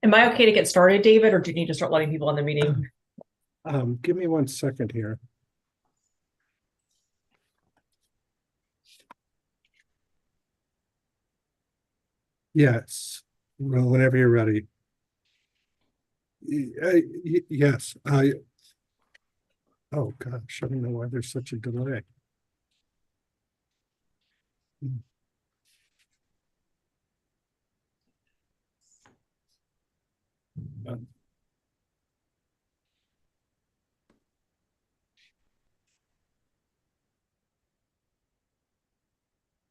Am I okay to get started, David, or do you need to start letting people in the meeting? Give me 1 second here. Yes, well, whenever you're ready. Yes, oh gosh, I don't know why there's such a delay. Uh,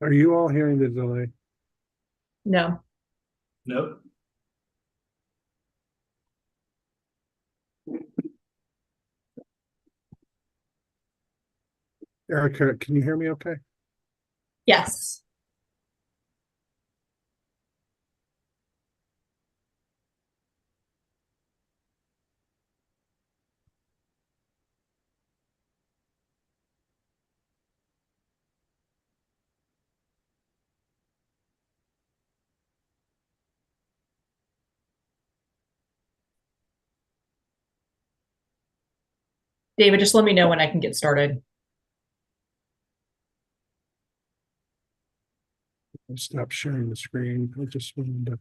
Are you all hearing the delay? No. Nope. Erica, can you hear me okay? Yes. David, just let me know when I can get started. I'll stop sharing the screen. I just wanted to.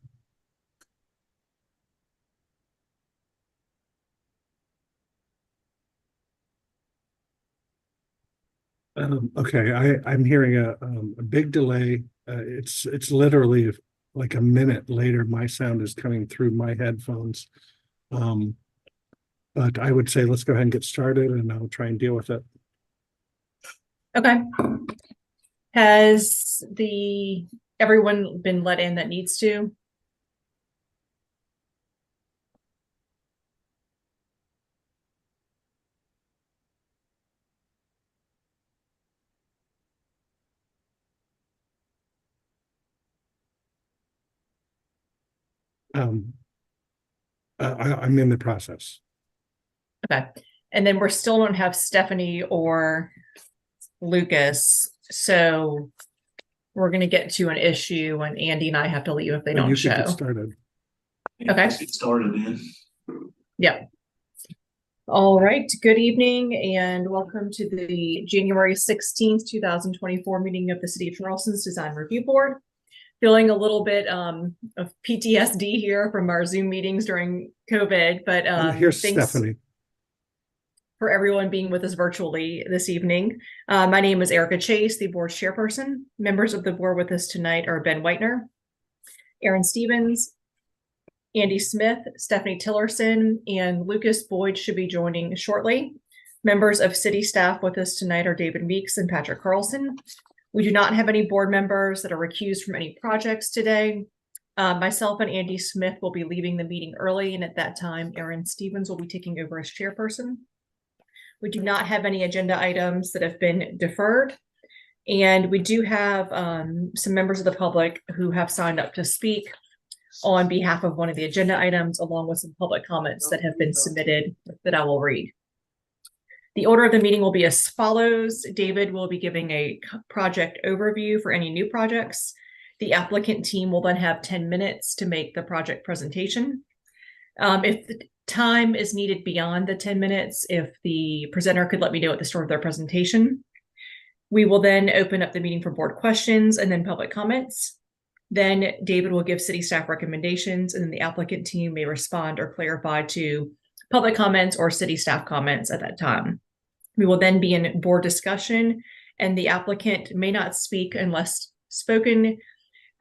Okay, I'm hearing a big delay. It's literally like a minute later. My sound is coming through my headphones. But I would say let's go ahead and get started, and I'll try and deal with it. Okay. Has everyone been let in that needs to? Um, I'm in the process. Okay. And then we're still don't have Stephanie or Lucas. So we're going to get to an issue when Andy and I have to leave if they don't You could get show. started. Okay. Let's get started then. Yep. All right. Good evening and welcome to the January 16th, 2024 meeting of the City of Charleston's Design Review Board. Feeling a little bit of PTSD here from our Zoom meetings during COVID, but Here's thanks Stephanie for everyone being with us virtually this evening. My name is Erica Chase, the board chairperson. Members of the board with us tonight are Ben Whitener, Aaron Stevens, Andy Smith, Stephanie Tillerson, and Lucas Boyd should be joining shortly. Members of city staff with us tonight are David Meeks and Patrick Carlson. We do not have any board members that are recused from any projects today. Myself and Andy Smith will be leaving the meeting early, and at that time, Aaron Stevens will be taking over as chairperson. We do not have any agenda items that have been deferred. And we do have some members of the public who have signed up to speak on behalf of one of the agenda items, along with some public comments that have been submitted that I will read. The order of the meeting will be as follows. David will be giving a project overview for any new projects. The applicant team will then have 10 minutes to make the project presentation. If the time is needed beyond the 10 minutes, if the presenter could let me know at the start of their presentation, we will then open up the meeting for board questions and then public comments. Then David will give city staff recommendations, and then the applicant team may respond or clarify to public comments or city staff comments at that time. We will then be in board discussion, and the applicant may not speak unless spoken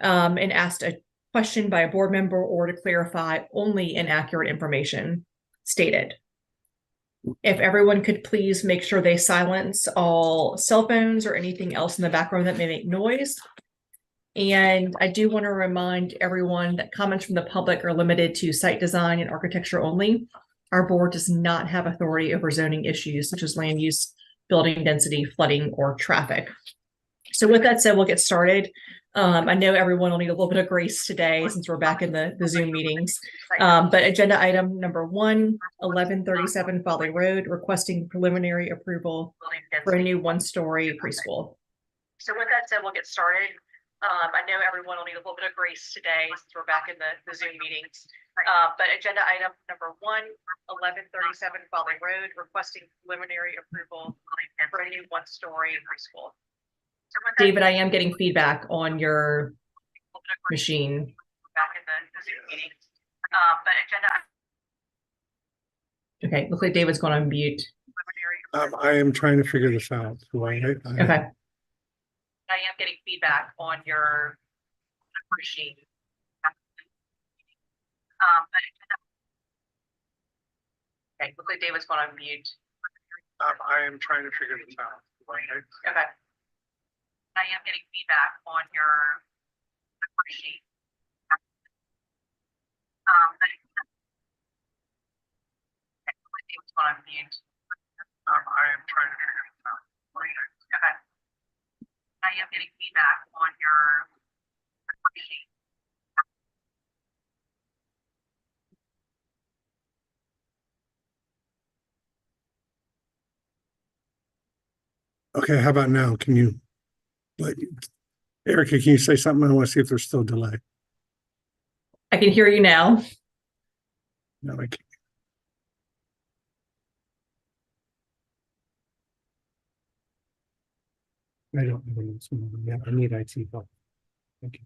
and asked a question by a board member or to clarify only inaccurate information stated. If everyone could please make sure they silence all cell phones or anything else in the background that may make noise. And I do want to remind everyone that comments from the public are limited to site design and architecture only. Our board does not have authority over zoning issues such as land use, building density, flooding, or traffic. So with that said, we'll get started. I know everyone will need a little bit of grace today since we're back in the Zoom meetings. But agenda item number 1, 1137 Folly Road, requesting preliminary approval for a new one-story preschool. So with that said, we'll get started. I know everyone will need a little bit of grace today since we're back in the Zoom meetings. But agenda item number 1137 Folly Road, requesting preliminary approval for a new one-story preschool. David, I am getting feedback on your machine. Back in the Zoom meetings. But agenda. Okay, looks like David's going on mute. I am trying to figure this out. So Okay. I am getting feedback on your machine. Okay, looks like David's going on mute. I am trying to figure this out. Okay. I am getting feedback on your machine. Okay, looks like David's going on mute. I am trying to figure this out. Okay. I am getting feedback on your machine. Okay, how about now? Can you, like, Erica, can you say something? I want to see if there's still delay. I can hear you now. No, I can't. I don't know. Yeah, I need IT help. Thank you.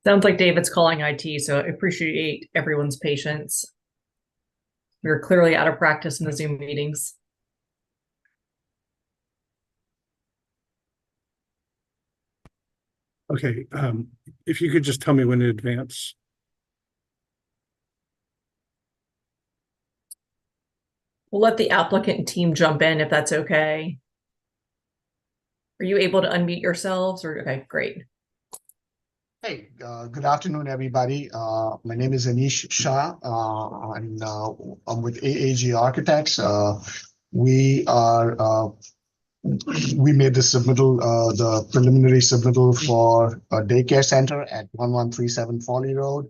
Sounds like David's calling IT, so I appreciate everyone's patience. We're clearly out of practice in the Zoom meetings. Okay, if you could just tell me when in advance. We'll let the applicant team jump in if that's okay. Are you able to unmute yourselves? Or okay, great. Hey, good afternoon, everybody. My name is Anish Shah. I'm with AAG Architects. We made the submittal, the preliminary submittal for a daycare center at 1137 Folly Road.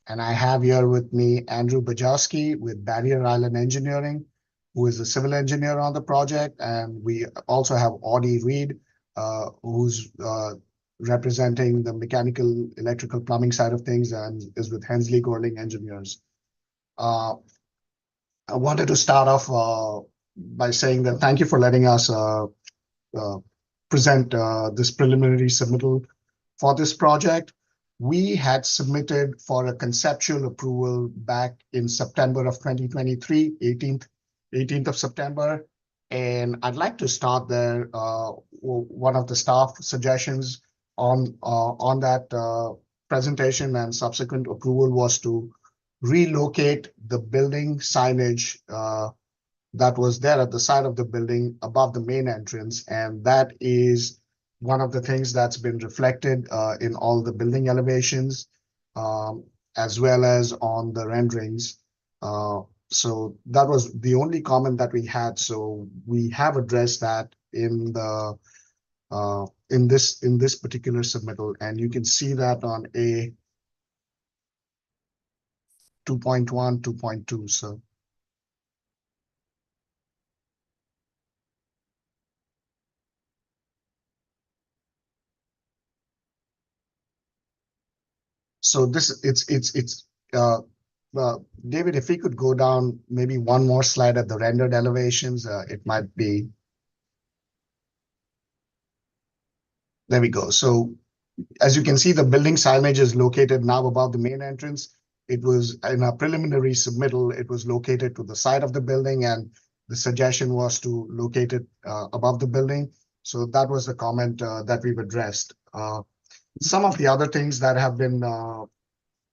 And I have here with me Andrew Bajowski with Barrier Island Engineering, who is the civil engineer on the project. And we also have Audie Reed, who's representing the mechanical, electrical, plumbing side of things and is with Hensley Gorling Engineers. I wanted to start off by saying that thank you for letting us present this preliminary submittal for this project. We had submitted for a conceptual approval back in September of 2023, 18th of September. And I'd like to start there. One of the staff suggestions on that presentation and subsequent approval was to relocate the building signage that was there at the side of the building above the main entrance. And that is one of the things that's been reflected in all the building elevations, as well as on the renderings. So that was the only comment that we had. So we have addressed that in the in this particular submittal, and you can see that on A 2.1, 2.2. So this David, if we could go down maybe one more slide at the rendered elevations, it might be. There we go. So as you can see, the building signage is located now above the main entrance. It was in a preliminary submittal, it was located to the side of the building, and the suggestion was to locate it above the building. So that was the comment that we've addressed. Some of the other things that have been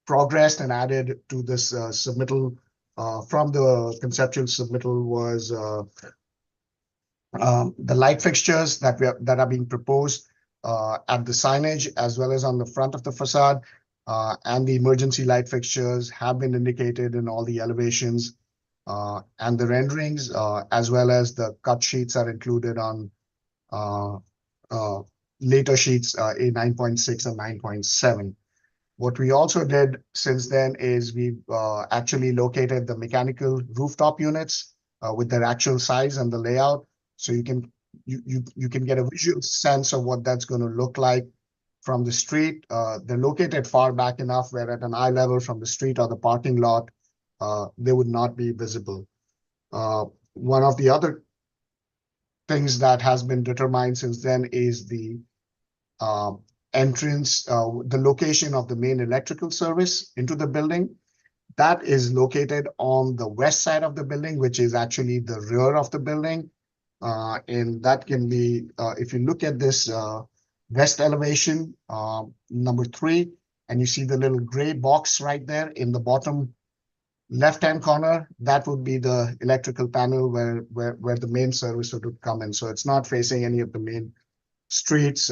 progressed and added to this submittal from the conceptual submittal was the light fixtures that are being proposed at the signage as well as on the front of the facade, and the emergency light fixtures have been indicated in all the elevations, and the renderings as well as the cut sheets are included on later sheets A 9.6 and 9.7. What we also did since then is we've actually located the mechanical rooftop units with their actual size and the layout. So you can you can get a visual sense of what that's going to look like from the street. They're located far back enough where at an eye level from the street or the parking lot, they would not be visible. One of the other things that has been determined since then is the entrance, the location of the main electrical service into the building. That is located on the west side of the building, which is actually the rear of the building. And that can be, if you look at this west elevation, number 3, and you see the little gray box right there in the bottom left-hand corner, that would be the electrical panel where the main service would come in. So it's not facing any of the main streets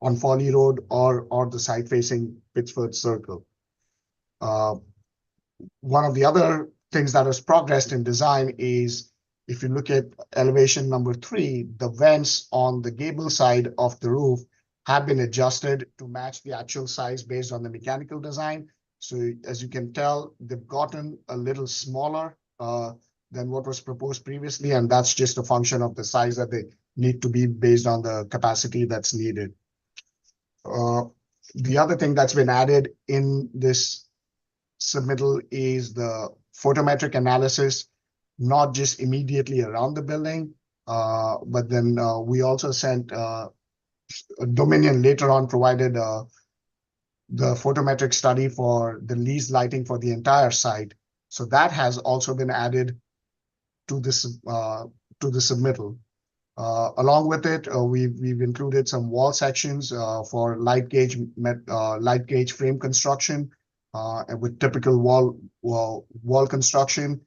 on Foley Road or the side facing Pittsford Circle. One of the other things that has progressed in design is, if you look at elevation number 3, the vents on the gable side of the roof have been adjusted to match the actual size based on the mechanical design. So as you can tell, they've gotten a little smaller than what was proposed previously, and that's just a function of the size that they need to be based on the capacity that's needed. The other thing that's been added in this submittal is the photometric analysis, not just immediately around the building, but then we also sent Dominion later on provided the photometric study for the leased lighting for the entire site. So that has also been added to this to the submittal. Along with it, we've included some wall sections for light gauge frame construction with typical wall construction,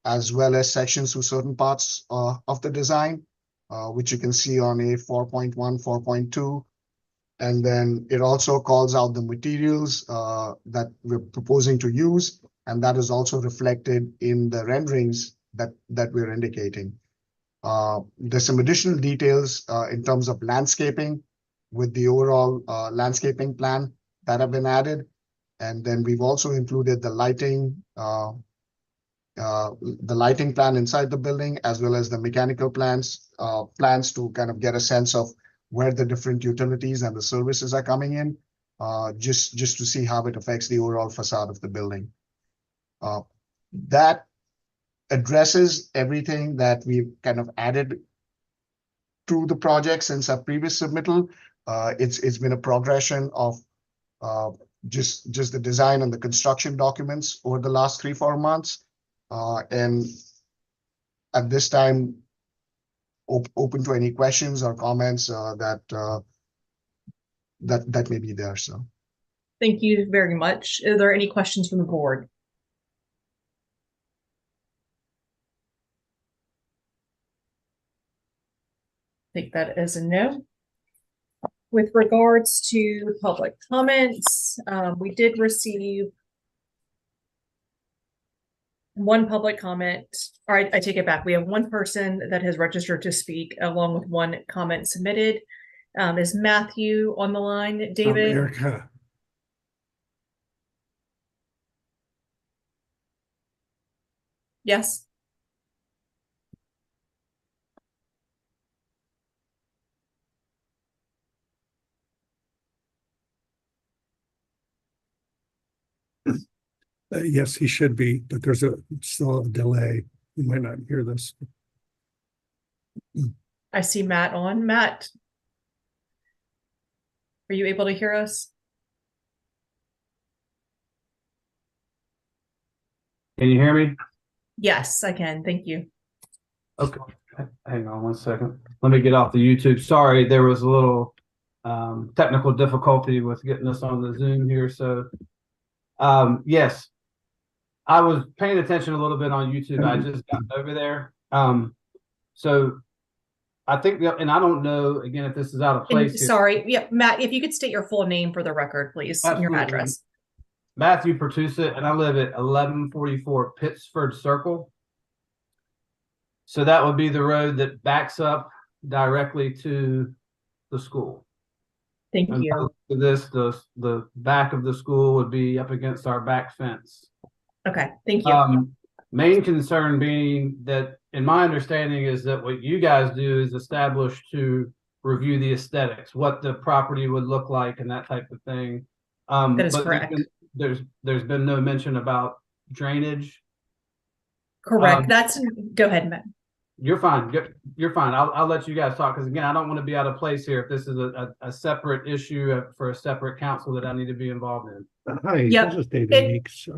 as well as sections to certain parts of the design, which you can see on a 4.1, 4.2. And then it also calls out the materials that we're proposing to use, and that is also reflected in the renderings that we're indicating. There's some additional details in terms of landscaping with the overall landscaping plan that have been added. And then we've also included the lighting plan inside the building, as well as the mechanical plans to kind of get a sense of where the different utilities and the services are coming in, just to see how it affects the overall facade of the building. That addresses everything that we've kind of added to the project since our previous submittal. It's been a progression of just the design and the construction documents over the last 3-4 months. And at this time, open to any questions or comments that may be there. So Thank you very much. Are there any questions from the board? Take that as a no. With regards to public comments, we did receive one public comment. All right, I take it back. We have one person that has registered to speak along with one comment submitted. Is Matthew on the line, David? Erica. Yes. Yes, he should be, but there's still a delay. You might not hear this. I see Matt on. Matt, are you able to hear us? Can you hear me? Yes, I can. Thank you. Okay, hang on one second. Let me get off the YouTube. Sorry, there was a little technical difficulty with getting us on the Zoom here. So, yes, I was paying attention a little bit on YouTube. I just got over there. So I think, and I don't know, again, if this is out of place here. Sorry. Yeah, Matt, if you could state your full name for the record, please, and your Absolutely. address. Matthew Pertusa, and I live at 1144 Pittsford Circle. So that would be the road that backs up directly to the school. Thank And you. this, the back of the school would be up against our back fence. Okay, thank you. Main concern being that in my understanding is that what you guys do is establish to review the aesthetics, what the property would look like and that type of thing. That is But correct. there's been no mention about drainage. Correct. Go ahead, Matt. You're fine. You're fine. I'll let you guys talk, because again, I don't want to be out of place here if this is a separate issue for a separate council that I need to be involved in. Hi, Yep. this is David Meeks.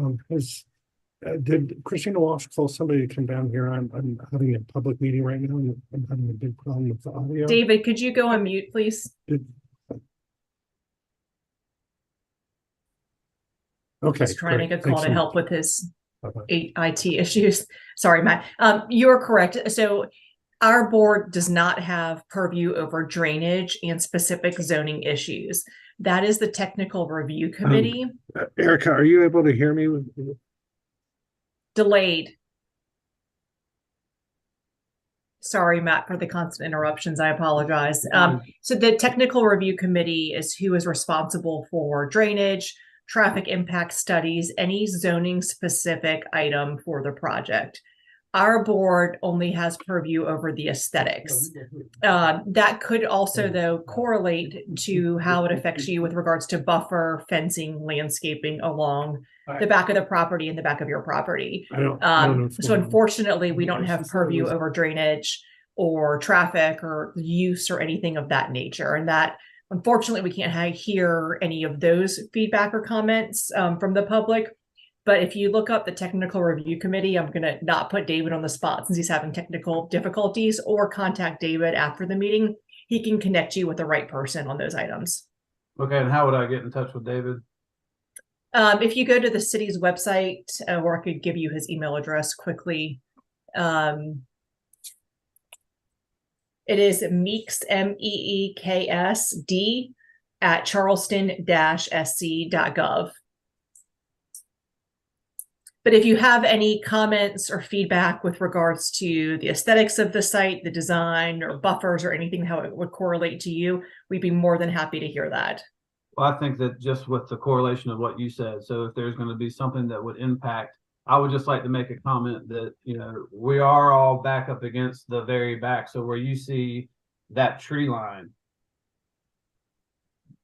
Did Christina Walsh call somebody to come down here? I'm having a public meeting right now, and I'm having a big problem with the audio. David, could you go on mute, please? Okay, He's trying to great. make a call Thanks to so help much. with his Bye-bye. IT issues. Sorry, Matt. You're correct. So our board does not have purview over drainage and specific zoning issues. That is the technical review committee. Erica, are you able to hear me? Delayed. Sorry, Matt, for the constant interruptions. I apologize. So the technical review committee is who is responsible for drainage, traffic impact studies, any zoning specific item for the project. Our board only has purview over the aesthetics. That could also, though, correlate to how it affects you with regards to buffer, fencing, landscaping along the back of the property and the back of your property. I don't know what's So going on. unfortunately, we don't have purview over drainage or traffic or use or anything of that nature. And that, unfortunately, we can't hear any of those feedback or comments from the public. But if you look up the technical review committee, I'm going to not put David on the spot since he's having technical difficulties, or contact David after the meeting. He can connect you with the right person on those items. Okay, and how would I get in touch with David? If you go to the city's website, or I could give you his email address quickly. It is Meeks, MEEKSD at charleston-sc.gov. But if you have any comments or feedback with regards to the aesthetics of the site, the design or buffers or anything, how it would correlate to you, we'd be more than happy to hear that. Well, I think that just with the correlation of what you said, so if there's going to be something that would impact, I would just like to make a comment that, you know, we are all back up against the very back. So where you see that tree line,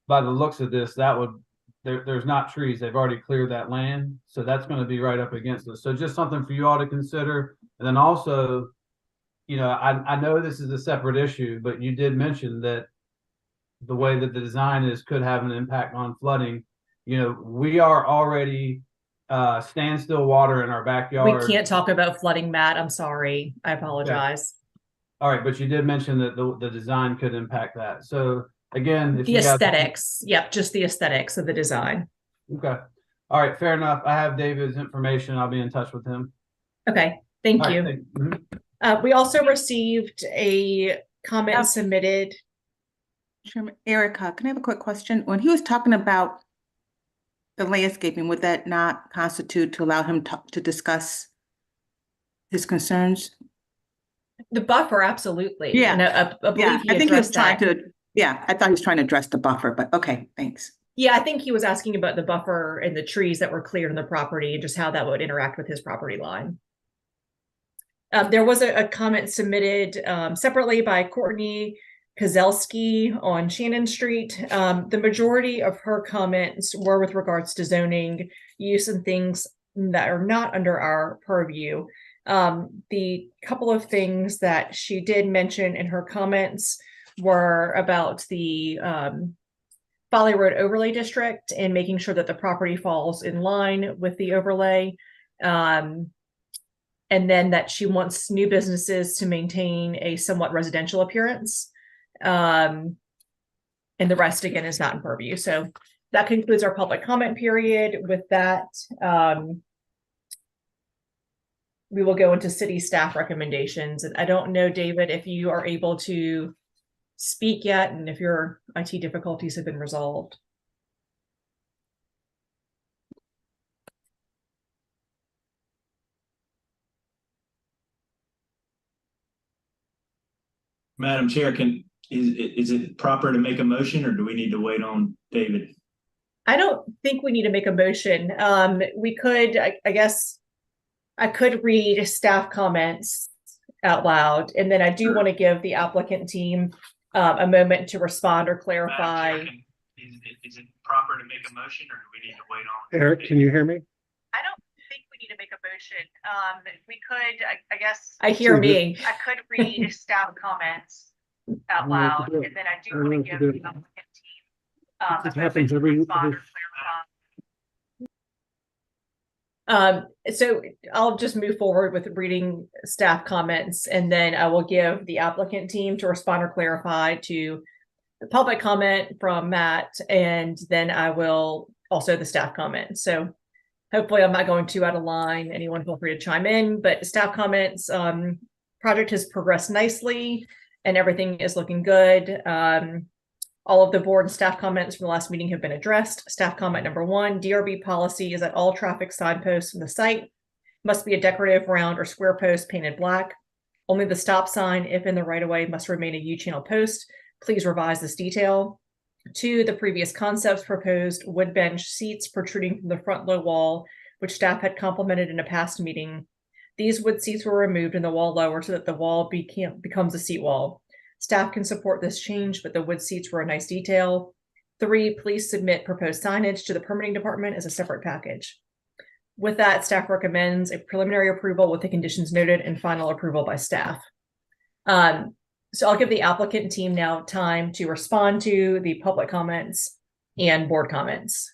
by the looks of this, that would, there's not trees. They've already cleared that land. So that's going to be right up against us. So just something for you all to consider. And then also, you know, I know this is a separate issue, but you did mention that the way that the design is could have an impact on flooding. You know, we are already standstill water in our backyard. We can't talk about flooding, Matt. I'm sorry. I apologize. All right, but you did mention that the design could impact that. So again, if The you guys, aesthetics. Yep, just the aesthetics of the design. okay. All right, fair enough. I have David's information. I'll be in touch with him. Okay, thank All right, you. mhm. We also received a comment submitted. Chairman Erica, can I have a quick question? When he was talking about the landscaping, would that not constitute to allow him to discuss his concerns? The buffer, absolutely. Yeah. And I believe Yeah, he I think he was addressed trying that. to, yeah, I thought he was trying to address the buffer, but okay, thanks. Yeah, I think he was asking about the buffer and the trees that were cleared on the property and just how that would interact with his property line. There was a comment submitted separately by Courtney Kozelski on Shannon Street. The majority of her comments were with regards to zoning use and things that are not under our purview. The couple of things that she did mention in her comments were about the Folly Road Overlay District and making sure that the property falls in line with the overlay. And then that she wants new businesses to maintain a somewhat residential appearance. And the rest, again, is not in purview. So that concludes our public comment period. With that, we will go into city staff recommendations. And I don't know, David, if you are able to speak yet and if your IT difficulties have been resolved. Madam Chair, is it proper to make a motion, or do we need to wait on David? I don't think we need to make a motion. We could, I guess, I could read staff comments out loud. And then I do want to give the applicant team a moment to respond or clarify. Madam Chair, is it proper to make a motion or do we need to wait on? Eric, can you hear me? I don't think we need to make a motion. We could, I guess. I hear So me. I could read staff comments out I don't know if loud, to do it. and then I do I don't want know to if to give do the it. applicant team It a moment happens to every- respond or clarify. So I'll just move forward with reading staff comments, and then I will give the applicant team to respond or clarify to the public comment from Matt, and then I will also the staff comment. So hopefully I'm not going too out of line. Anyone feel free to chime in, but staff comments, project has progressed nicely and everything is looking good. All of the board and staff comments from the last meeting have been addressed. Staff comment number 1, DRB policy is that all traffic signposts from the site must be a decorative round or square post painted black. Only the stop sign, if in the right of way, must remain a U-channel post. Please revise this detail. 2, the previous concepts proposed wood bench seats protruding from the front low wall, which staff had complimented in a past meeting. These wood seats were removed and the wall lowered so that the wall becomes a seat wall. Staff can support this change, but the wood seats were a nice detail. 3, please submit proposed signage to the permitting department as a separate package. With that, staff recommends a preliminary approval with the conditions noted and final approval by staff. So I'll give the applicant team now time to respond to the public comments and board comments.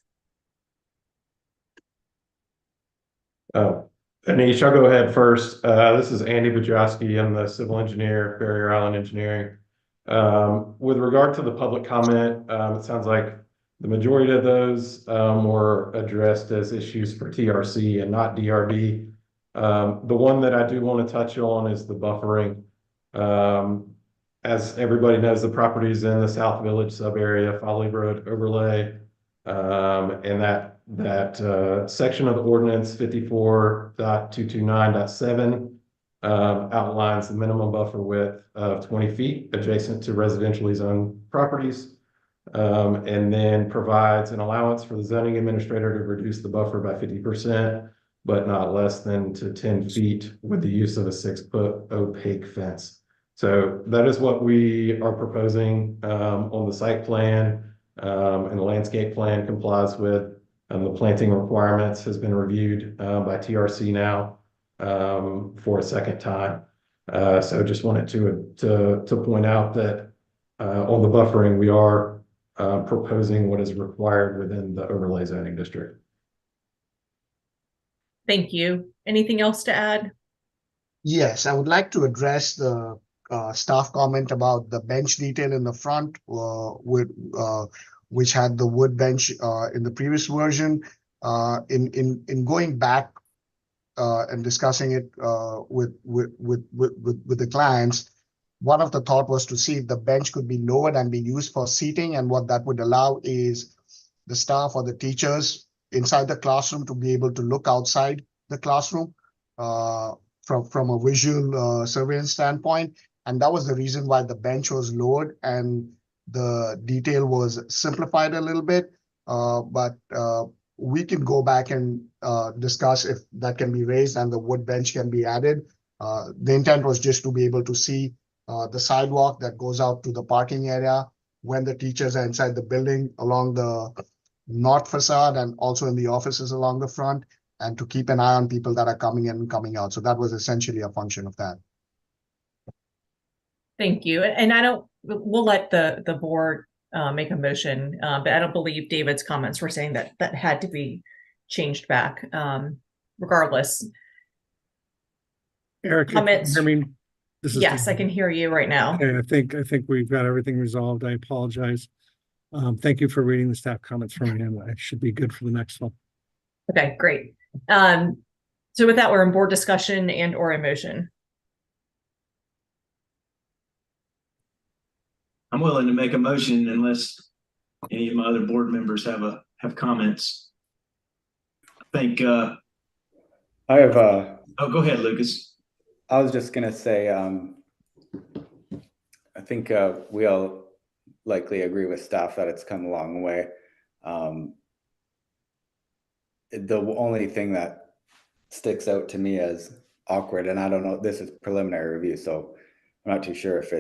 Anish, I'll go ahead first. This is Andy Bajowski. I'm the civil engineer, Barrier Island Engineering. With regard to the public comment, it sounds like the majority of those were addressed as issues for TRC and not DRB. The one that I do want to touch on is the buffering. As everybody knows, the property is in the South Village sub-area, Folly Road overlay. And that section of the ordinance 54.229.7 outlines the minimum buffer width of 20 feet adjacent to residentially zoned properties, and then provides an allowance for the zoning administrator to reduce the buffer by 50%, but not less than to 10 feet with the use of a 6-foot opaque fence. So that is what we are proposing on the site plan, and the landscape plan complies with. The planting requirements has been reviewed by TRC now for a second time. So just wanted to point out that on the buffering, we are proposing what is required within the overlay zoning district. Thank you. Anything else to add? Yes, I would like to address the staff comment about the bench detail in the front, which had the wood bench in the previous version. In going back and discussing it with the clients, one of the thought was to see if the bench could be lowered and be used for seating, and what that would allow is the staff or the teachers inside the classroom to be able to look outside the classroom from a visual surveillance standpoint. And that was the reason why the bench was lowered and the detail was simplified a little bit. But we can go back and discuss if that can be raised and the wood bench can be added. The intent was just to be able to see the sidewalk that goes out to the parking area when the teachers are inside the building along the north facade and also in the offices along the front, and to keep an eye on people that are coming in and coming out. So that was essentially a function of that. Thank you. And we'll let the board make a motion, but I don't believe David's comments were saying that had to be changed back, regardless. Eric, Comments? I mean, this is Yes, I can hear you right now. Okay, I think we've got everything resolved. I apologize. Thank you for reading the staff comments from him. I should be good for the next one. Okay, great. So with that, we're in board discussion and or a motion. I'm willing to make a motion unless any of my other board members have comments. I think I have oh, go ahead, Lucas. I was just gonna say I think we all likely agree with staff that it's come a long way. The only thing that sticks out to me as awkward, and I don't know, this is preliminary review, so I'm not too sure if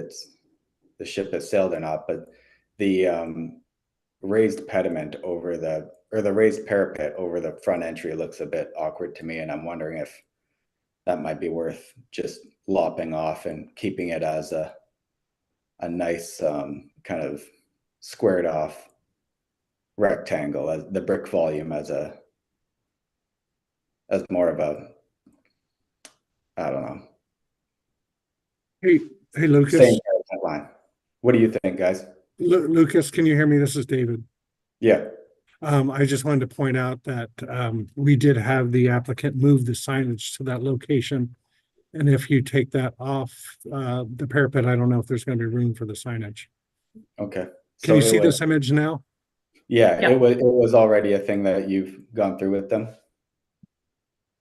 the ship has sailed or not, but the raised pediment over the raised parapet over the front entry looks a bit awkward to me, and I'm wondering if that might be worth just lopping off and keeping it as a nice kind of squared off rectangle, as the brick volume as more of a, I don't know. Hey, Lucas. Same line. What do you think, guys? Lucas, can you hear me? This is David. Yeah. I just wanted to point out that we did have the applicant move the signage to that location. And if you take that off the parapet, I don't know if there's going to be room for the signage. Okay. Can you see this image now? Yeah, Yeah. it was already a thing that you've gone through with them.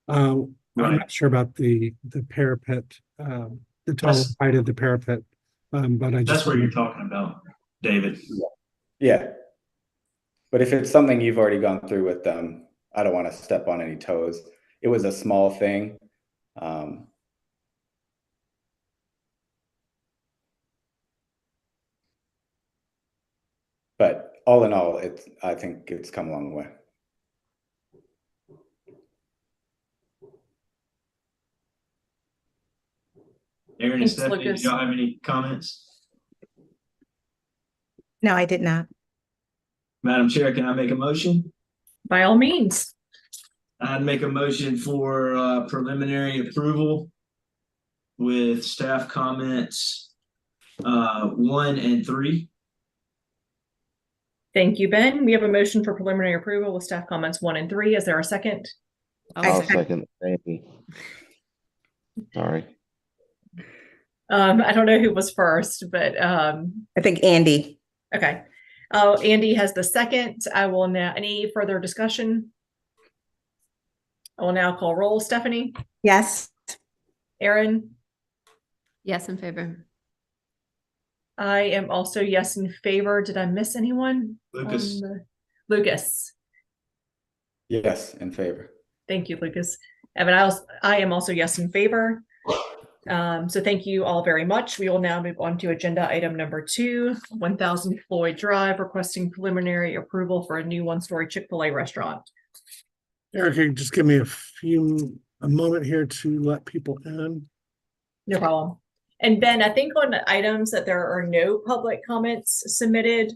I'm Right. not sure about the parapet, the total That's- height of the parapet, but I just That's what you're talking about, David. Yeah. But if it's something you've already gone through with them, I don't want to step on any toes. It was a small thing. But all in all, I think it's come a long way. Aaron and Thanks, Stephanie, do Lucas. y'all have any comments? No, I did not. Madam Chair, can I make a motion? By all means. I'd make a motion for preliminary approval with staff comments 1 and 3. Thank you, Ben. We have a motion for preliminary approval with staff comments 1 and 3. Is there a second? I'll second. Thank you. Sorry. I don't know who was first, but I think Andy. okay. Oh, Andy has the second. I will now, any further discussion? I will now call roll. Stephanie, Yes. Aaron, Yes, in favor. I am also yes in favor. Did I miss anyone? Lucas. Lucas. Yes, in favor. Thank you, Lucas. Evan, I am also yes in favor. So thank you all very much. We will now move on to agenda item number 2, 1000 Floyd Drive, requesting preliminary approval for a new 1-story Chick-fil-A restaurant. Erica, just give me a moment here to let people in. No problem. And Ben, I think on the items that there are no public comments submitted,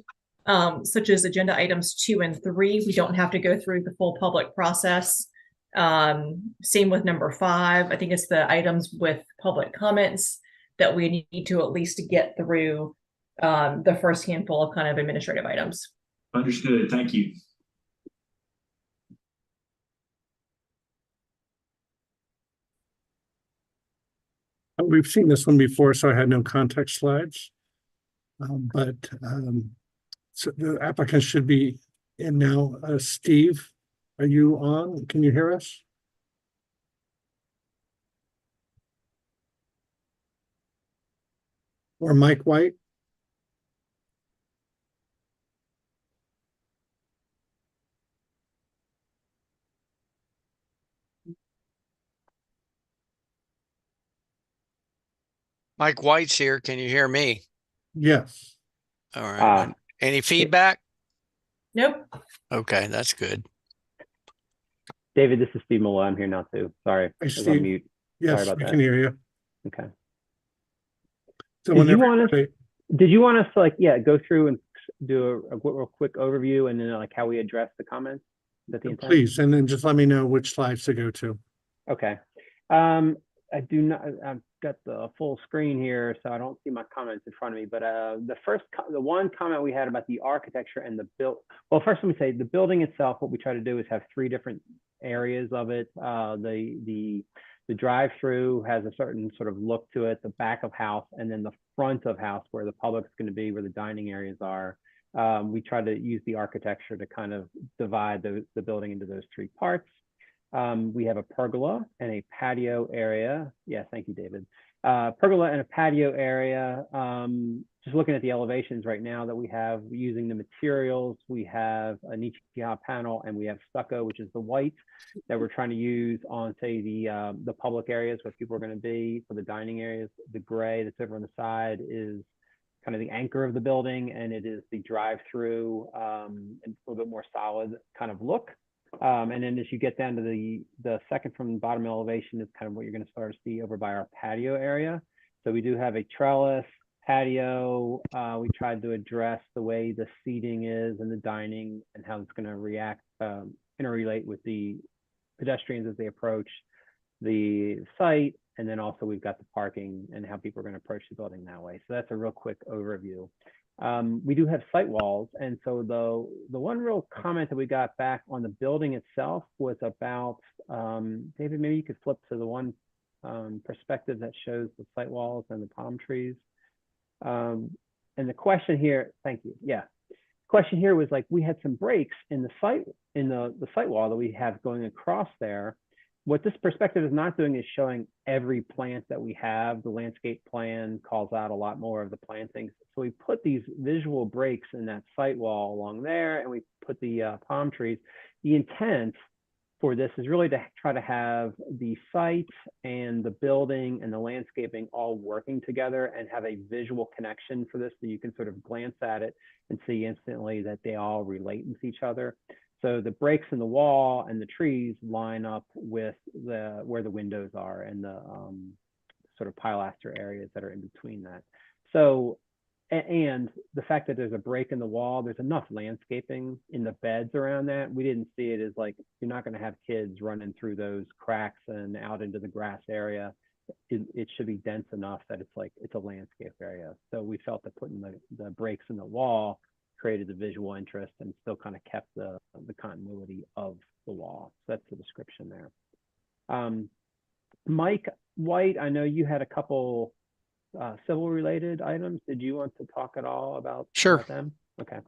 such as agenda items 2 and 3, we don't have to go through the full public process. Same with number 5. I think it's the items with public comments that we need to at least get through the first handful of kind of administrative items. Understood. Thank you. We've seen this one before, so I had no context slides. So the applicant should be in now. Steve, are you on? Can you hear us? Or Mike White? Mike White's here. Can you hear me? Yes. All right. Any feedback? Nope. Okay, that's good. David, this is Steve Malloy. I'm here now too. Sorry, I was on mute. Yes, Sorry about we that. can hear you. Okay. So Did you want us to go through and do a real quick overview and then like how we address the comments? Is that the intent? Please, and then just let me know which slides to go to. Okay. I do not, I've got the full screen here, so I don't see my comments in front of me, but the one comment we had about the architecture and the well, first let me say the building itself, what we try to do is have 3 different areas of it. The drive-through has a certain sort of look to it, the back of house, and then the front of house where the public's going to be, where the dining areas are. We try to use the architecture to kind of divide the building into those 3 parts. We have a pergola and a patio area. Yeah, thank you, David. Pergola and a patio area. Just looking at the elevations right now that we have using the materials, we have a Nichiha panel and we have stucco, which is the white that we're trying to use on, say, the public areas where people are going to be. For the dining areas, the gray that's over on the side is kind of the anchor of the building, and it is the drive-through, and a little bit more solid kind of look. And then as you get down to the second from the bottom elevation is kind of what you're going to start to see over by our patio area. So we do have a trellis patio. We tried to address the way the seating is and the dining and how it's going to react, interrelate with the pedestrians as they approach the site. And then also we've got the parking and how people are going to approach the building that way. So that's a real quick overview. We do have site walls. And so the one real comment that we got back on the building itself was about, David, maybe you could flip to the one perspective that shows the site walls and the palm trees. And the question here, thank you. Yeah. Question here was like, we had some breaks in the site wall that we have going across there. What this perspective is not doing is showing every plant that we have. The landscape plan calls out a lot more of the plantings. So we put these visual breaks in that site wall along there, and we put the palm trees. The intent for this is really to try to have the site and the building and the landscaping all working together and have a visual connection for this, so you can sort of glance at it and see instantly that they all relate with each other. So the breaks in the wall and the trees line up with where the windows are and the sort of pilaster areas that are in between that. So, and the fact that there's a break in the wall, there's enough landscaping in the beds around that. We didn't see it as like, you're not going to have kids running through those cracks and out into the grass area. It should be dense enough that it's like, it's a landscape area. So we felt that putting the breaks in the wall created the visual interest and still kind of kept the continuity of the wall. So that's the description there. Mike White, I know you had a couple civil related items. Did you want to talk at all about, about them? Okay.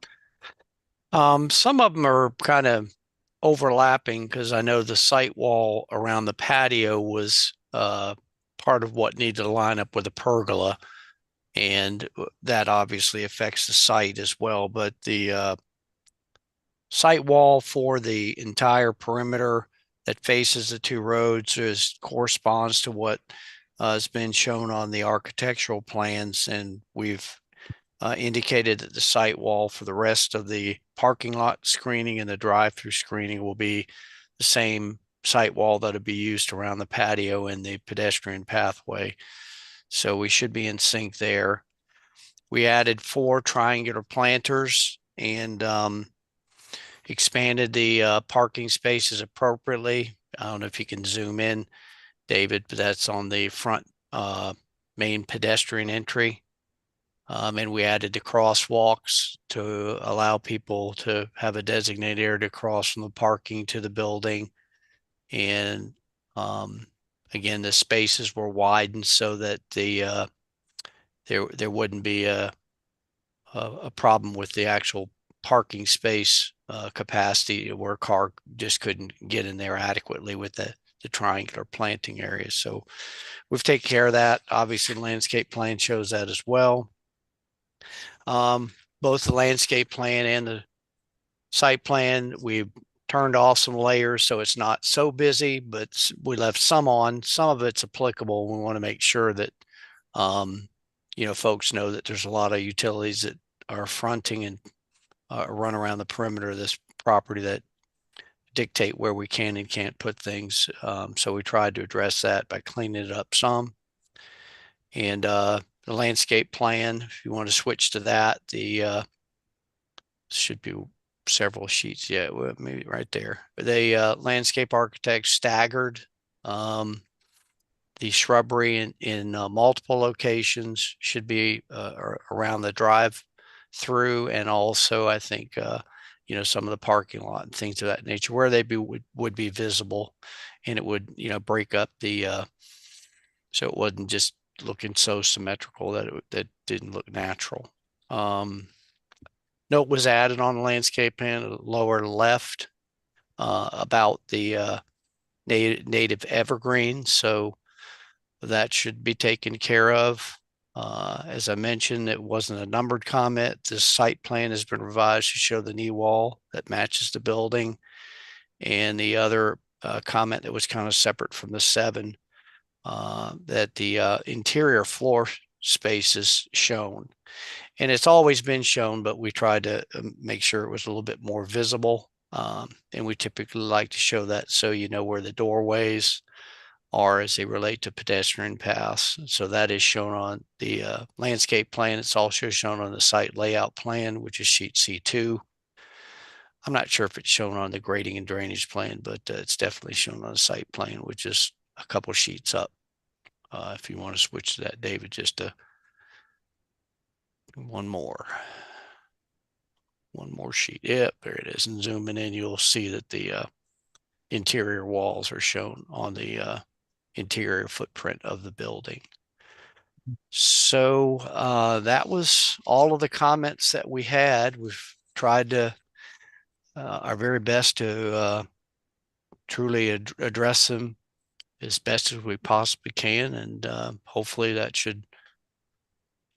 Some of them are kind of overlapping because I know the site wall around the patio was part of what needed to line up with the pergola. And that obviously affects the site as well. But the site wall for the entire perimeter that faces the two roads corresponds to what has been shown on the architectural plans. And we've indicated that the site wall for the rest of the parking lot screening and the drive-through screening will be the same site wall that'll be used around the patio and the pedestrian pathway. So we should be in sync there. We added 4 triangular planters and expanded the parking spaces appropriately. I don't know if you can zoom in, David, but that's on the front main pedestrian entry. And we added the crosswalks to allow people to have a designated area to cross from the parking to the building. And again, the spaces were widened so that there wouldn't be a problem with the actual parking space capacity where a car just couldn't get in there adequately with the triangular planting areas. So we've taken care of that. Obviously, the landscape plan shows that as well. Both the landscape plan and the site plan, we turned off some layers so it's not so busy, but we left some on. Some of it's applicable. We want to make sure that folks know that there's a lot of utilities that are fronting and run around the perimeter of this property that dictate where we can and can't put things. So we tried to address that by cleaning it up some. And the landscape plan, if you want to switch to that, the should be several sheets. Yeah, well, maybe right there. The landscape architect staggered the shrubbery in multiple locations, should be around the drive through, and also I think some of the parking lot and things of that nature where they would be visible, and it would break up the so it wasn't just looking so symmetrical that that didn't look natural. Note was added on the landscape plan lower left about the native evergreen. So that should be taken care of. As I mentioned, it wasn't a numbered comment. This site plan has been revised to show the knee wall that matches the building. And the other comment that was kind of separate from the 7, that the interior floor space is shown. And it's always been shown, but we tried to make sure it was a little bit more visible. And we typically like to show that so you know where the doorways are as they relate to pedestrian paths. So that is shown on the landscape plan. It's also shown on the site layout plan, which is sheet C2. I'm not sure if it's shown on the grading and drainage plan, but it's definitely shown on the site plan, which is a couple sheets up. If you want to switch to that, David, just to one more sheet. Yep, there it is. And zooming in, you'll see that the interior walls are shown on the interior footprint of the building. So that was all of the comments that we had. We've tried to our very best to truly address them as best as we possibly can, and hopefully that should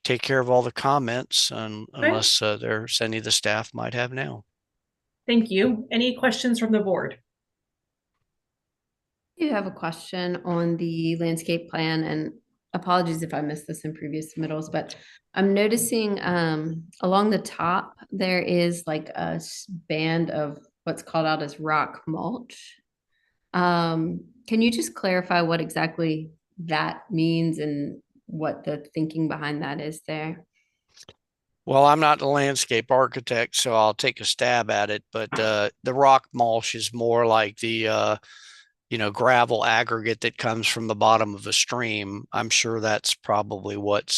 take care of all the comments, unless there's any the staff might have now. Thank you. Any questions from the board? I do have a question on the landscape plan, and apologies if I missed this in previous submittals, but I'm noticing along the top, there is like a band of what's called out as rock mulch. Can you just clarify what exactly that means and what the thinking behind that is there? Well, I'm not the landscape architect, so I'll take a stab at it, but the rock mulch is more like the gravel aggregate that comes from the bottom of a stream. I'm sure that's probably what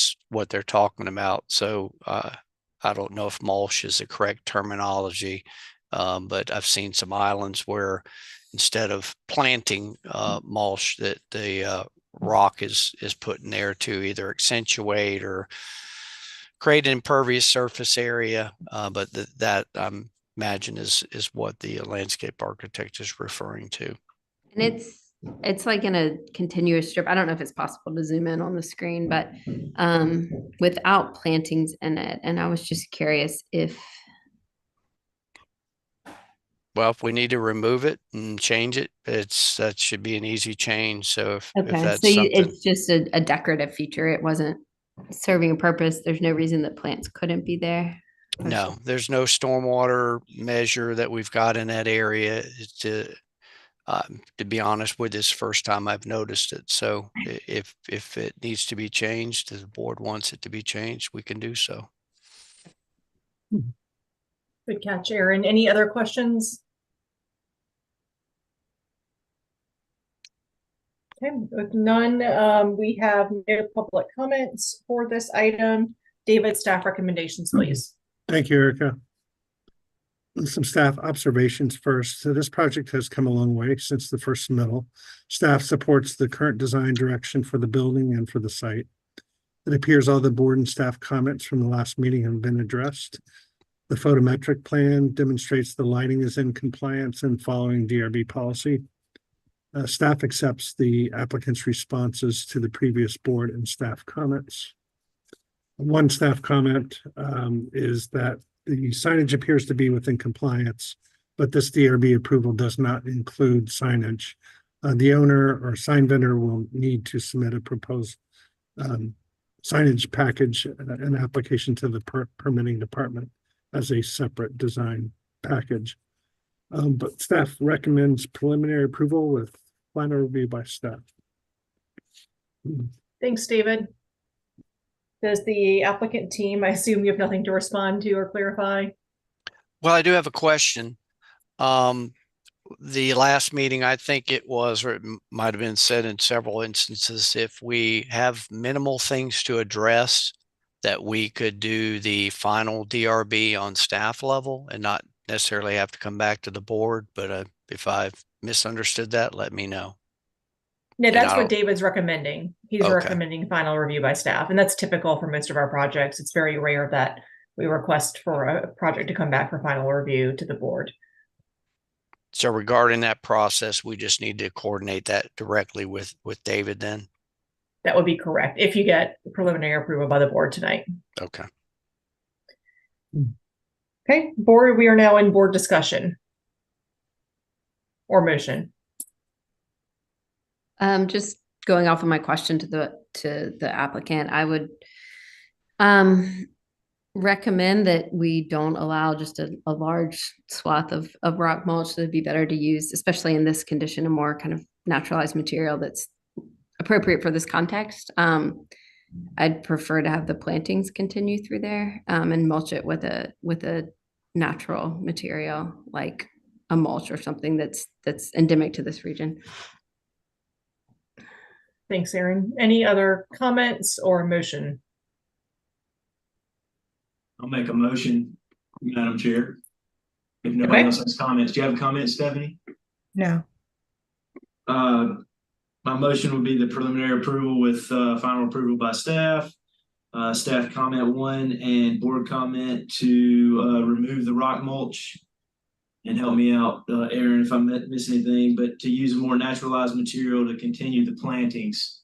they're talking about. So I don't know if mulch is the correct terminology, but I've seen some islands where instead of planting mulch, that the rock is put in there to either accentuate or create an impervious surface area. But that imagine is what the landscape architect is referring to. And it's like in a continuous strip. I don't know if it's possible to zoom in on the screen, but without plantings in it. And I was just curious if. Well, if we need to remove it and change it, that should be an easy change. So if that's so something, it's just a decorative feature. It wasn't serving a purpose. There's no reason that plants couldn't be there. no, there's no stormwater measure that we've got in that area. To be honest with this, first time I've noticed it. So if it needs to be changed, if the board wants it to be changed, we can do so. Good catch, Aaron. Any other questions? Okay, with none, we have no public comments for this item. David, staff recommendations, please. Thank you, Erica. Some staff observations first. So this project has come a long way since the first submittal. Staff supports the current design direction for the building and for the site. It appears all the board and staff comments from the last meeting have been addressed. The photometric plan demonstrates the lighting is in compliance and following DRB policy. Staff accepts the applicant's responses to the previous board and staff comments. One staff comment is that the signage appears to be within compliance, but this DRB approval does not include signage. The owner or sign vendor will need to submit a proposed signage package, an application to the permitting department as a separate design package. But staff recommends preliminary approval with final review by staff. Thanks, David. Does the applicant team, I assume you have nothing to respond to or clarify? Well, I do have a question. The last meeting, I think it was, or it might have been said in several instances, if we have minimal things to address, that we could do the final DRB on staff level and not necessarily have to come back to the board. But if I've misunderstood that, let me know. No, that's what David's recommending. He's Okay. recommending final review by staff, and that's typical for most of our projects. It's very rare that we request for a project to come back for final review to the board. So regarding that process, we just need to coordinate that directly with David then? That would be correct, if you get preliminary approval by the board tonight. Okay. Okay, board, we are now in board discussion. Or motion. Just going off of my question to the applicant, I would recommend that we don't allow just a large swath of rock mulch. That would be better to use, especially in this condition, a more kind of naturalized material that's appropriate for this context. I'd prefer to have the plantings continue through there and mulch it with a natural material like a mulch or something that's endemic to this region. Thanks, Erin. Any other comments or motion? I'll make a motion, Madam Chair. If nobody else has comments, do you have comments, Stephanie? No. My motion would be the preliminary approval with final approval by staff. Staff comment 1 and board comment to remove the rock mulch. And help me out, Erin, if I miss anything, but to use a more naturalized material to continue the plantings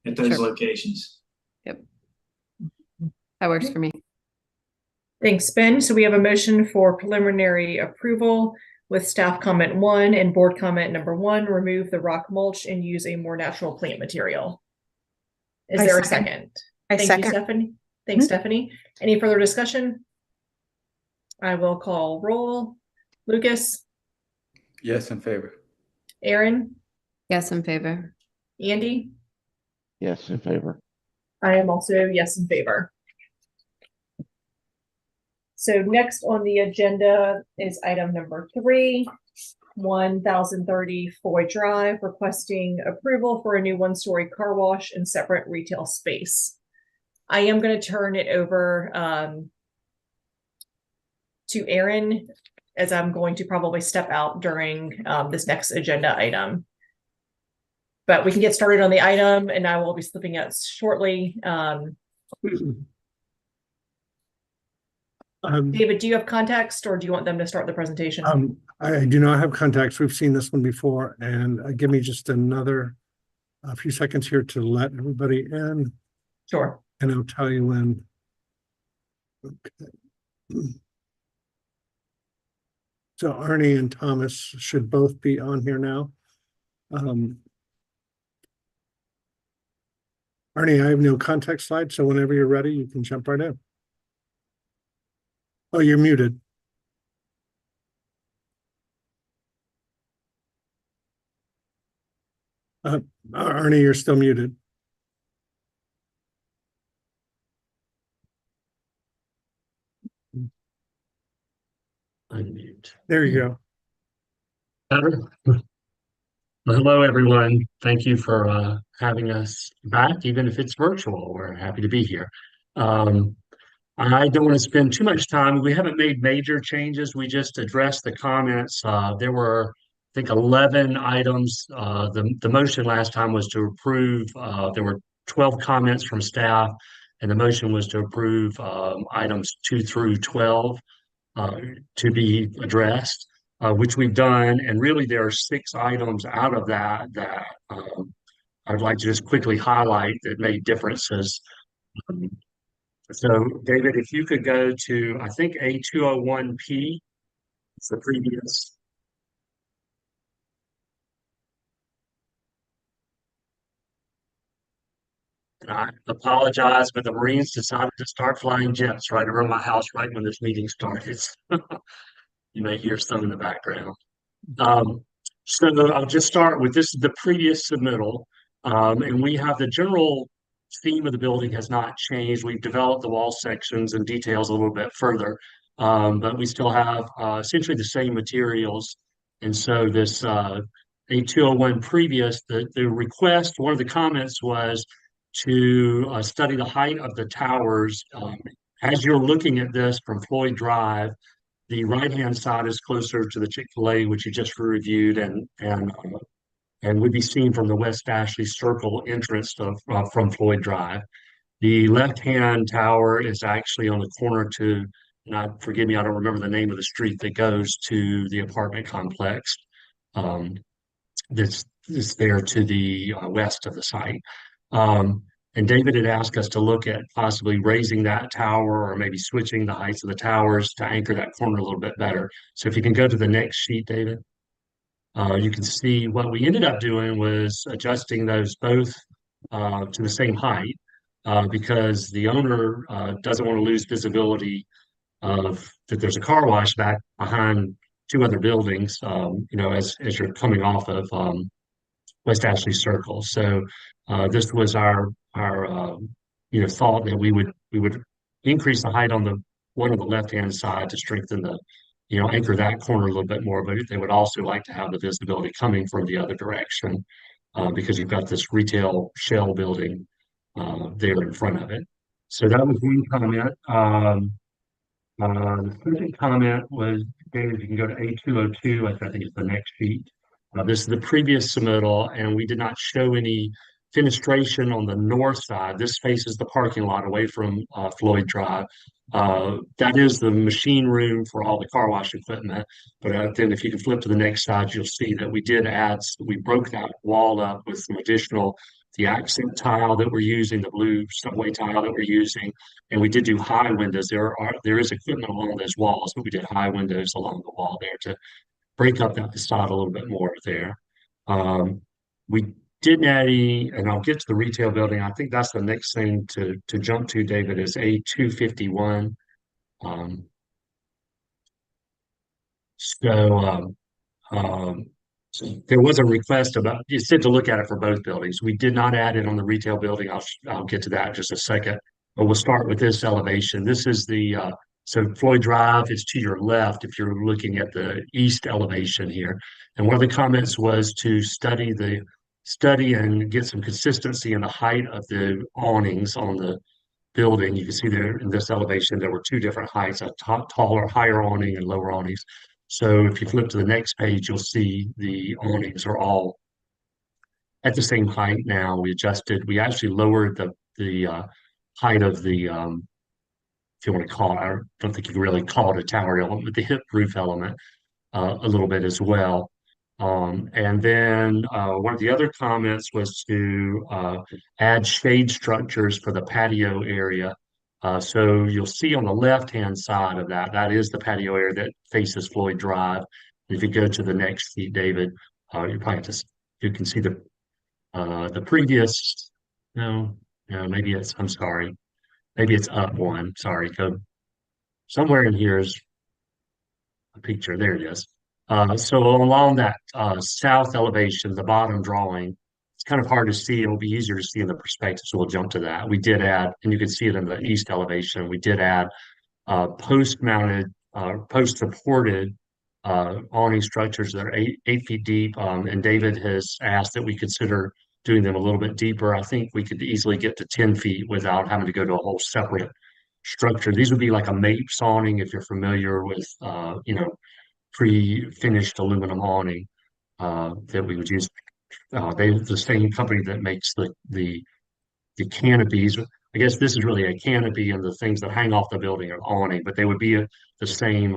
at those locations. Yep. That works for me. Thanks, Ben. So we have a motion for preliminary approval with staff comment 1 and board comment number 1, remove the rock mulch and use a more natural plant material. Is there a second? Thank you, Stephanie. Thanks, Stephanie. Any further discussion? I will call roll. Lucas? Yes, in favor. Erin? Yes, in favor. Andy? Yes, in favor. I am also yes in favor. So next on the agenda is item number 3, 1030 Foy Drive, requesting approval for a new 1-story car wash and separate retail space. I am going to turn it over to Erin, as I'm going to probably step out during this next agenda item. But we can get started on the item, and I will be slipping out shortly. David, do you have context, or do you want them to start the presentation? I do not have context. We've seen this one before, and give me just a few seconds here to let everybody in. Sure. And I'll tell you when. Okay. So Arnie and Thomas should both be on here now. Arnie, I have no context slide, so whenever you're ready, you can jump right in. Oh, you're muted. Arnie, you're still muted. Unmute. There you go. Better? Well, hello, everyone. Thank you for having us back, even if it's virtual. We're happy to be here. I don't want to spend too much time. We haven't made major changes. We just addressed the comments. There were, I think, 11 items. The motion last time was to approve. There were 12 comments from staff, and the motion was to approve items 2 through 12 to be addressed, which we've done. And really, there are 6 items out of that I'd like to just quickly highlight that made differences. So, David, if you could go to, I think, A201P, it's the previous. And I apologize, but the Marines decided to start flying jets right over my house right when this meeting started. You may hear some in the background. So I'll just start with this is the previous submittal, and we have the general theme of the building has not changed. We've developed the wall sections and details a little bit further, but we still have essentially the same materials. And so this A201 previous, the request, one of the comments was to study the height of the towers. As you're looking at this from Floyd Drive, the right-hand side is closer to the Chick-fil-A, which you just reviewed, and would be seen from the West Ashley Circle entrance from Floyd Drive. The left-hand tower is actually on the corner to, forgive me, I don't remember the name of the street that goes to the apartment complex that's there to the west of the site. And David had asked us to look at possibly raising that tower or maybe switching the heights of the towers to anchor that corner a little bit better. So if you can go to the next sheet, David, you can see what we ended up doing was adjusting those both to the same height because the owner doesn't want to lose visibility of that there's a car wash back behind two other buildings, as you're coming off of West Ashley Circle. So this was our thought that we would increase the height on the one on the left-hand side to strengthen the anchor that corner a little bit more, but they would also like to have the visibility coming from the other direction because you've got this retail shell building there in front of it. So that was one comment. The second comment was, David, you can go to A202, I think it's the next sheet. This is the previous submittal, and we did not show any fenestration on the north side. This faces the parking lot away from Floyd Drive. That is the machine room for all the car wash equipment. But then if you can flip to the next side, you'll see that we broke that wall up with some additional, the accent tile that we're using, the blue subway tile that we're using, and we did do high windows. There is equipment along those walls, but we did high windows along the wall there to break up that facade a little bit more there. We didn't add any, and I'll get to the retail building. I think that's the next thing to jump to, David, is A251. There was a request about, you said to look at it for both buildings. We did not add it on the retail building. I'll get to that in just a second, but we'll start with this elevation. This is so Floyd Drive is to your left if you're looking at the east elevation here. And one of the comments was to study and get some consistency in the height of the awnings on the building. You can see there in this elevation, there were two different heights, a taller, higher awning and lower awnings. So if you flip to the next page, you'll see the awnings are all at the same height now. We actually lowered the height of the, if you want to call it, I don't think you can really call it a tower element, but the hip roof element a little bit as well. And then one of the other comments was to add shade structures for the patio area. So you'll see on the left-hand side of that is the patio area that faces Floyd Drive. If you go to the next sheet, David, you can see the previous, maybe it's up one. Sorry, go somewhere in here is a picture. There it is. So along that south elevation, the bottom drawing, it's kind of hard to see. It'll be easier to see in the perspective, so we'll jump to that. We did add, and you can see it in the east elevation, we did add post-mounted, post-supported awning structures that are 8 feet deep. And David has asked that we consider doing them a little bit deeper. I think we could easily get to 10 feet without having to go to a whole separate structure. These would be like a MAPE awning if you're familiar with, pre-finished aluminum awning that we would use. They're the same company that makes the canopies. I guess this is really a canopy, and the things that hang off the building are awning, but they would be the same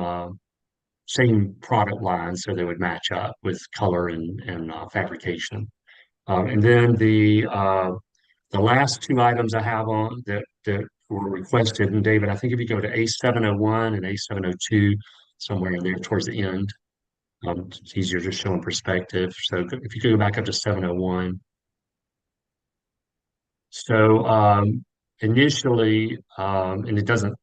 product line, so they would match up with color and fabrication. And then the last two items I have on that were requested, and David, I think if you go to A701 and A702, somewhere in there towards the end, it's easier to show in perspective. So if you could go back up to 701. So initially, and it doesn't,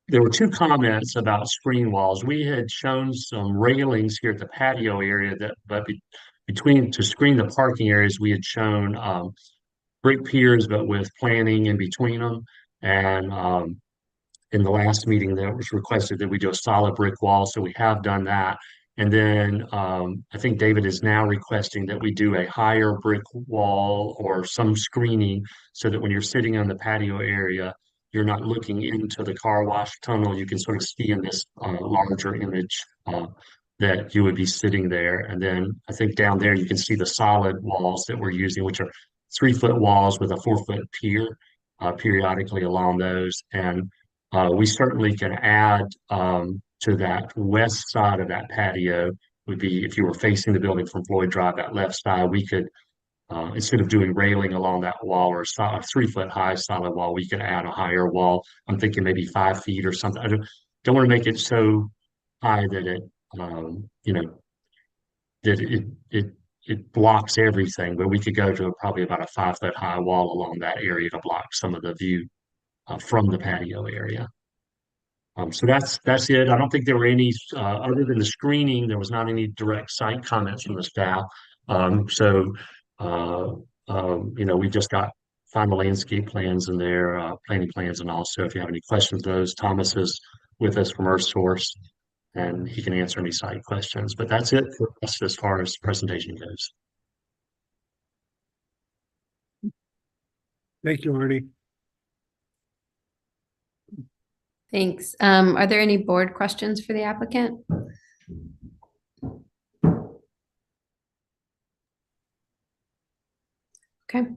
there were two comments about screen walls. We had shown some railings here at the patio area but to screen the parking areas, we had shown brick piers, but with planning in between them. And in the last meeting, that was requested that we do a solid brick wall. So we have done that. And then I think David is now requesting that we do a higher brick wall or some screening so that when you're sitting on the patio area, you're not looking into the car wash tunnel. You can sort of see in this larger image that you would be sitting there. And then I think down there, you can see the solid walls that we're using, which are 3-foot walls with a 4-foot pier periodically along those. And we certainly can add to that west side of that patio would be if you were facing the building from Floyd Drive, that left side, we could instead of doing railing along that wall or a 3 foot high solid wall, we could add a higher wall. I'm thinking maybe 5 feet or something. I don't want to make it so high that it, you know, that it blocks everything, but we could go to probably about a 5 foot high wall along that area to block some of the view from the patio area. So that's it. I don't think there were any other than the screening. There was not any direct site comments from the staff. So you know, we just got final landscape plans in there, planning plans, and also if you have any questions, those Thomas is with us from EarthSource, and he can answer any site questions. But that's it for us as far as the presentation goes. Thank you, Arnie. Thanks. Are there any board questions for the applicant? Okay.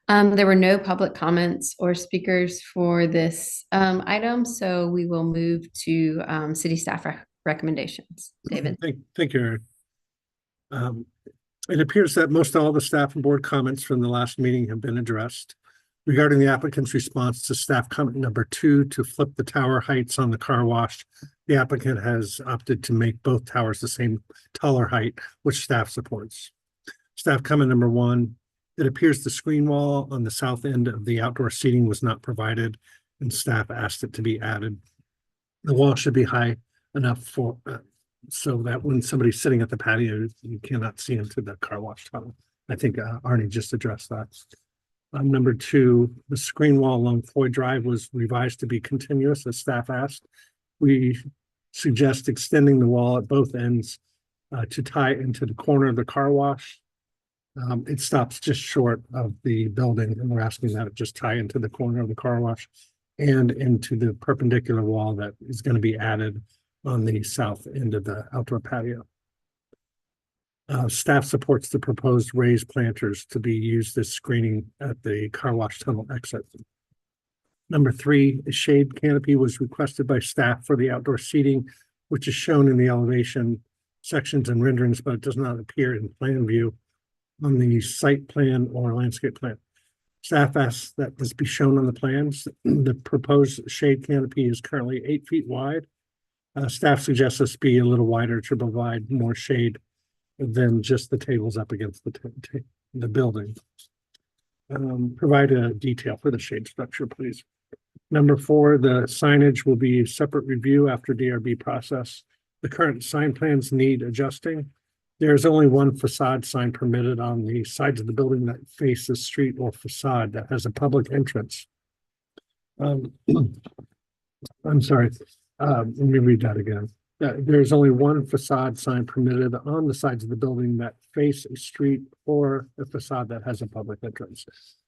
There were no public comments or speakers for this item, so we will move to city staff recommendations. David. Thank you, Erin. It appears that most all the staff and board comments from the last meeting have been addressed. Regarding the applicant's response to staff comment number 2 to flip the tower heights on the car wash, the applicant has opted to make both towers the same taller height, which staff supports. Staff comment number 1, it appears the screen wall on the south end of the outdoor seating was not provided, and staff asked it to be added. The wall should be high enough for so that when somebody's sitting at the patio, you cannot see into the car wash tunnel. I think Arnie just addressed that. Number 2, the screen wall along Floyd Drive was revised to be continuous as staff asked. We suggest extending the wall at both ends to tie into the corner of the car wash. It stops just short of the building, and we're asking that it just tie into the corner of the car wash and into the perpendicular wall that is going to be added on the south end of the outdoor patio. Staff supports the proposed raised planters to be used as screening at the car wash tunnel exit. Number 3, a shade canopy was requested by staff for the outdoor seating, which is shown in the elevation sections and renderings, but it does not appear in plan view on the site plan or landscape plan. Staff asks that this be shown on the plans. The proposed shade canopy is currently 8 feet wide. Staff suggests this be a little wider to provide more shade than just the tables up against the building. Provide a detail for the shade structure, please. Number 4, the signage will be a separate review after DRB process. The current sign plans need adjusting. There's only one facade sign permitted on the sides of the building that face the street or facade that has a public entrance. I'm sorry, let me read that again. There's only one facade sign permitted on the sides of the building that face a street or a facade that has a public entrance.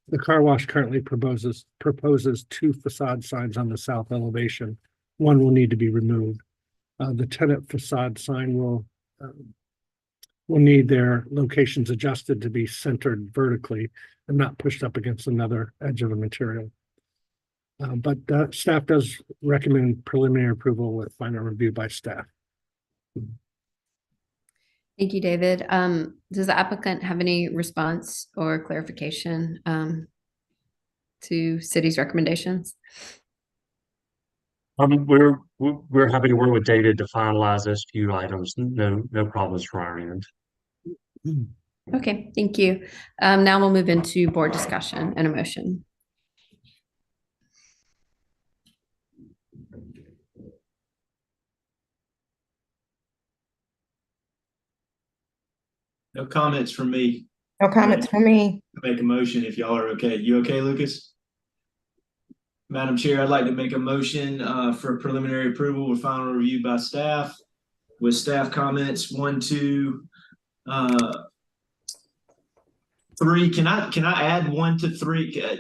The car wash currently proposes 2 facade signs on the south elevation. One will need to be removed. The tenant facade sign will need their locations adjusted to be centered vertically and not pushed up against another edge of the material. But staff does recommend preliminary approval with final review by staff. Thank you, David. Does the applicant have any response or clarification to city's recommendations? We're happy to work with David to finalize those few items. No problems from our end. Okay, thank you. Now we'll move into board discussion and a motion. No comments from me. No comments from me. Make a motion if y'all are okay. You okay, Lucas? Madam Chair, I'd like to make a motion for preliminary approval with final review by staff with staff comments 1, 2, 3. Can I add 1 to 3?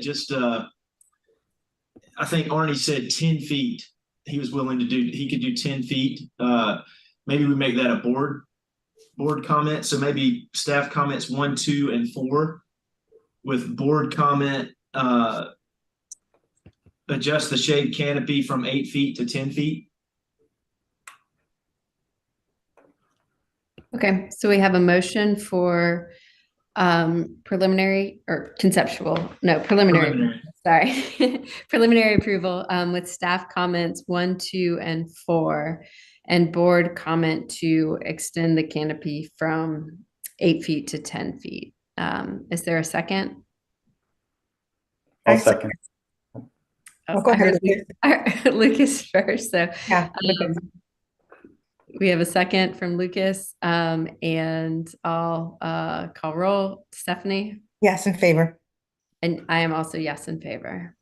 I think Arnie said 10 feet. He was willing to do. He could do 10 feet. Maybe we make that a board comment. So maybe staff comments 1, 2, and 4 with board comment. Adjust the shade canopy from 8 feet to 10 feet. Okay, so we have a motion for Preliminary or conceptual, no, preliminary. Sorry, preliminary approval with staff comments 1, 2, and 4, and board comment to extend the canopy from 8 feet to 10 feet. Is there a second? I'll second. Oh, go I ahead, heard Lucas first. So Yeah, Lucas. we have a second from Lucas, and I'll call roll. Stephanie? Yes, in favor. And I am also yes in favor.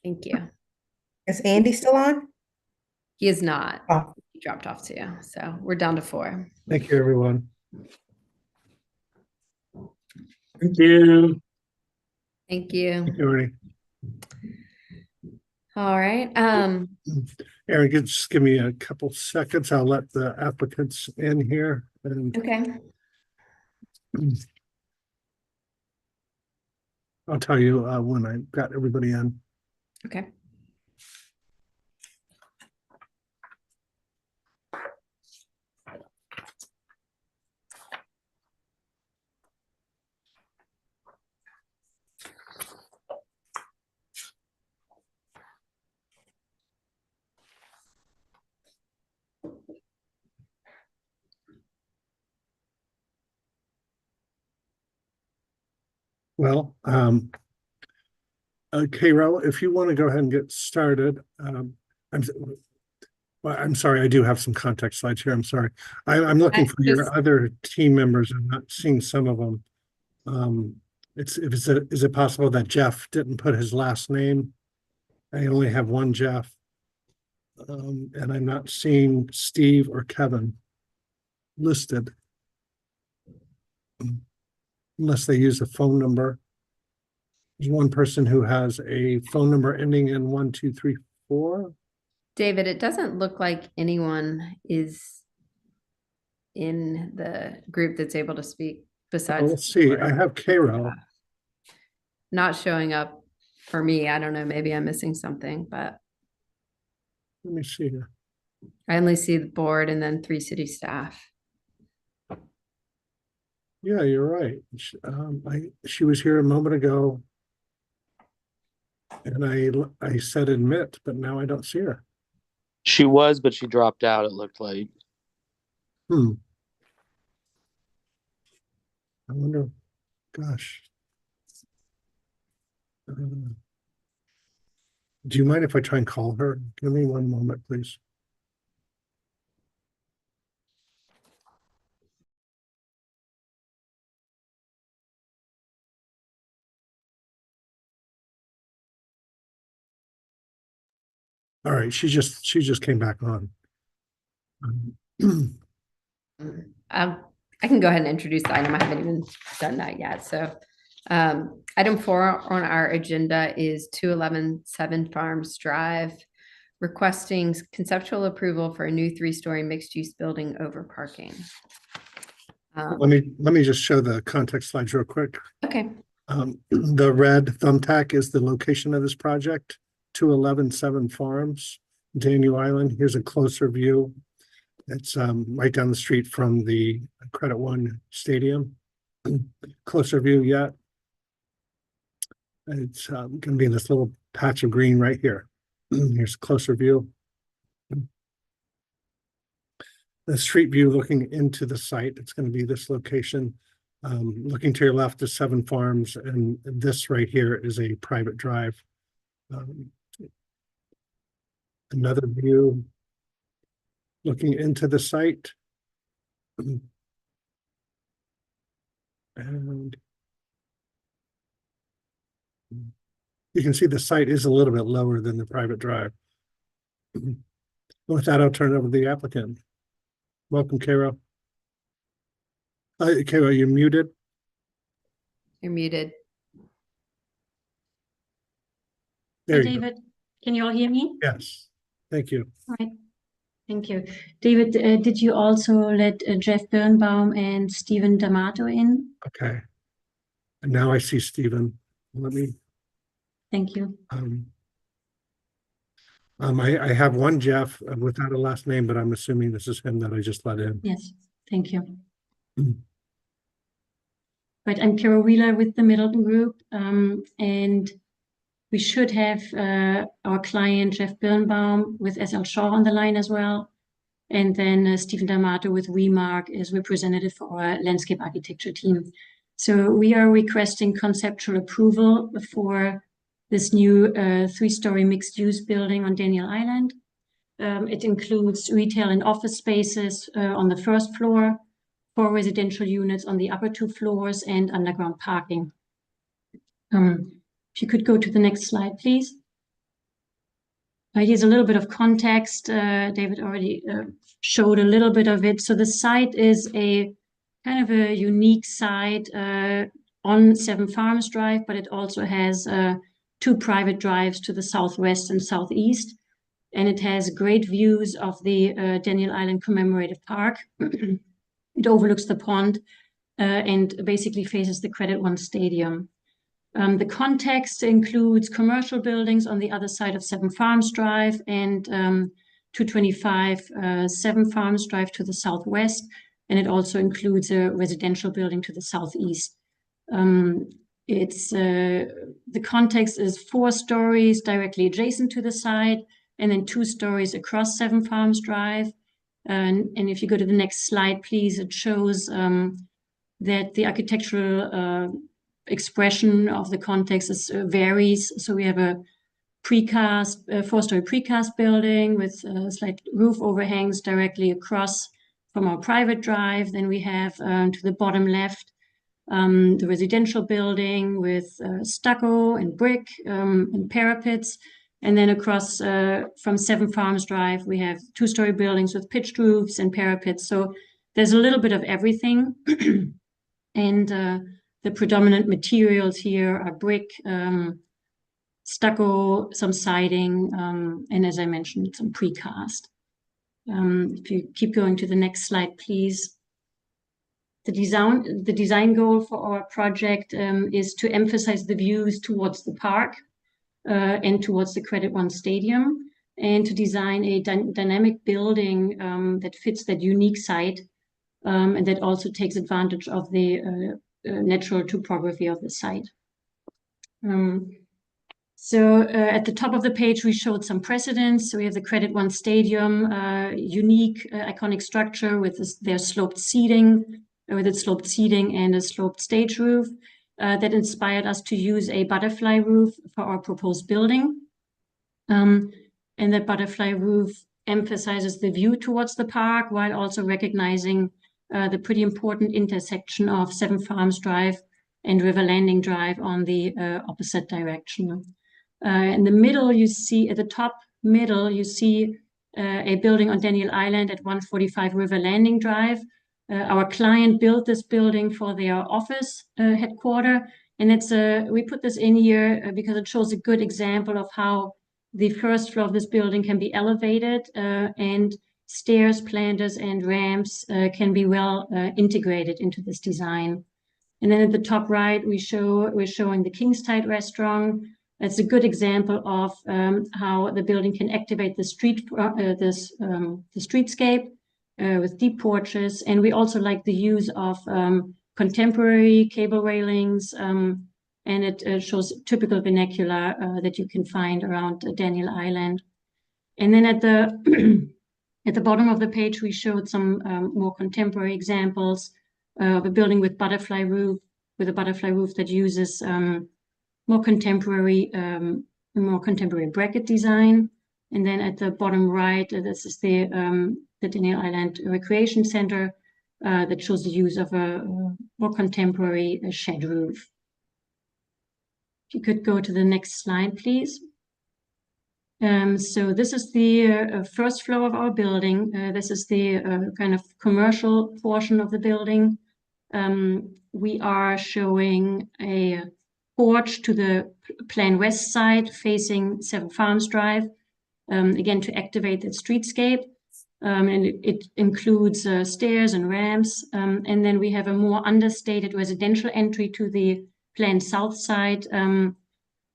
Thank you. Is Andy still on? He is not. Oh. He dropped off too. So we're down to 4. Thank you, everyone. Thank you. Thank you. Thank you, Ernie. All right. Aaron, just give me a couple seconds. I'll let the applicants in here. And Okay. I'll tell you when I got everybody in. Okay. Well, Cairo, if you want to go ahead and get started, I'm sorry, I do have some context slides here. I'm sorry. I'm looking for your other team members. I'm not seeing some of them. Is it possible that Jeff didn't put his last name? I only have one Jeff. And I'm not seeing Steve or Kevin listed. Unless they use a phone number. There's one person who has a phone number ending in 1234. David, it doesn't look like anyone is in the group that's able to speak besides. Let's see. I have Cairo. Not showing up for me. I don't know. Maybe I'm missing something, but Let me see here. I only see the board and then 3 city staff. Yeah, you're right. She was here a moment ago. And I said admit, but now I don't see her. She was, but she dropped out, it looked like. I wonder, gosh. Do you mind if I try and call her? Give me one moment, please. All right, she just came back on. I can go ahead and introduce the item. I haven't even done that yet. So item 4 on our agenda is 211 Seven Farms Drive, requesting conceptual approval for a new 3-story mixed-use building over parking. Let me just show the context slides real quick. Okay. The red thumbtack is the location of this project, 211 Seven Farms, Daniel Island. Here's a closer view. It's right down the street from the Credit One Stadium. Closer view yet. It's going to be in this little patch of green right here. Here's a closer view. The street view looking into the site, it's going to be this location. Looking to your left is Seven Farms, and this right here is a private drive. Another view looking into the site. And you can see the site is a little bit lower than the private drive. With that, I'll turn it over to the applicant. Welcome, Cairo. Cairo, you're muted. You're muted. There Hey, you go. David, can you all hear me? Yes, thank you. All right. Thank you. David, did you also let Jeff Birnbaum and Stephen D'Amato in? Okay. And now I see Stephen. Let me. Thank you. I have one Jeff without a last name, but I'm assuming this is him that I just let in. Yes, thank you. But I'm Carol Wheeler with the Middleton Group, and we should have our client Jeff Birnbaum with SL Shaw on the line as well. And then Stephen D'Amato with Remark is representative for our landscape architecture team. So we are requesting conceptual approval for this new 3-story mixed-use building on Daniel Island. It includes retail and office spaces on the first floor, 4 residential units on the upper 2 floors, and underground parking. If you could go to the next slide, please. Here's a little bit of context. David already showed a little bit of it. So the site is a kind of a unique site on 7 Farms Drive, but it also has 2 private drives to the southwest and southeast. And it has great views of the Daniel Island Commemorative Park. It overlooks the pond and basically faces the Credit One Stadium. The context includes commercial buildings on the other side of 7 Farms Drive and 225 7 Farms Drive to the southwest. And it also includes a residential building to the southeast. The context is 4 stories directly adjacent to the site, and then 2 stories across 7 Farms Drive. And if you go to the next slide, please, it shows that the architectural expression of the context varies. So we have a precast, 4-story precast building with slight roof overhangs directly across from our private drive. Then we have to the bottom left, the residential building with stucco and brick and parapets. And then across from 7 Farms Drive, we have 2-story buildings with pitched roofs and parapets. So there's a little bit of everything. And the predominant materials here are brick, stucco, some siding, and as I mentioned, some precast. If you keep going to the next slide, please. The design goal for our project is to emphasize the views towards the park and towards the Credit One Stadium, and to design a dynamic building that fits that unique site and that also takes advantage of the natural topography of the site. At the top of the page, we showed some precedents. So we have the Credit One Stadium, unique, iconic structure with their sloped seating, and a sloped stage roof that inspired us to use a butterfly roof for our proposed building. And that butterfly roof emphasizes the view towards the park while also recognizing the pretty important intersection of 7 Farms Drive and River Landing Drive on the opposite direction. In the middle, you see, at the top middle, you see a building on Daniel Island at 145 River Landing Drive. Our client built this building for their office headquarter. And we put this in here because it shows a good example of how the first floor of this building can be elevated and stairs, planters, and ramps can be well integrated into this design. And then at the top right, we're showing the Kingstide restaurant. It's a good example of how the building can activate the streetscape with deep porches. And we also like the use of contemporary cable railings, and it shows typical vernacular that you can find around Daniel Island. And then at the at the bottom of the page, we showed some more contemporary examples of a building with a butterfly roof that uses more contemporary bracket design. And then at the bottom right, this is the Daniel Island Recreation Center that shows the use of a more contemporary shed roof. If you could go to the next slide, please. So this is the first floor of our building. This is the kind of commercial portion of the building. We are showing a porch to the Plan West side facing 7 Farms Drive, again, to activate the streetscape. And it includes stairs and ramps. And then we have a more understated residential entry to the Plan South side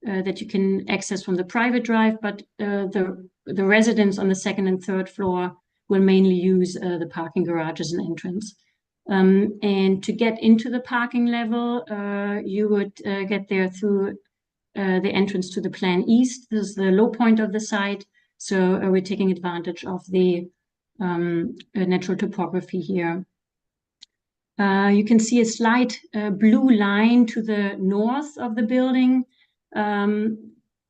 that you can access from the private drive, but the residents on the 2nd and 3rd floor will mainly use the parking garages and entrance. And to get into the parking level, you would get there through the entrance to the Plan East. This is the low point of the site. So we're taking advantage of the natural topography here. You can see a slight blue line to the north of the building.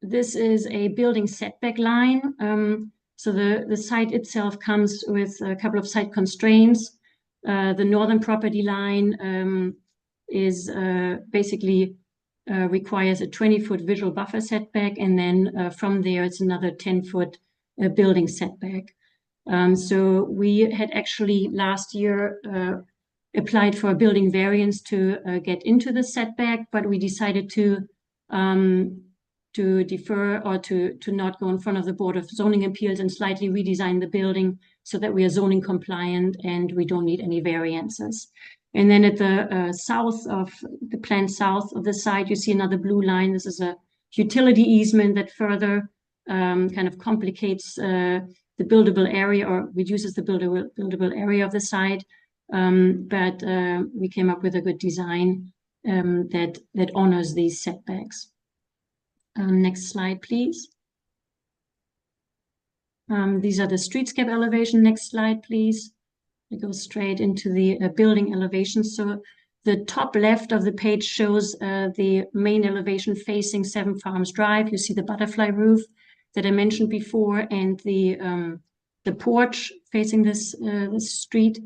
This is a building setback line. So the site itself comes with a couple of site constraints. The northern property line is basically requires a 20-foot visual buffer setback, and then from there it's another 10-foot building setback. So we had actually last year applied for a building variance to get into the setback, but we decided to defer or to not go in front of the Board of Zoning Appeals and slightly redesign the building so that we are zoning compliant and we don't need any variances. And then at the south of the plan south of the site, you see another blue line. This is a utility easement that further kind of complicates the buildable area or reduces the buildable area of the site. But we came up with a good design that honors these setbacks. Next slide, please. These are the streetscape elevation. Next slide, please. We go straight into the building elevation. So the top left of the page shows the main elevation facing 7 Farms Drive. You see the butterfly roof that I mentioned before, and the porch facing this street.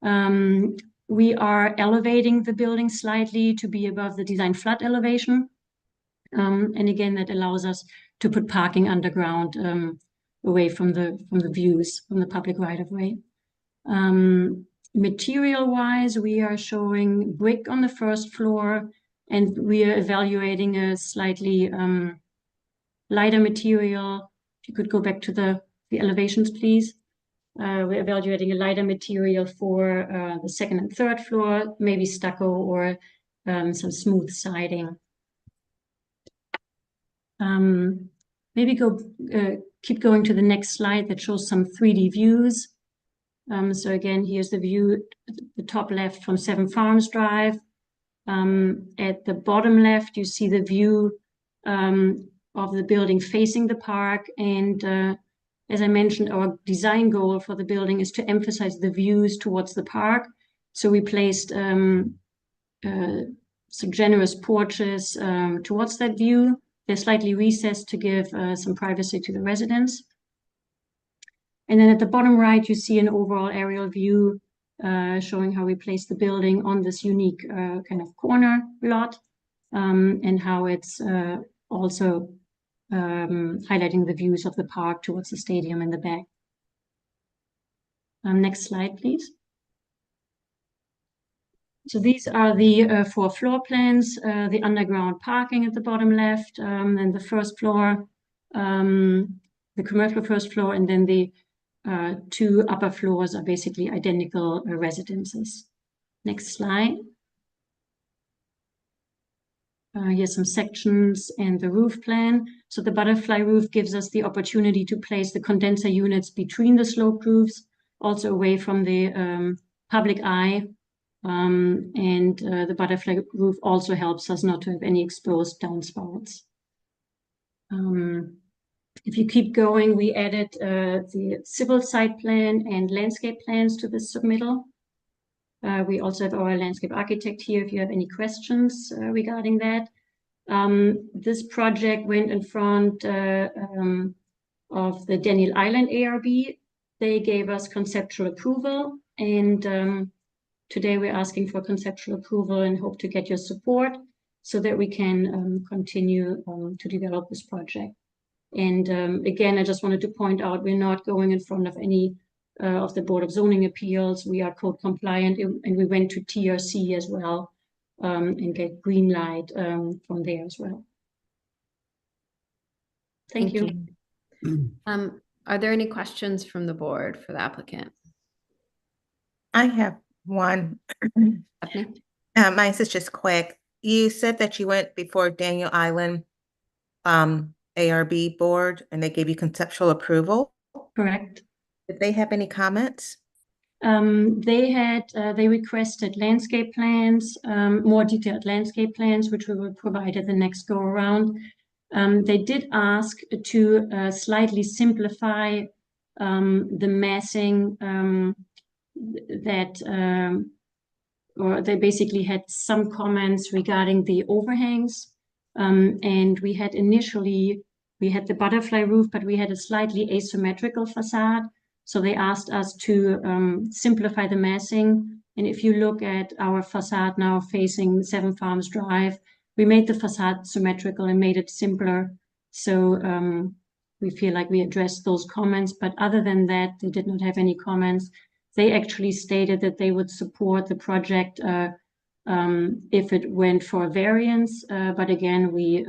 We are elevating the building slightly to be above the design flood elevation. And again, that allows us to put parking underground away from the views from the public right-of-way. Material-wise, we are showing brick on the first floor, and we are evaluating a slightly lighter material. If you could go back to the elevations, please. We're evaluating a lighter material for the second and third floor, maybe stucco or some smooth siding. Maybe keep going to the next slide that shows some 3D views. So again, here's the view at the top left from 7 Farms Drive. At the bottom left, you see the view of the building facing the park. And as I mentioned, our design goal for the building is to emphasize the views towards the park. So we placed some generous porches towards that view. They're slightly recessed to give some privacy to the residents. And then at the bottom right, you see an overall aerial view showing how we place the building on this unique kind of corner lot, and how it's also highlighting the views of the park towards the stadium in the back. Next slide, please. So these are the 4 floor plans, the underground parking at the bottom left, and the first floor, the commercial first floor, and then the 2 upper floors are basically identical residences. Next slide. Here's some sections and the roof plan. So the butterfly roof gives us the opportunity to place the condenser units between the sloped roofs, also away from the public eye. And the butterfly roof also helps us not to have any exposed downspouts. If you keep going, we added the civil site plan and landscape plans to this submittal. We also have our landscape architect here if you have any questions regarding that. This project went in front of the Daniel Island ARB. They gave us conceptual approval, and today we're asking for conceptual approval and hope to get your support so that we can continue to develop this project. And again, I just wanted to point out we're not going in front of any of the Board of Zoning Appeals. We are code compliant, and we went to TRC as well and get green light from there as well. Thank you. Are there any questions from the board for the applicant? I have one. Mine is just quick. You said that you went before Daniel Island ARB board and they gave you conceptual approval. Correct. Did they have any comments? They requested landscape plans, more detailed landscape plans, which we will provide at the next go around. They did ask to slightly simplify the massing or they basically had some comments regarding the overhangs. And we had the butterfly roof, but we had a slightly asymmetrical facade. So they asked us to simplify the massing. And if you look at our facade now facing 7 Farms Drive, we made the facade symmetrical and made it simpler. So we feel like we addressed those comments, but other than that, they did not have any comments. They actually stated that they would support the project if it went for a variance. But again, we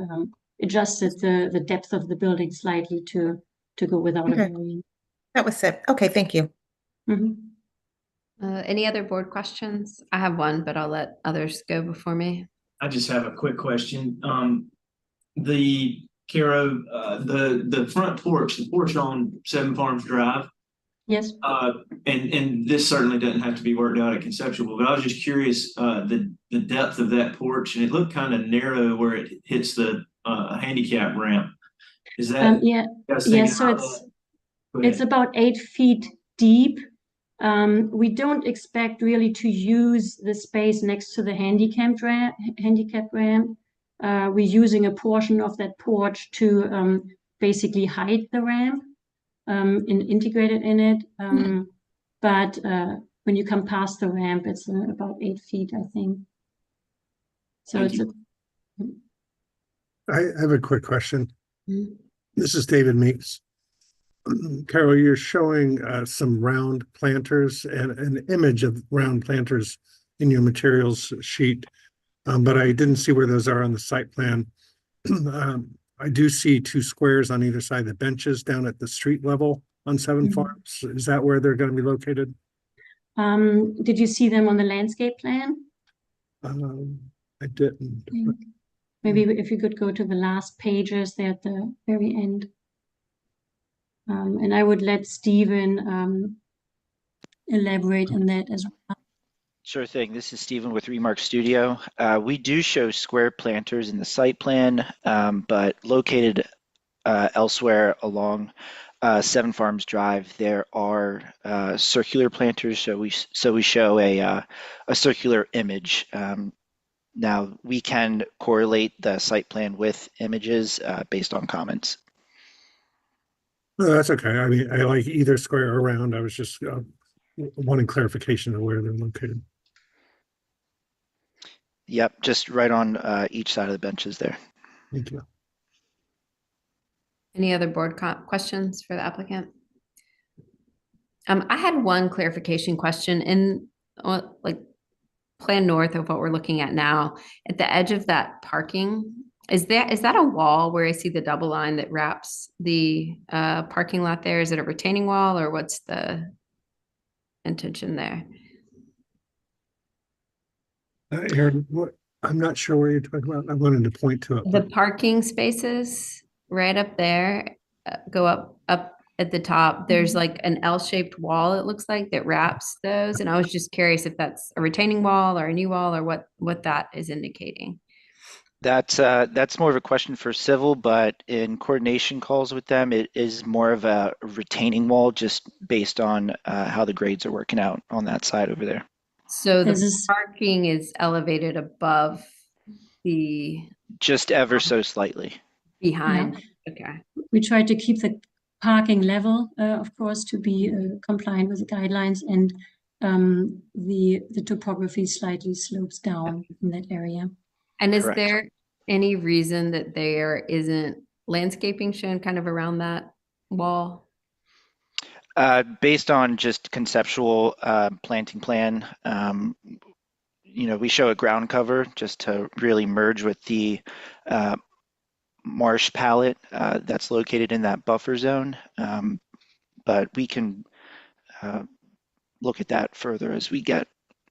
adjusted the depth of the building slightly to go without a variance. That was it. Okay, thank you. Any other board questions? I have one, but I'll let others go before me. I just have a quick question. The front porch, the porch on 7 Farms Drive. Yes. And this certainly doesn't have to be worked out at conceptual, but I was just curious, the depth of that porch, and it looked kind of narrow where it hits the handicap ramp. Is that? So it's about 8 feet deep. We don't expect really to use the space next to the handicap ramp. We're using a portion of that porch to basically hide the ramp and integrate it in it. But when you come past the ramp, it's about 8 feet, I think. So I have a quick question. This is David Meeks. Carol, you're showing some round planters and an image of round planters in your materials sheet, but I didn't see where those are on the site plan. I do see 2 squares on either side of the benches down at the street level on 7 Farms. Is that where they're going to be located? Did you see them on the landscape plan? I didn't. Maybe if you could go to the last pages, they're at the very end. And I would let Stephen elaborate on that as well. Sure thing. This is Stephen with Remark Studio. We do show square planters in the site plan, but located elsewhere along 7 Farms Drive, there are circular planters. So we show a circular image. Now we can correlate the site plan with images based on comments. No, that's okay. I mean, I like either square or round. I was just wanting clarification of where they're located. Yep, just right on each side of the benches there. Thank you. Any other board questions for the applicant? I had one clarification question in like plan north of what we're looking at now. At the edge of that parking, is that a wall where I see the double line that wraps the parking lot there? Is it a retaining wall, or what's the intention there? Aaron, I'm not sure where you're talking about. I wanted to point to it. The parking spaces right up there, go up at the top. There's like an L-shaped wall, it looks like, that wraps those. And I was just curious if that's a retaining wall or a new wall, or what that is indicating. That's more of a question for civil, but in coordination calls with them, it is more of a retaining wall, just based on how the grades are working out on that side over there. So the parking is elevated above the... Just ever so slightly. Behind. Yeah. Okay. We try to keep the parking level, of course, to be compliant with the guidelines, and the topography slightly slopes down in that area. And is Correct. there any reason that there isn't landscaping shown kind of around that wall? Based on just conceptual planting plan, we show a ground cover just to really merge with the marsh palette that's located in that buffer zone. But we can look at that further as we get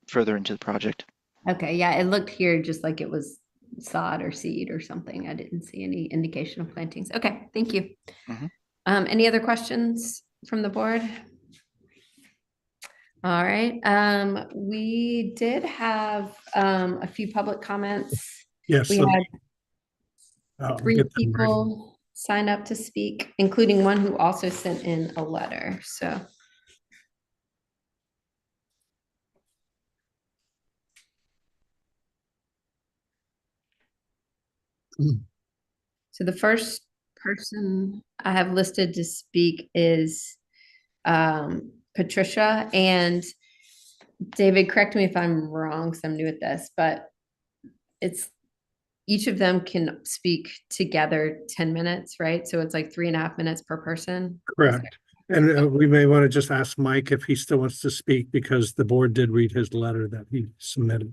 further into the project. Okay, yeah, it looked here just like it was sod or seed or something. I didn't see any indication of plantings. Okay, thank you. Mm-hmm. Any other questions from the board? All right, we did have a few public comments. Yes. We so- had I'll 3 get them ready. people sign up to speak, including one who also sent in a letter, so. So the first person I have listed to speak is Patricia, and David, correct me if I'm wrong, because I'm new at this, but it's each of them can speak together 10 minutes, right? So it's like 3.5 minutes per person. Correct. And we may want to just ask Mike if he still wants to speak because the board did read his letter that he submitted.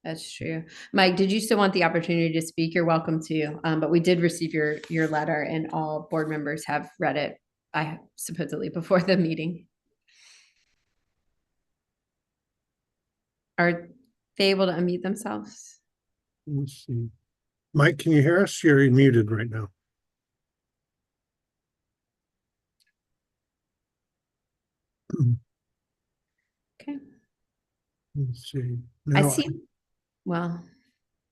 That's true. Mike, did you still want the opportunity to speak? You're welcome to, but we did receive your letter and all board members have read it, I supposedly before the meeting. Are they able to unmute themselves? Let's see. Mike, can you hear us? You're muted right now. Okay. Let's see. I Now, see. Well,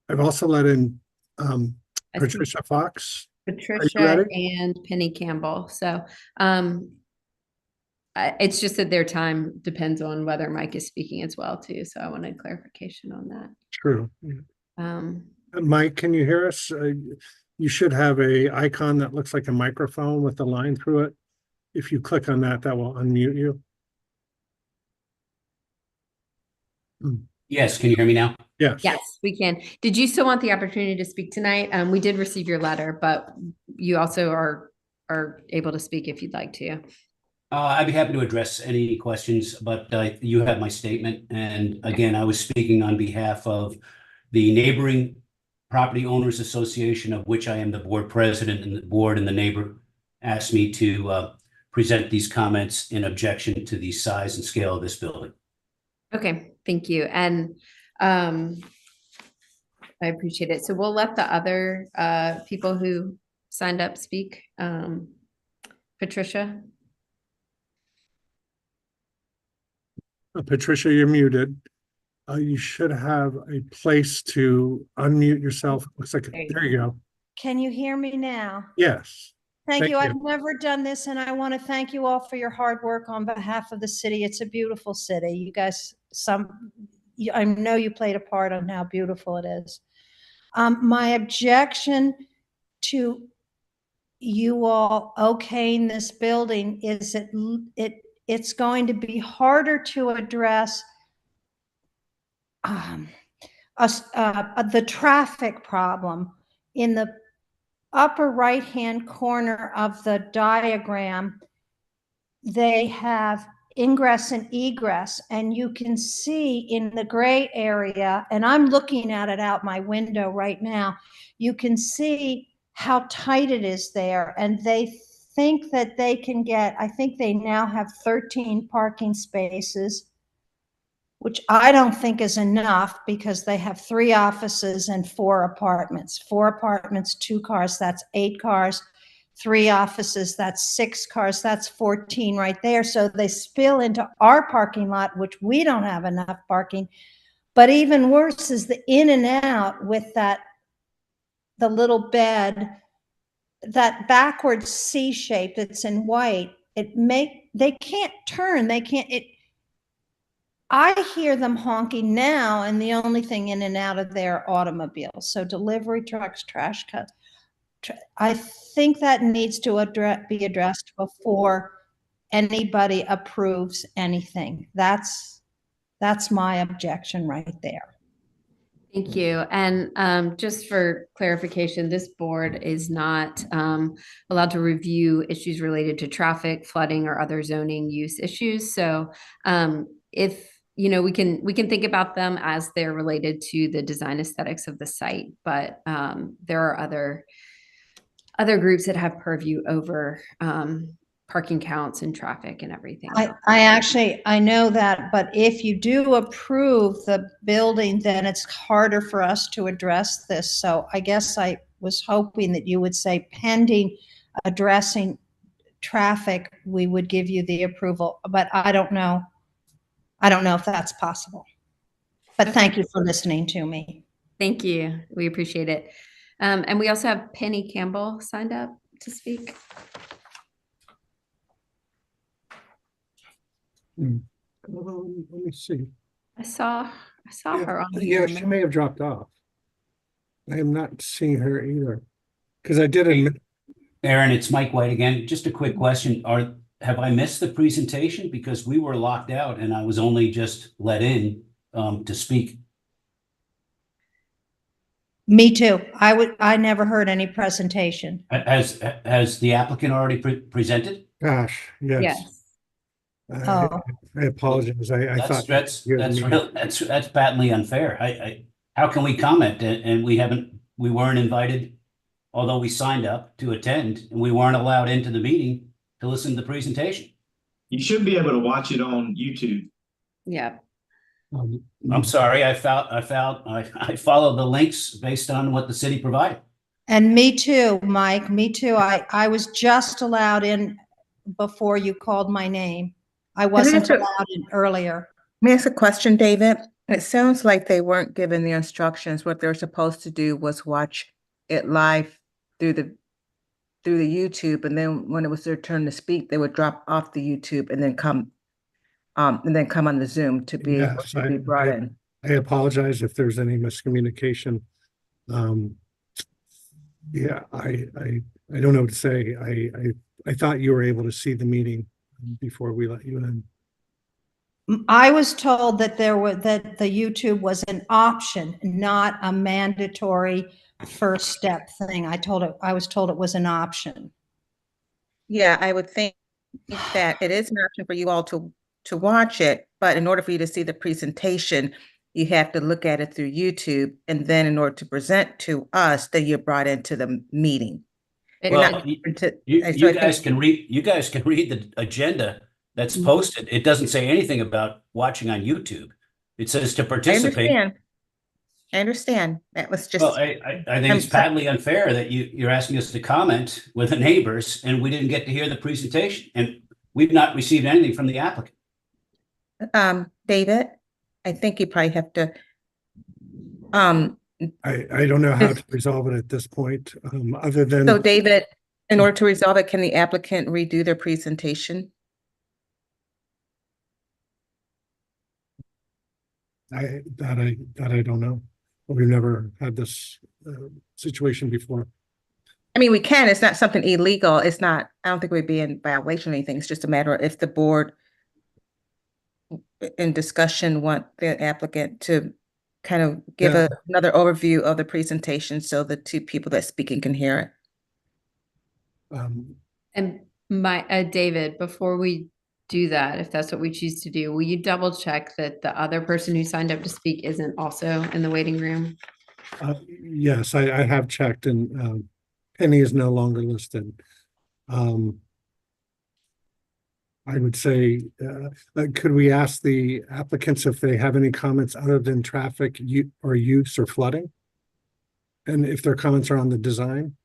I've also let in I see Patricia Fox. Patricia and Penny Campbell. So it's just that their time depends on whether Mike is speaking as well too. So I wanted clarification on that. True. Um, Mike, can you hear us? You should have a icon that looks like a microphone with a line through it. If you click on that, that will unmute you. Yes, can you hear me now? Yes. Yes, we can. Did you still want the opportunity to speak tonight? We did receive your letter, but you also are able to speak if you'd like to. I'd be happy to address any questions, but you have my statement. And again, I was speaking on behalf of the neighboring property owners association, of which I am the board president, and the board and the neighbor asked me to present these comments in objection to the size and scale of this building. Okay, thank you. And I appreciate it. So we'll let the other people who signed up speak. Patricia? Patricia, you're muted. You should have a place to unmute yourself. Looks like, there you go. Can you hear me now? Yes. Thank you. I've never done this, and I want to thank you all for your hard work on behalf of the city. It's a beautiful city. You guys, I know you played a part on how beautiful it is. My objection to you all okaying this building is that it's going to be harder to address the traffic problem. In the upper right-hand corner of the diagram, they have ingress and egress, and you can see in the gray area, and I'm looking at it out my window right now, you can see how tight it is there, and they think that they can get, I think they now have 13 parking spaces, which I don't think is enough because they have 3 offices and 4 apartments. 4 apartments, 2 cars, that's 8 cars. 3 offices, that's 6 cars, that's 14 right there. So they spill into our parking lot, which we don't have enough parking. But even worse is the in and out with the little bed, that backwards C shape that's in white. They can't turn, I hear them honking now, and the only thing in and out of there are automobiles. So delivery trucks, trash cuts. I think that needs to be addressed before anybody approves anything. That's my objection right there. Thank you. And just for clarification, this board is not allowed to review issues related to traffic, flooding, or other zoning use issues. So if we can think about them as they're related to the design aesthetics of the site, but there are other groups that have purview over parking counts and traffic and everything. I know that, but if you do approve the building, then it's harder for us to address this. So I guess I was hoping that you would say pending addressing traffic, we would give you the approval, but I don't know. I don't know if that's possible. But thank you for listening to me. Thank you. We appreciate it. And we also have Penny Campbell signed up to speak. Let me see. I saw her on Yeah, here. she may have dropped off. I am not seeing her either. Because I did admit. Aaron, it's Mike White again. Just a quick question. Have I missed the presentation? Because we were locked out and I was only just let in to speak. Me too. I never heard any presentation. Has the applicant already presented? Gosh, yes. Yes. I apologize. I thought That's patently unfair. How can we comment and we weren't invited, although we signed up to attend, and we weren't allowed into the meeting to listen to the presentation? You should be able to watch it on YouTube. Yeah. I'm sorry. I followed the links based on what the city provided. And me too, Mike. Me too. I was just allowed in before you called my name. I wasn't allowed in earlier. May I ask a question, David? It sounds like they weren't given the instructions. What they're supposed to do was watch it live through the YouTube, and then when it was their turn to speak, they would drop off the YouTube and then come on the Zoom to be able to be brought in. I apologize if there's any miscommunication. Yeah, I don't know what to say. I thought you were able to see the meeting before we let you in. I was told that that the YouTube was an option, not a mandatory first step thing. I was told it was an option. Yeah, I would think that it is an option for you all to watch it, but in order for you to see the presentation, you have to look at it through YouTube, and then in order to present to us, then you're brought into the meeting. Well, you guys can read the agenda that's posted. It doesn't say anything about watching on YouTube. It says to participate. I understand. That was just. Well, I think it's patently unfair that you're asking us to comment with the neighbors, and we didn't get to hear the presentation, and we've not received anything from the applicant. David, I think you probably have to. I don't know how to resolve it at this point, other than. So, David, in order to resolve it, can the applicant redo their presentation? I don't know. We've never had this situation before. I mean, we can. It's not something illegal. It's not. I don't think we'd be in violation of anything. It's just a matter of if the board, in discussion, want the applicant to kind of give another overview of the presentation so the two people that's speaking can hear it. And David, before we do that, if that's what we choose to do, will you double check that the other person who signed up to speak isn't also in the waiting room? Yes, I have checked, and Penny is no longer listed. I would say, could we ask the applicants if they have any comments other than traffic or use or flooding? And if their comments are on the design?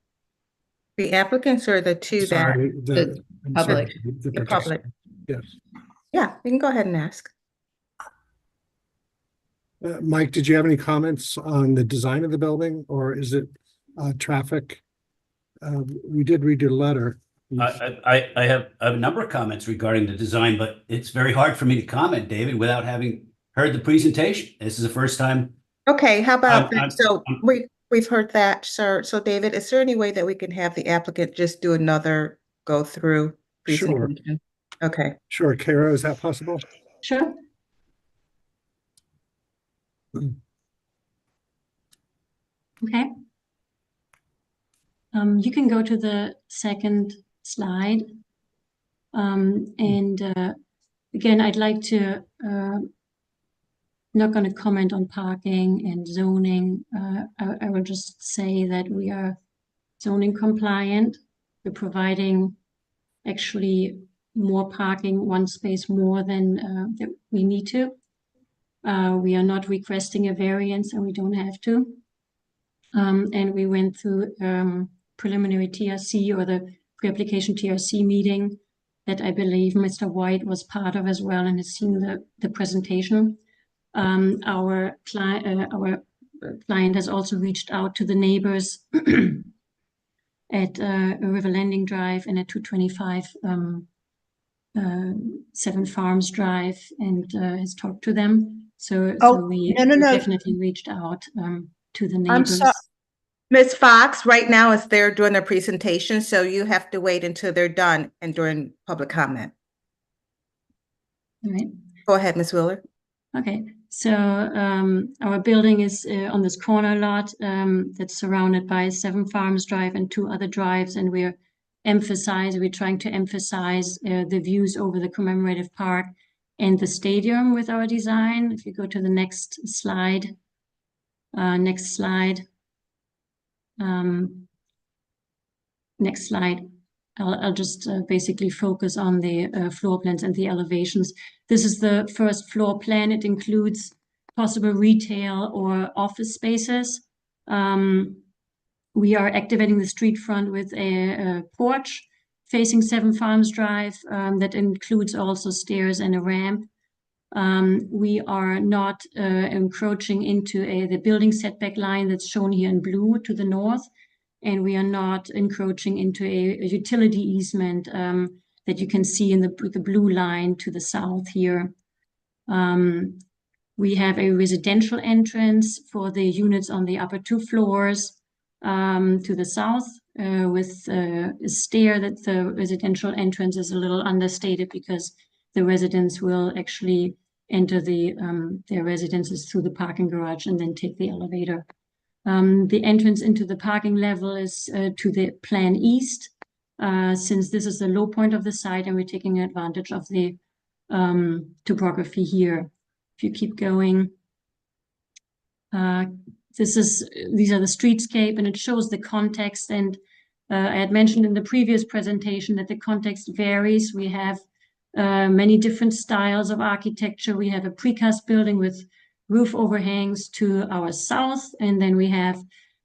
The applicants or the two the public? The public. Yes. Yeah, you can go ahead and ask. Mike, did you have any comments on the design of the building, or is it traffic? We did read your letter. I have a number of comments regarding the design, but it's very hard for me to comment, David, without having heard the presentation. This is the first time. Okay, how about that? So we've heard that, sir. So David, is there any way that we can have the applicant just do another go through presentation? Sure. Okay. Sure. Kara, is that possible? Sure. Okay. You can go to the second slide. Again, I'd like to, not going to comment on parking and zoning. I will just say that we are zoning compliant. We're providing actually more parking, one space more than that we need to. We are not requesting a variance, and we don't have to. And we went through preliminary TRC, or the pre-application TRC meeting that I believe Mr. White was part of as well and has seen the presentation. Our client has also reached out to the neighbors at River Landing Drive and at 225 Seven Farms Drive and has talked to them. So we definitely reached out to the neighbors. I'm sorry, Ms. Fox, right now it's they're doing their presentation, so you have to wait until they're done and during public comment. All right. Go ahead, Ms. Wheeler. Okay, so our building is on this corner lot that's surrounded by Seven Farms Drive and 2 other drives, and we're trying to emphasize the views over the commemorative park and the stadium with our design. If you go to the next slide, next slide. I'll just basically focus on the floor plans and the elevations. This is the first floor plan. It includes possible retail or office spaces. We are activating the street front with a porch facing Seven Farms Drive that includes also stairs and a ramp. We are not encroaching into the building setback line that's shown here in blue to the north. And we are not encroaching into a utility easement that you can see in the blue line to the south here. We have a residential entrance for the units on the upper 2 floors to the south with a stair. That the residential entrance is a little understated because the residents will actually enter their residences through the parking garage and then take the elevator. The entrance into the parking level is to the plan east, since this is the low point of the site and we're taking advantage of the topography here. If you keep going, these are the streetscape, and it shows the context. And I had mentioned in the previous presentation that the context varies. We have many different styles of architecture. We have a precast building with roof overhangs to our south, and then we have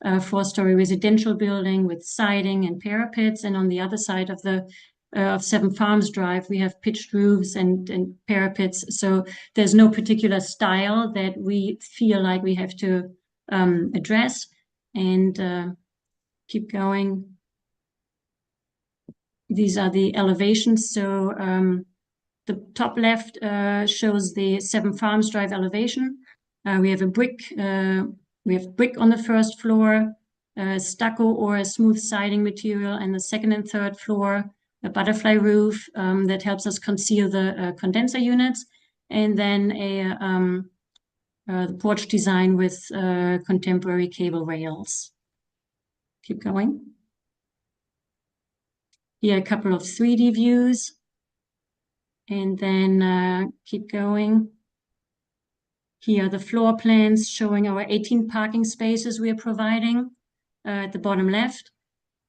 a 4-story residential building with siding and parapets, and on the other side of the of Seven Farms Drive we have pitched roofs and parapets. So there's no particular style that we feel like we have to address. And keep going. These are the elevations. So the top left shows the Seven Farms Drive elevation. We have brick on the first floor, stucco or a smooth siding material, and the second and third floor, a butterfly roof that helps us conceal the condenser units, and then the porch design with contemporary cable rails. Keep going. Here a couple of 3D views, and then keep going. Here are the floor plans showing our 18 parking spaces we are providing at the bottom left.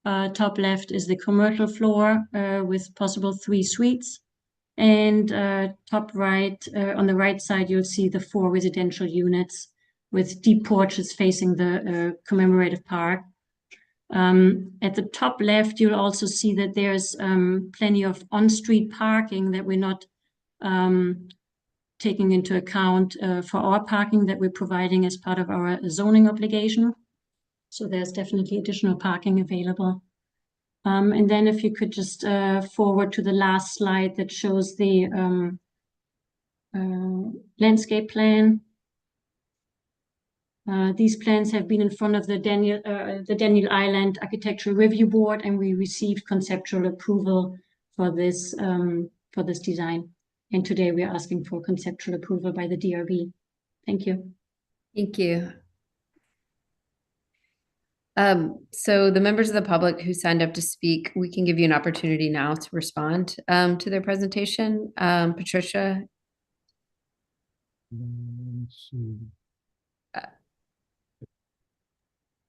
Top left is the commercial floor with possible 3 suites. And top right, on the right side, you'll see the 4 residential units with deep porches facing the commemorative park. At the top left, you'll also see that there's plenty of on-street parking that we're not taking into account for our parking that we're providing as part of our zoning obligation. So there's definitely additional parking available. And then if you could just forward to the last slide that shows the landscape plan. These plans have been in front of the Daniel Island Architectural Review Board, and we received conceptual approval for this design. And today we are asking for conceptual approval by the DRB. Thank you. Thank you. So the members of the public who signed up to speak, we can give you an opportunity now to respond to their presentation. Patricia.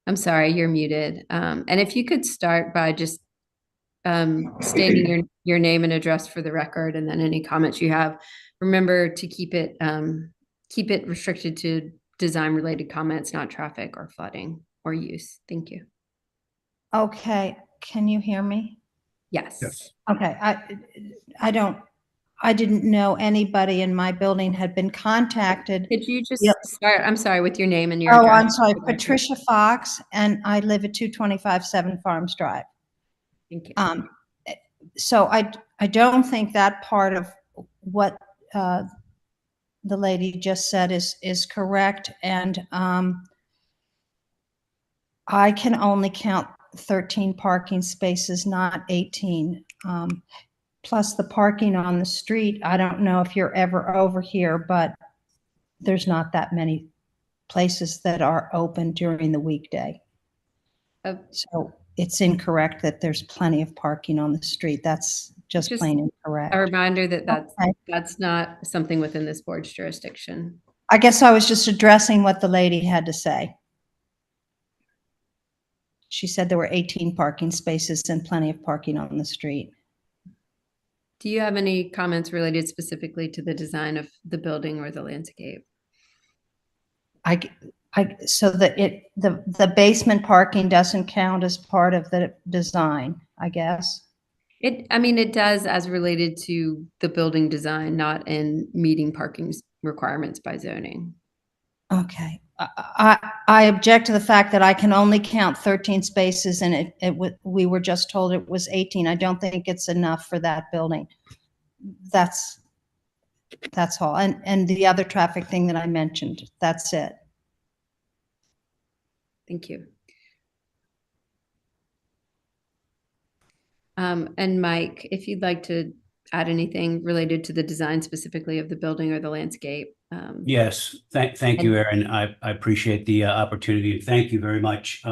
I'm sorry, you're muted. And if you could start by just stating your name and address for the record, and then any comments you have. Remember to keep it restricted to design related comments, not traffic or flooding or use. Thank you. Okay, can you hear me? Yes. Okay, I didn't know anybody in my building had been contacted. Could you just Yep. start, I'm sorry, with your name and your Oh, address? I'm sorry, for the record? Patricia Fox, and I live at 225 Seven Farms Drive. Thank you. So I don't think that part of what the lady just said is correct, and I can only count 13 parking spaces, not 18. Plus the parking on the street, I don't know if you're ever over here, but there's not that many places that are open during the weekday. So it's incorrect that there's plenty of parking on the street. That's just plain incorrect. A reminder that Okay. that's not something within this board's jurisdiction. I guess I was just addressing what the lady had to say. She said there were 18 parking spaces and plenty of parking on the street. Do you have any comments related specifically to the design of the building or the landscape? So the basement parking doesn't count as part of the design, I guess. I mean, it does as related to the building design, not in meeting parking requirements by zoning. Okay. I object to the fact that I can only count 13 spaces and we were just told it was 18. I don't think it's enough for that building. That's all. And the other traffic thing that I mentioned, that's it. Thank you. And Mike, if you'd like to add anything related to the design specifically of the building or the landscape. Yes, thank you, Erin. I appreciate the opportunity. Thank you very much,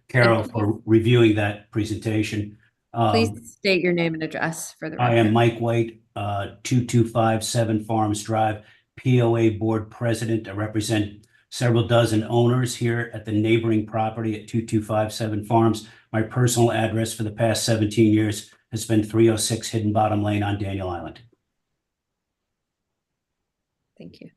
Carol, for reviewing that presentation. Please state your name and address for the record. I am Mike White, 225 Seven Farms Drive, POA Board President. I represent several dozen owners here at the neighboring property at 225 Seven Farms. My personal address for the past 17 years has been 306 Hidden Bottom Lane on Daniel Island. Thank you.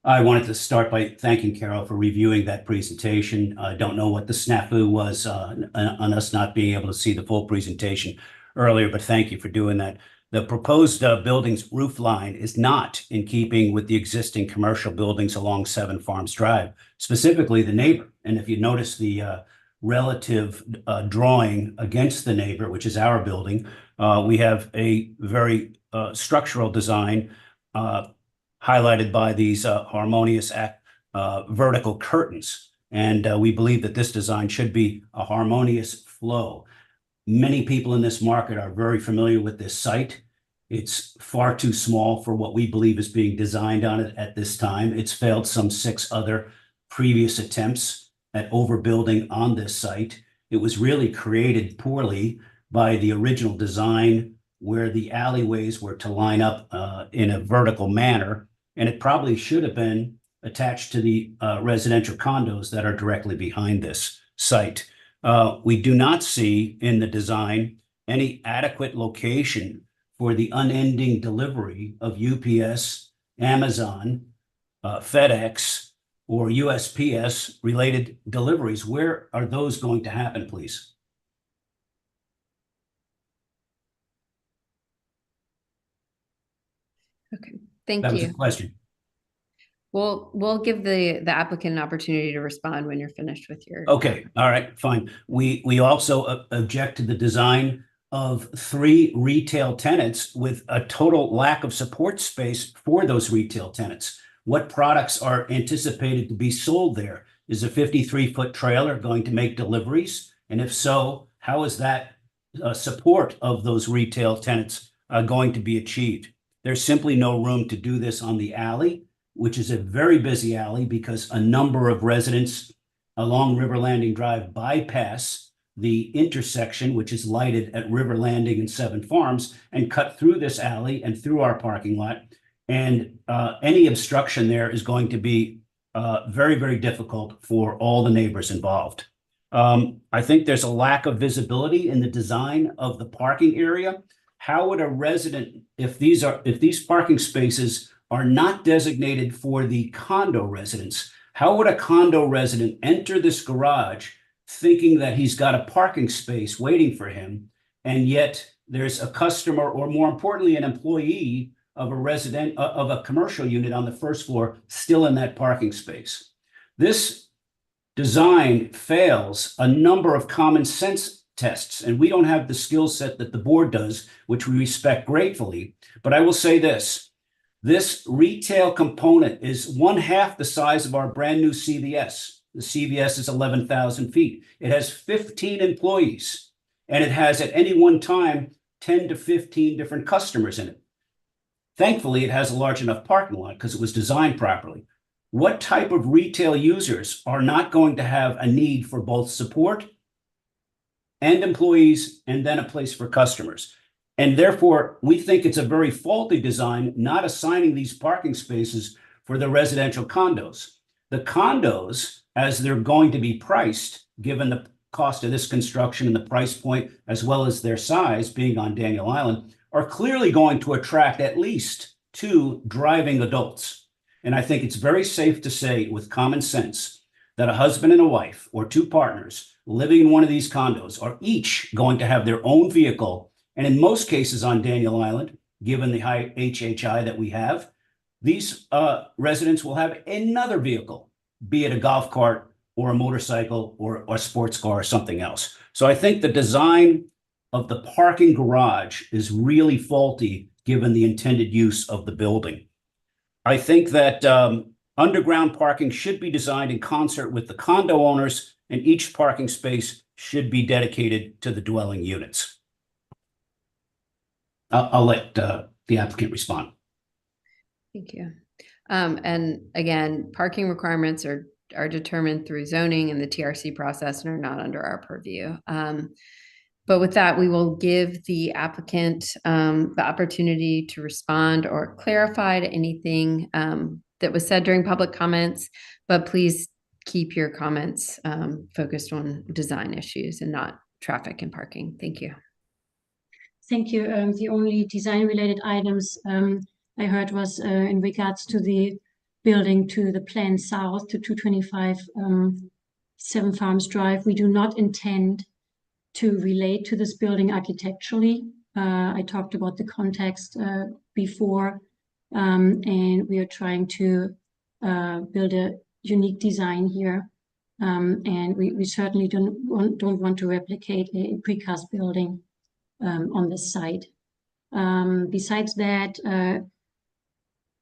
I wanted to start by thanking Carol for reviewing that presentation. I don't know what the snafu was on us not being able to see the full presentation earlier, but thank you for doing that. The proposed building's roof line is not in keeping with the existing commercial buildings along Seven Farms Drive, specifically the neighbor. And if you notice the relative drawing against the neighbor, which is our building, we have a very structural design highlighted by these harmonious vertical curtains. And we believe that this design should be a harmonious flow. Many people in this market are very familiar with this site. It's far too small for what we believe is being designed on it at this time. It's failed some 6 other previous attempts at overbuilding on this site. It was really created poorly by the original design where the alleyways were to line up in a vertical manner. And it probably should have been attached to the residential condos that are directly behind this site. We do not see in the design any adequate location for the unending delivery of UPS, Amazon, FedEx, or USPS related deliveries. Where are those going to happen, please? Okay, thank That was you. the question. We'll give the applicant an opportunity to respond when you're finished with your. Okay, all right, fine. We also object to the design of 3 retail tenants with a total lack of support space for those retail tenants. What products are anticipated to be sold there? Is a 53-foot trailer going to make deliveries? And if so, how is that support of those retail tenants going to be achieved? There's simply no room to do this on the alley, which is a very busy alley because a number of residents along River Landing Drive bypass the intersection, which is lighted at River Landing and Seven Farms, and cut through this alley and through our parking lot. And any obstruction there is going to be very, very difficult for all the neighbors involved. I think there's a lack of visibility in the design of the parking area. How would a resident, if these parking spaces are not designated for the condo residents, how would a condo resident enter this garage thinking that he's got a parking space waiting for him, and yet there's a customer, or more importantly, an employee of a commercial unit on the first floor still in that parking space. This design fails a number of common sense tests, and we don't have the skill set that the board does, which we respect gratefully. But I will say this: this retail component is 1/2 the size of our brand new CVS. The CVS is 11,000 feet. It has 15 employees, and it has at any one time 10 to 15 different customers in it. Thankfully, it has a large enough parking lot because it was designed properly. What type of retail users are not going to have a need for both support and employees and then a place for customers? And therefore, we think it's a very faulty design, not assigning these parking spaces for the residential condos. The condos, as they're going to be priced, given the cost of this construction and the price point, as well as their size being on Daniel Island, are clearly going to attract at least 2 driving adults. And I think it's very safe to say with common sense that a husband and a wife or 2 partners living in one of these condos are each going to have their own vehicle. And in most cases on Daniel Island, given the high HHI that we have, these residents will have another vehicle, be it a golf cart or a motorcycle or a sports car or something else. So I think the design of the parking garage is really faulty given the intended use of the building. I think that underground parking should be designed in concert with the condo owners, and each parking space should be dedicated to the dwelling units. I'll let the applicant respond. Thank you. And again, parking requirements are determined through zoning and the TRC process and are not under our purview. But with that, we will give the applicant the opportunity to respond or clarify to anything that was said during public comments, but please keep your comments focused on design issues and not traffic and parking. Thank you. Thank you. The only design-related items I heard was in regards to the building to the plan south to 225 Seven Farms Drive. We do not intend to relate to this building architecturally. I talked about the context before, and we are trying to build a unique design here. And we certainly don't want to replicate a precast building on this site. Besides that,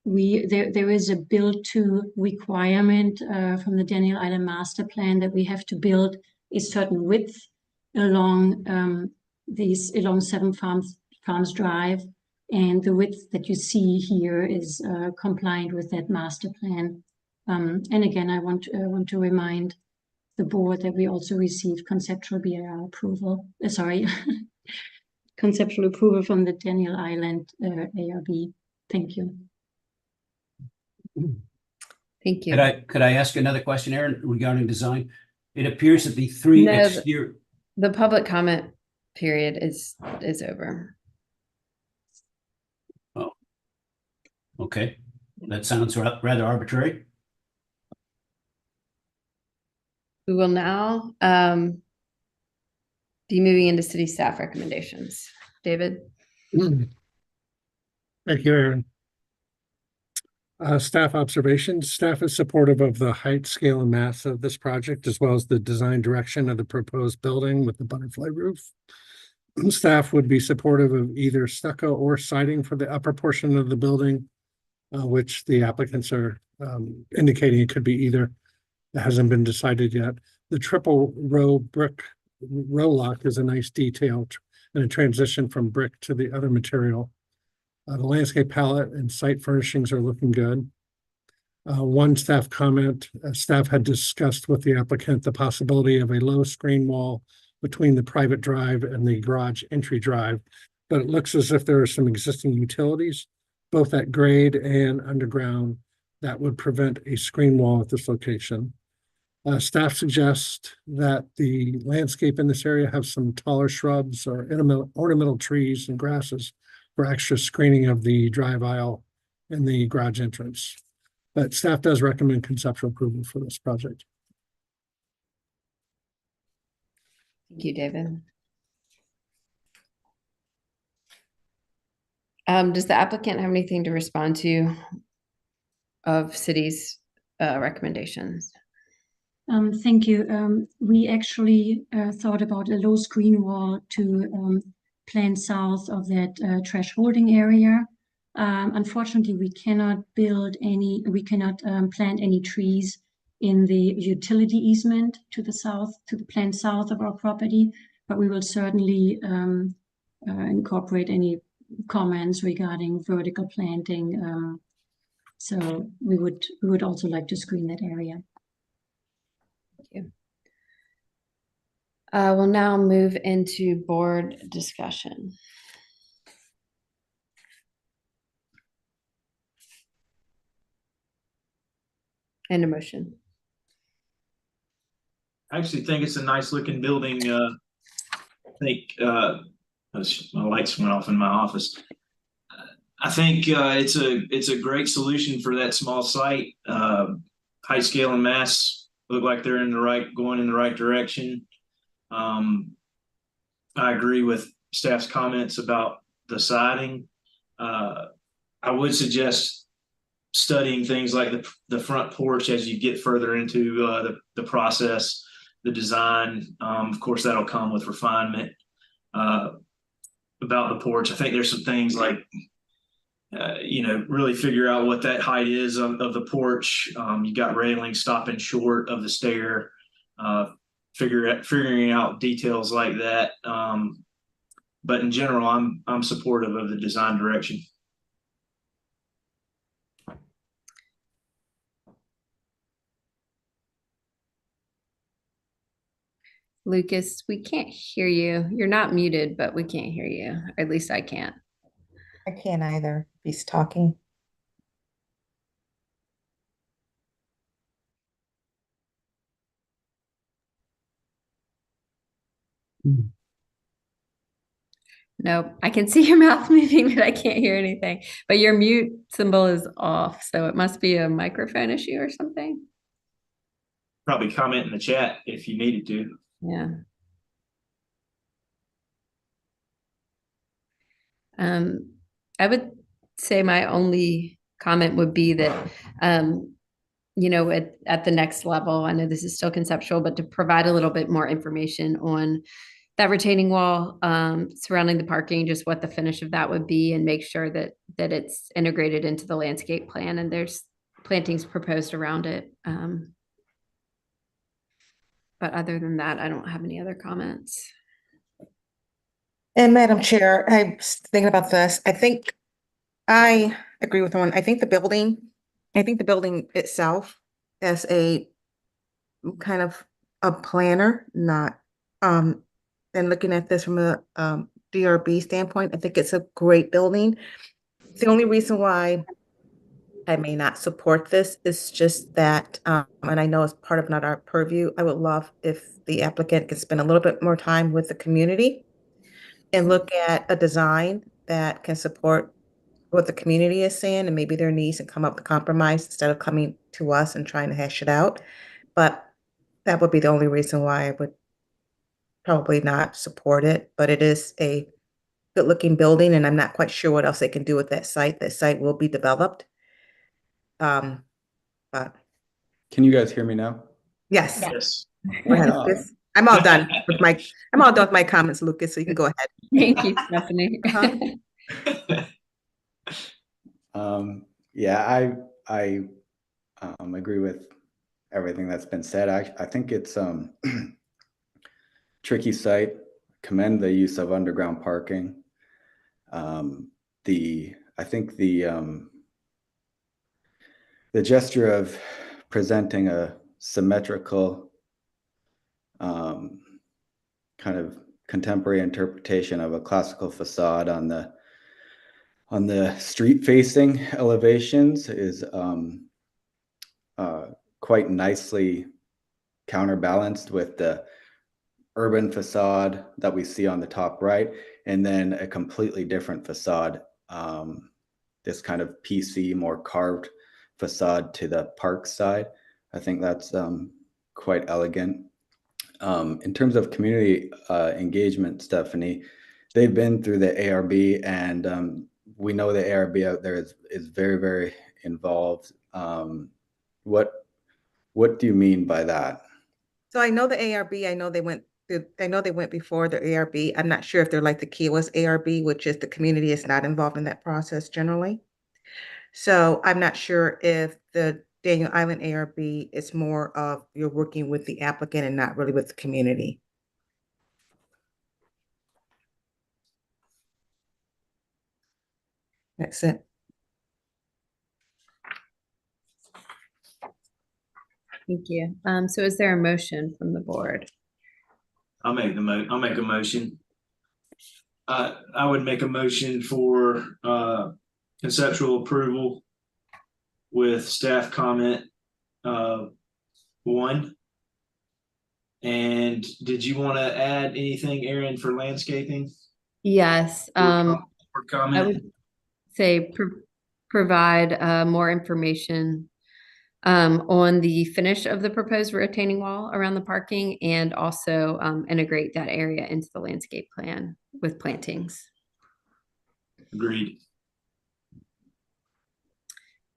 there is a build-to requirement from the Daniel Island Master Plan that we have to build a certain width along along Seven Farms Drive, and the width that you see here is compliant with that master plan. And again, I want to remind the board that we also received conceptual BIR approval. Conceptual approval from the Daniel Island ARB. Thank you. Thank you. Could I ask another question, Aaron, regarding design? It appears that the 3 exterior. The public comment period is over. Oh, okay. That sounds rather arbitrary. We will now be moving into city staff recommendations. David? Thank you, Aaron. Staff observations. Staff is supportive of the height, scale, and mass of this project, as well as the design direction of the proposed building with the butterfly roof. Staff would be supportive of either stucco or siding for the upper portion of the building, which the applicants are indicating it could be either. It hasn't been decided yet. The triple row brick row lock is a nice detail and a transition from brick to the other material. The landscape palette and site furnishings are looking good. One staff comment, staff had discussed with the applicant the possibility of a low screen wall between the private drive and the garage entry drive, but it looks as if there are some existing utilities, both at grade and underground, that would prevent a screen wall at this location. Staff suggests that the landscape in this area have some taller shrubs or ornamental trees and grasses for extra screening of the drive aisle and the garage entrance. But staff does recommend conceptual approval for this project. Thank you, David. Does the applicant have anything to respond to of city's recommendations? Thank you. We actually thought about a low screen wall to plant south of that trash holding area. Unfortunately, we cannot plant any trees in the utility easement to the south, to the plant south of our property, but we will certainly incorporate any comments regarding vertical planting. So we would also like to screen that area. Thank you. We'll now move into board discussion. And a motion. I actually think it's a nice looking building. I think my lights went off in my office. I think it's a great solution for that small site. Height, scale, and mass look like they're going in the right direction. I agree with staff's comments about the siding. I would suggest studying things like the front porch as you get further into the process, the design. Of course, that'll come with refinement about the porch. I think there's some things like, really figure out what that height is of the porch. You got railings stopping short of the stair, figuring out details like that. But in general, I'm supportive of the design direction. Lucas, we can't hear you. You're not muted, but we can't hear you. Or at least I can't. I can't either. He's talking. Nope, I can see your mouth moving, but I can't hear anything. But your mute symbol is off, so it must be a microphone issue or something. Probably comment in the chat if you needed to. Yeah. I would say my only comment would be that, at the next level, I know this is still conceptual, but to provide a little bit more information on that retaining wall surrounding the parking, just what the finish of that would be, and make sure that it's integrated into the landscape plan and there's plantings proposed around it. But other than that, I don't have any other comments. And Madam Chair, I was thinking about this. I think I agree with one. I think the building itself as a kind of a planner, not and looking at this from a DRB standpoint, I think it's a great building. The only reason why I may not support this is just that, and I know it's part of not our purview, I would love if the applicant could spend a little bit more time with the community and look at a design that can support what the community is saying and maybe their needs and come up with a compromise instead of coming to us and trying to hash it out. But that would be the only reason why I would probably not support it. But it is a good-looking building, and I'm not quite sure what else they can do with that site. That site will be developed. But Can you guys hear me now? yes. Yes. Go ahead, Lucas. I'm all done with my comments, Lucas, so you can go ahead. Thank you, Stephanie. Yeah, I agree with everything that's been said. I think it's tricky site. Commend the use of underground parking. I think the gesture of presenting a symmetrical kind of contemporary interpretation of a classical facade on the street facing elevations is quite nicely counterbalanced with the urban facade that we see on the top right, and then a completely different facade, this kind of PC, more carved facade to the park side. I think that's quite elegant. In terms of community engagement, Stephanie, they've been through the ARB, and we know the ARB out there is very, very involved. What do you mean by that? So I know the ARB, I know they went before the ARB. I'm not sure if they're like the Key West ARB, which is the community is not involved in that process generally. So I'm not sure if the Daniel Island ARB is more of you're working with the applicant and not really with the community. That's it. Thank you. So is there a motion from the board? I'll make a motion. I would make a motion for conceptual approval with staff comment 1. And did you want to add anything, Aaron, for landscaping? Yes. Or I comment? would say provide more information on the finish of the proposed retaining wall around the parking, and also integrate that area into the landscape plan with plantings. Agreed.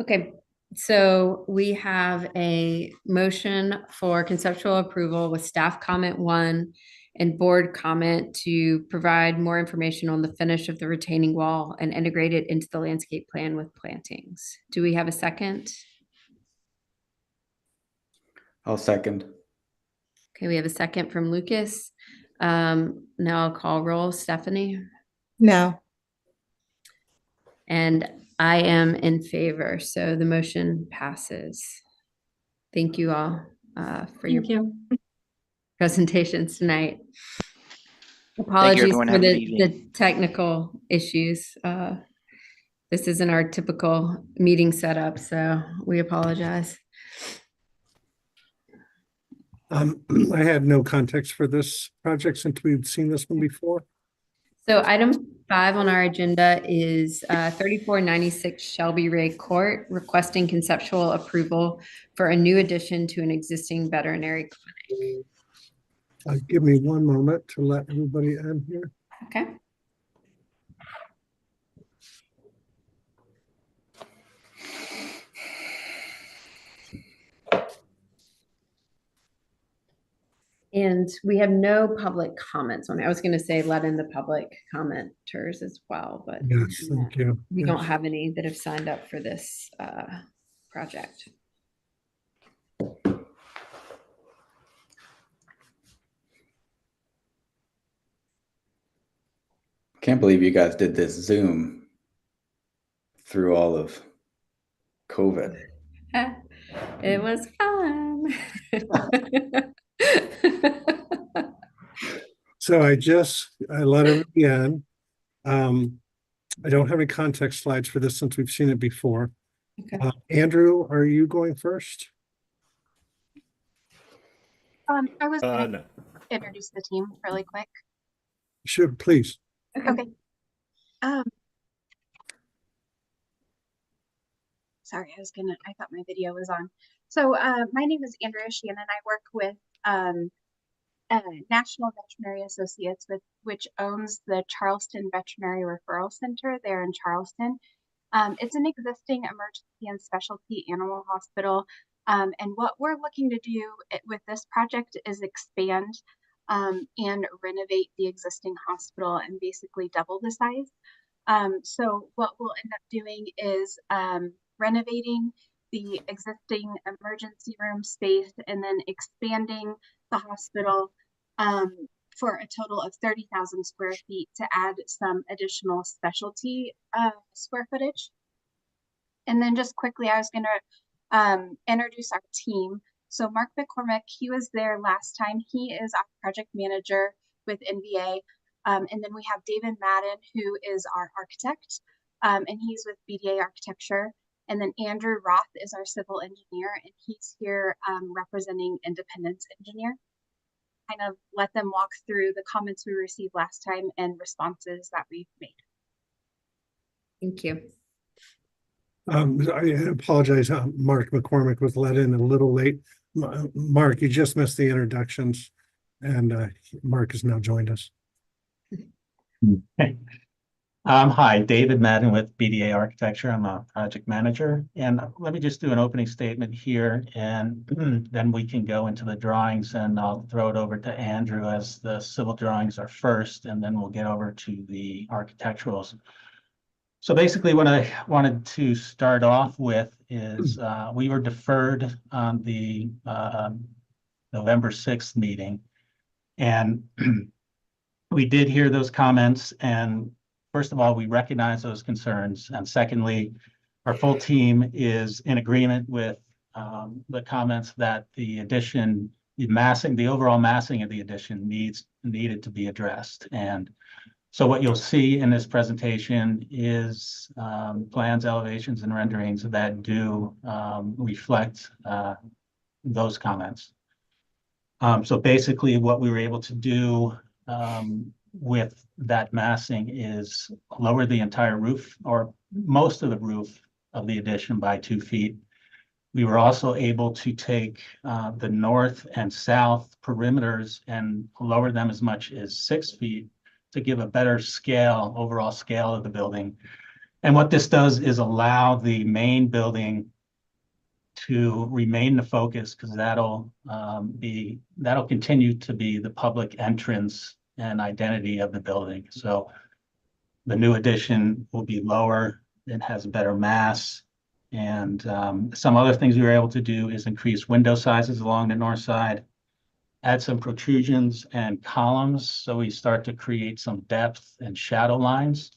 Okay, so we have a motion for conceptual approval with staff comment 1 and board comment to provide more information on the finish of the retaining wall and integrate it into the landscape plan with plantings. Do we have a second? I'll second. Okay, we have a second from Lucas. Now I'll call roll. Stephanie? No. And I am in favor, so the motion passes. Thank you all for your presentations tonight. Apologies everyone. for Have a good evening. the technical issues. This isn't our typical meeting setup, so we apologize. I had no context for this project since we've seen this one before. So item 5 on our agenda is 3496 Shelby Ray Court, requesting conceptual approval for a new addition to an existing veterinary clinic. Give me one moment to let everybody in here. Okay. And we have no public comments on it. I was going to say let in the public commenters as well, but Yes, thank you. we Yes. don't have any that have signed up for this project. Can't believe you guys did this Zoom through all of COVID. It was fun. So I let everybody in. I don't have any context slides for this since we've seen it before. Okay. Andrew, are you going first? I was gonna No. introduce the team really quick. Sure, please. Okay. Sorry, I thought my video was on. So my name is Andrea Sheehan, and I work with National Veterinary Associates, which owns the Charleston Veterinary Referral Center there in Charleston. It's an existing emergency and specialty animal hospital. And what we're looking to do with this project is expand and renovate the existing hospital and basically double the size. So what we'll end up doing is renovating the existing emergency room space and then expanding the hospital for a total of 30,000 square feet to add some additional specialty square footage. And then just quickly, I was going to introduce our team. So Mark McCormick, he was there last time. He is our project manager with NVA. And then we have David Madden, who is our architect, and he's with BDA Architecture. And then Andrew Roth is our civil engineer, and he's here representing Independence Engineer. Kind of let them walk through the comments we received last time and responses that we've made. Thank you. I apologize. Mark McCormick was let in a little late. Mark, you just missed the introductions, and Mark has now joined us. Hi, David Madden with BDA Architecture. I'm a project manager. And let me just do an opening statement here, and then we can go into the drawings, and I'll throw it over to Andrew as the civil drawings are first, and then we'll get over to the architecturals. So basically what I wanted to start off with is we were deferred on the November 6th meeting. And we did hear those comments, and first of all, we recognize those concerns. And secondly, our full team is in agreement with the comments that the addition, the overall massing of the addition needed to be addressed. And so what you'll see in this presentation is plans, elevations, and renderings that do reflect those comments. So basically what we were able to do with that massing is lower the entire roof, or most of the roof of the addition, by 2 feet. We were also able to take the north and south perimeters and lower them as much as 6 feet to give a better scale, overall scale of the building. And what this does is allow the main building to remain the focus, because that'll continue to be the public entrance and identity of the building. So the new addition will be lower, it has better mass. And some other things we were able to do is increase window sizes along the north side, add some protrusions and columns, so we start to create some depth and shadow lines.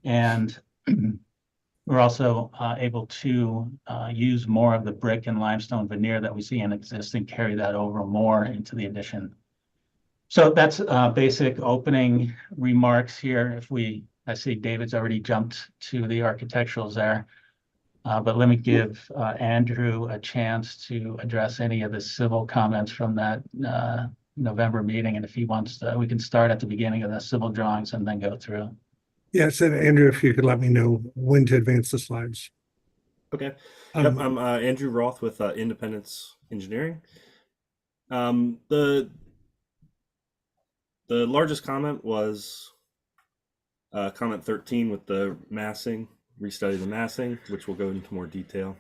And we're also able to use more of the brick and limestone veneer that we see in existing, carry that over more into the addition. So that's basic opening remarks here. I see David's already jumped to the architecturals there. But let me give Andrew a chance to address any of the civil comments from that November meeting. And if he wants to, we can start at the beginning of the civil drawings and then go through. Yes, and Andrew, if you could let me know when to advance the slides. Okay. Yep, I'm Andrew Roth with Independence Engineering. The largest comment was comment 13 with the massing, restudy the massing, which will go into more detail.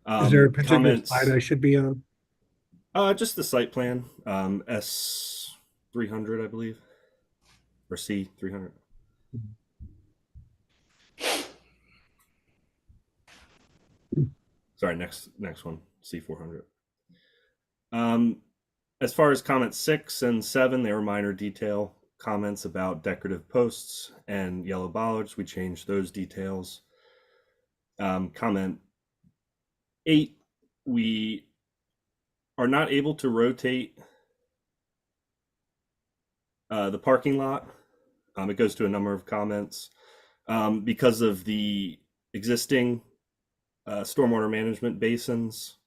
Is there a particular slide I should be on? Just the site plan, S300, I believe, or C300. Sorry, next one, C400. As far as comments 6 and 7, they were minor detail comments about decorative posts and yellow bollards. We changed those details. Comment 8, we are not able to rotate the parking lot. It goes to a number of comments because of the existing stormwater management basins.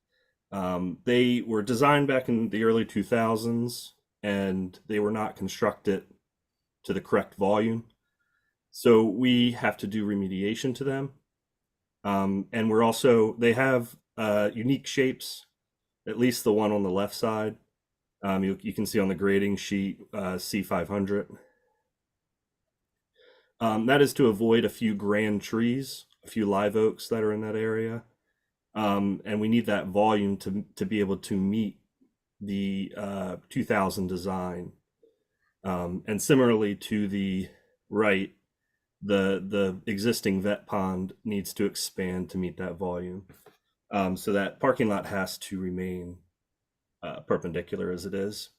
They were designed back in the early 2000s, and they were not constructed to the correct volume. So we have to do remediation to them. And they have unique shapes, at least the one on the left side. You can see on the grading sheet, C500. That is to avoid a few grand trees, a few live oaks that are in that area. And we need that volume to be able to meet the 2000 design. And similarly to the right, the existing vet pond needs to expand to meet that volume. So that parking lot has to remain perpendicular as it is.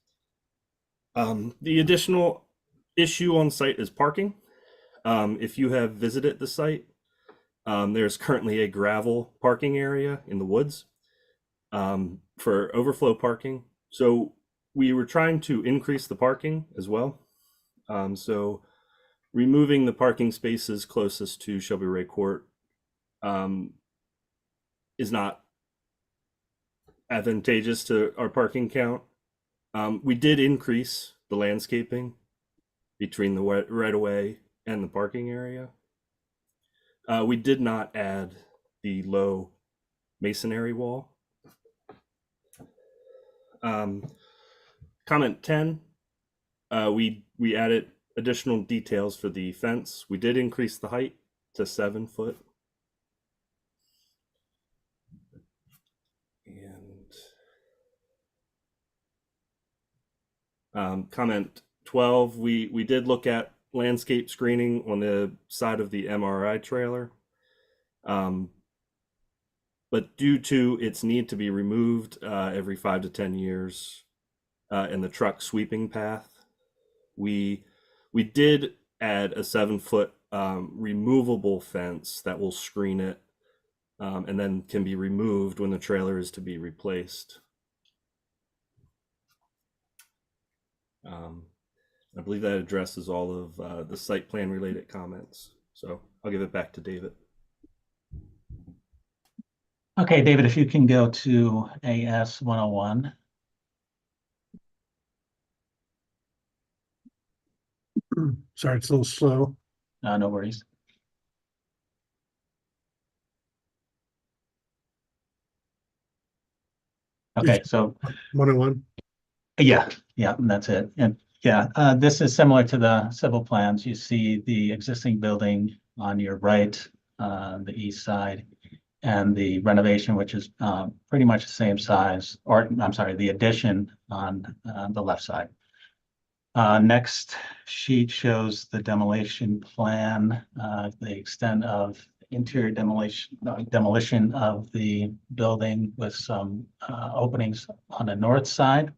The additional issue on site is parking. If you have visited the site, there's currently a gravel parking area in the woods for overflow parking. So we were trying to increase the parking as well. So removing the parking spaces closest to Shelby Ray Court is not advantageous to our parking count. We did increase the landscaping between the right-of-way and the parking area. We did not add the low masonry wall. Comment 10, we added additional details for the fence. We did increase the height to 7 foot. And comment 12, we did look at landscape screening on the side of the MRI trailer. But due to its need to be removed every 5 to 10 years in the truck sweeping path, we did add a 7-foot removable fence that will screen it and then can be removed when the trailer is to be replaced. I believe that addresses all of the site plan related comments. So I'll give it back to David. Okay, David, if you can go to AS 101. Sorry, it's a little slow. No worries. Okay, so 101. Yeah, that's it. And this is similar to the civil plans. You see the existing building on your right, the east side, and the renovation, which is pretty much the same size, or I'm sorry, the addition on the left side. Next sheet shows the demolition plan, the extent of interior demolition of the building with some openings on the north side.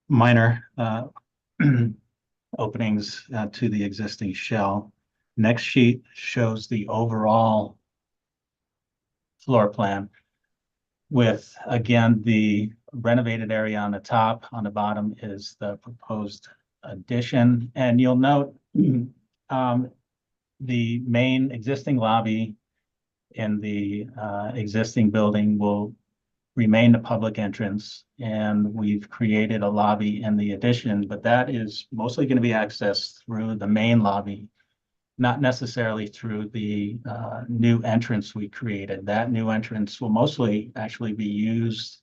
Minor openings to the existing shell. Next sheet shows the overall floor plan with, again, the renovated area on the top. On the bottom is the proposed addition. And you'll note the main existing lobby in the existing building will remain the public entrance, and we've created a lobby in the addition, but that is mostly going to be accessed through the main lobby, not necessarily through the new entrance we created. That new entrance will mostly actually be used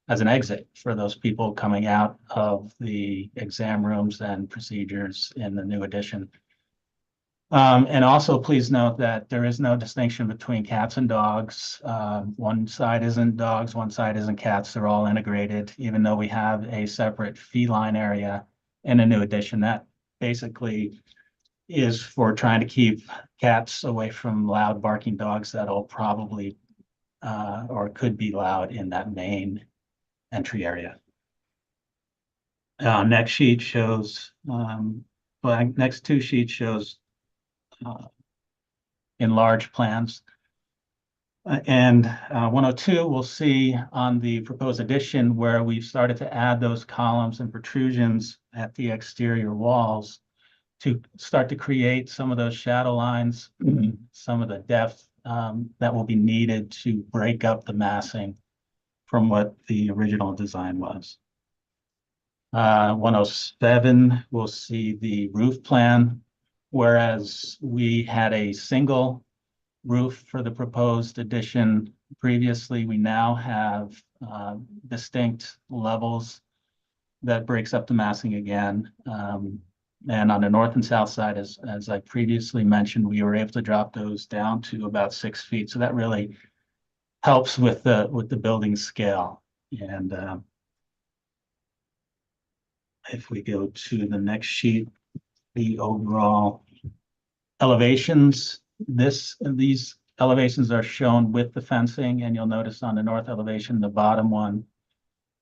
as an exit for those people coming out of the exam rooms and procedures in the new addition. And also, please note that there is no distinction between cats and dogs. One side isn't dogs, one side isn't cats. They're all integrated, even though we have a separate feline area in a new addition. That basically is for trying to keep cats away from loud barking dogs that'll probably or could be loud in that main entry area. Next sheet shows, next two sheets shows enlarged plans. And 102, we'll see on the proposed addition where we've started to add those columns and protrusions at the exterior walls to start to create some of those shadow lines, some of the depth that will be needed to break up the massing from what the original design was. 107, we'll see the roof plan. Whereas we had a single roof for the proposed addition previously, we now have distinct levels that breaks up the massing again. And on the north and south side, as I previously mentioned, we were able to drop those down to about 6 feet. So that really helps with the building scale. And if we go to the next sheet, the overall elevations, these elevations are shown with the fencing, and you'll notice on the north elevation, the bottom one,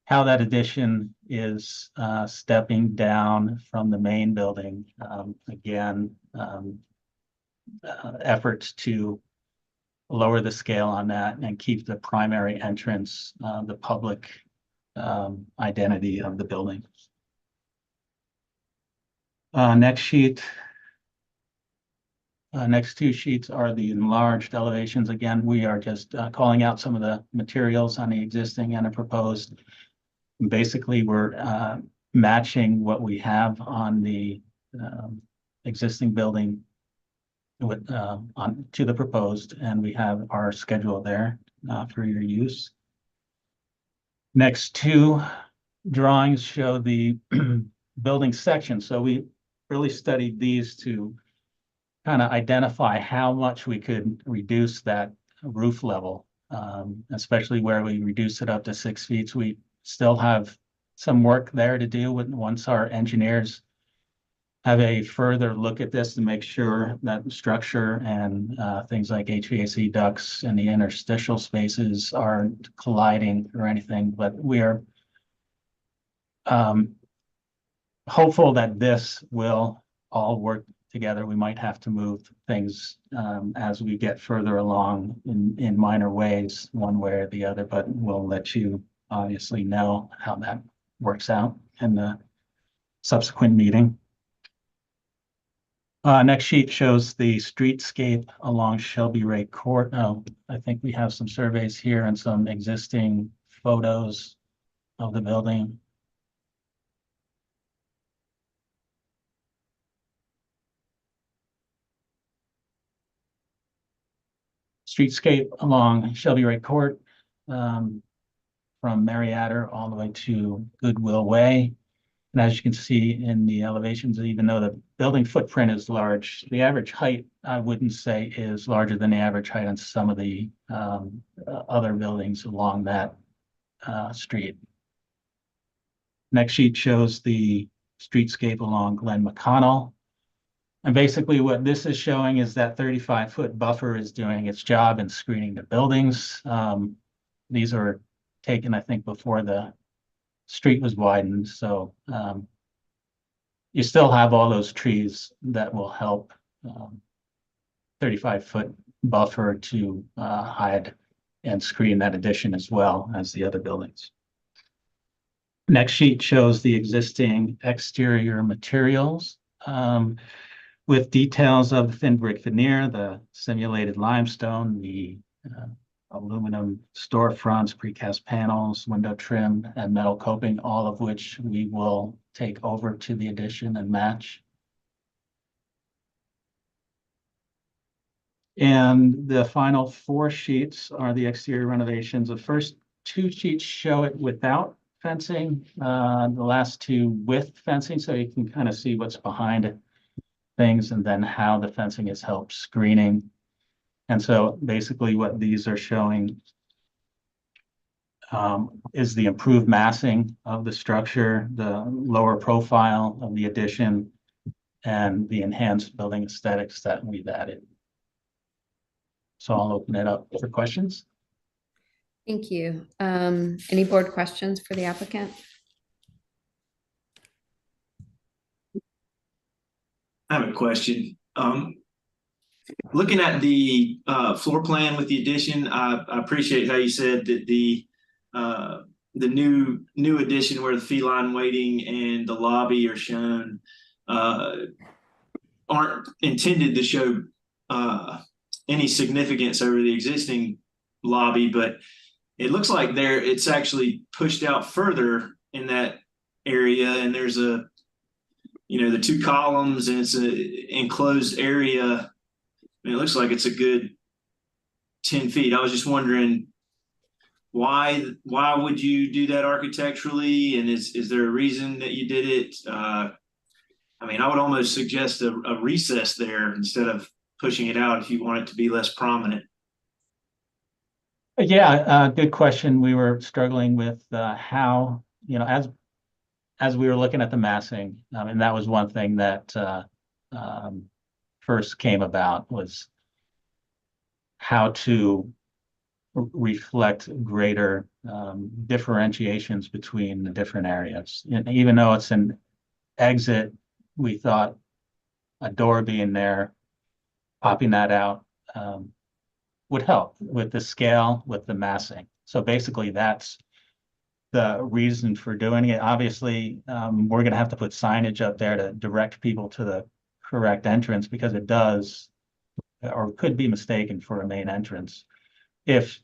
how that addition is stepping down from the main building. Efforts to lower the scale on that and keep the primary entrance, the public identity of the building. Next sheet. Next two sheets are the enlarged elevations. Again, we are just calling out some of the materials on the existing and the proposed. Basically, we're matching what we have on the existing building with to the proposed, and we have our schedule there for your use. Next two drawings show the building section. So we really studied these to kind of identify how much we could reduce that roof level, especially where we reduce it up to 6 feet. So we still have some work there to do with once our engineers have a further look at this to make sure that the structure and things like HVAC ducts and the interstitial spaces aren't colliding or anything. But we are hopeful that this will all work together. We might have to move things as we get further along in minor ways, one way or the other, but we'll let you obviously know how that works out in the subsequent meeting. Next sheet shows the streetscape along Shelby Ray Court. Oh, I think we have some surveys here and some existing photos of the building. Streetscape along Shelby Ray Court, from Mariatter all the way to Goodwill Way. And as you can see in the elevations, even though the building footprint is large, the average height, I wouldn't say is larger than the average height on some of the other buildings along that street. Next sheet shows the streetscape along Glen McConnell. And basically what this is showing is that 35-foot buffer is doing its job in screening the buildings. These are taken, I think, before the street was widened. So you still have all those trees that will help 35-foot buffer to hide and screen that addition as well as the other buildings. Next sheet shows the existing exterior materials with details of the thin brick veneer, the simulated limestone, the aluminum storefronts, precast panels, window trim, and metal coping, all of which we will take over to the addition and match. And the final 4 sheets are the exterior renovations. The first 2 sheets show it without fencing, the last 2 with fencing, so you can kind of see what's behind things and then how the fencing has helped screening. And so basically what these are showing is the improved massing of the structure, the lower profile of the addition, and the enhanced building aesthetics that we've added. So I'll open it up for questions. Thank you. Any board questions for the applicant? I have a question. Looking at the floor plan with the addition, I appreciate how you said that the new addition where the feline waiting and the lobby are shown aren't intended to show any significance over the existing lobby, but it looks like it's actually pushed out further in that area, and there's the 2 columns, and it's a enclosed area. I mean, it looks like it's a good 10 feet. I was just wondering why would you do that architecturally, and is there a reason that you did it? I mean, I would almost suggest a recess there instead of pushing it out if you want it to be less prominent. Yeah, good question. We were struggling with how, as we were looking at the massing, and that was one thing that first came about, was how to reflect greater differentiations between the different areas. And even though it's an exit, we thought a door being there, popping that out, would help with the scale, with the massing. So basically that's the reason for doing it. Obviously, we're going to have to put signage up there to direct people to the correct entrance, because it does or could be mistaken for a main entrance. If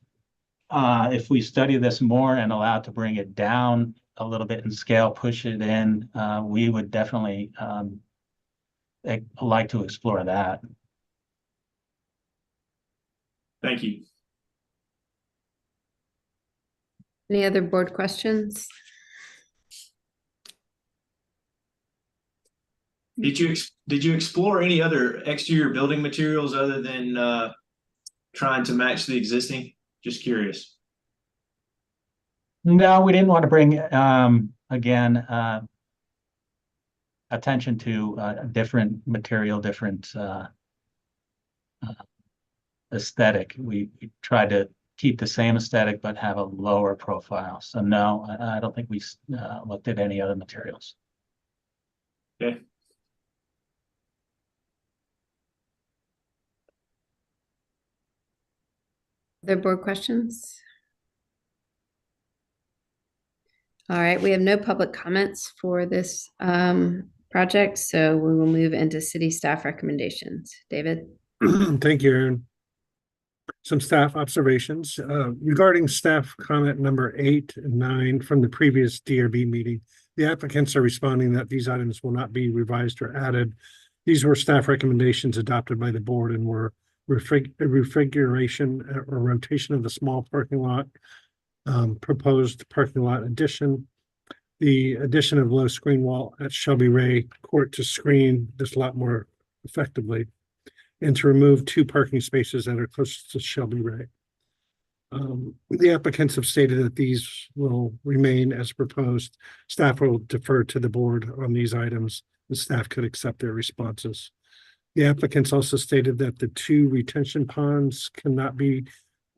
we study this more and allow it to bring it down a little bit in scale, push it in, we would definitely like to explore that. Thank you. Any other board questions? Did you explore any other exterior building materials other than trying to match the existing? Just curious. No, we didn't want to bring, again, attention to different material, different aesthetic. We tried to keep the same aesthetic, but have a lower profile. So no, I don't think we looked at any other materials. Okay. Other board questions? All right, we have no public comments for this project, so we will move into city staff recommendations. David? Thank you, Aaron. Some staff observations regarding staff comment number 8 and 9 from the previous DRB meeting. The applicants are responding that these items will not be revised or added. These were staff recommendations adopted by the board and were refiguration or rotation of the small parking lot, proposed parking lot addition, the addition of low screen wall at Shelby Ray Court to screen this lot more effectively, and to remove 2 parking spaces that are closest to Shelby Ray. The applicants have stated that these will remain as proposed. Staff will defer to the board on these items, and staff could accept their responses. The applicants also stated that the 2 retention ponds cannot be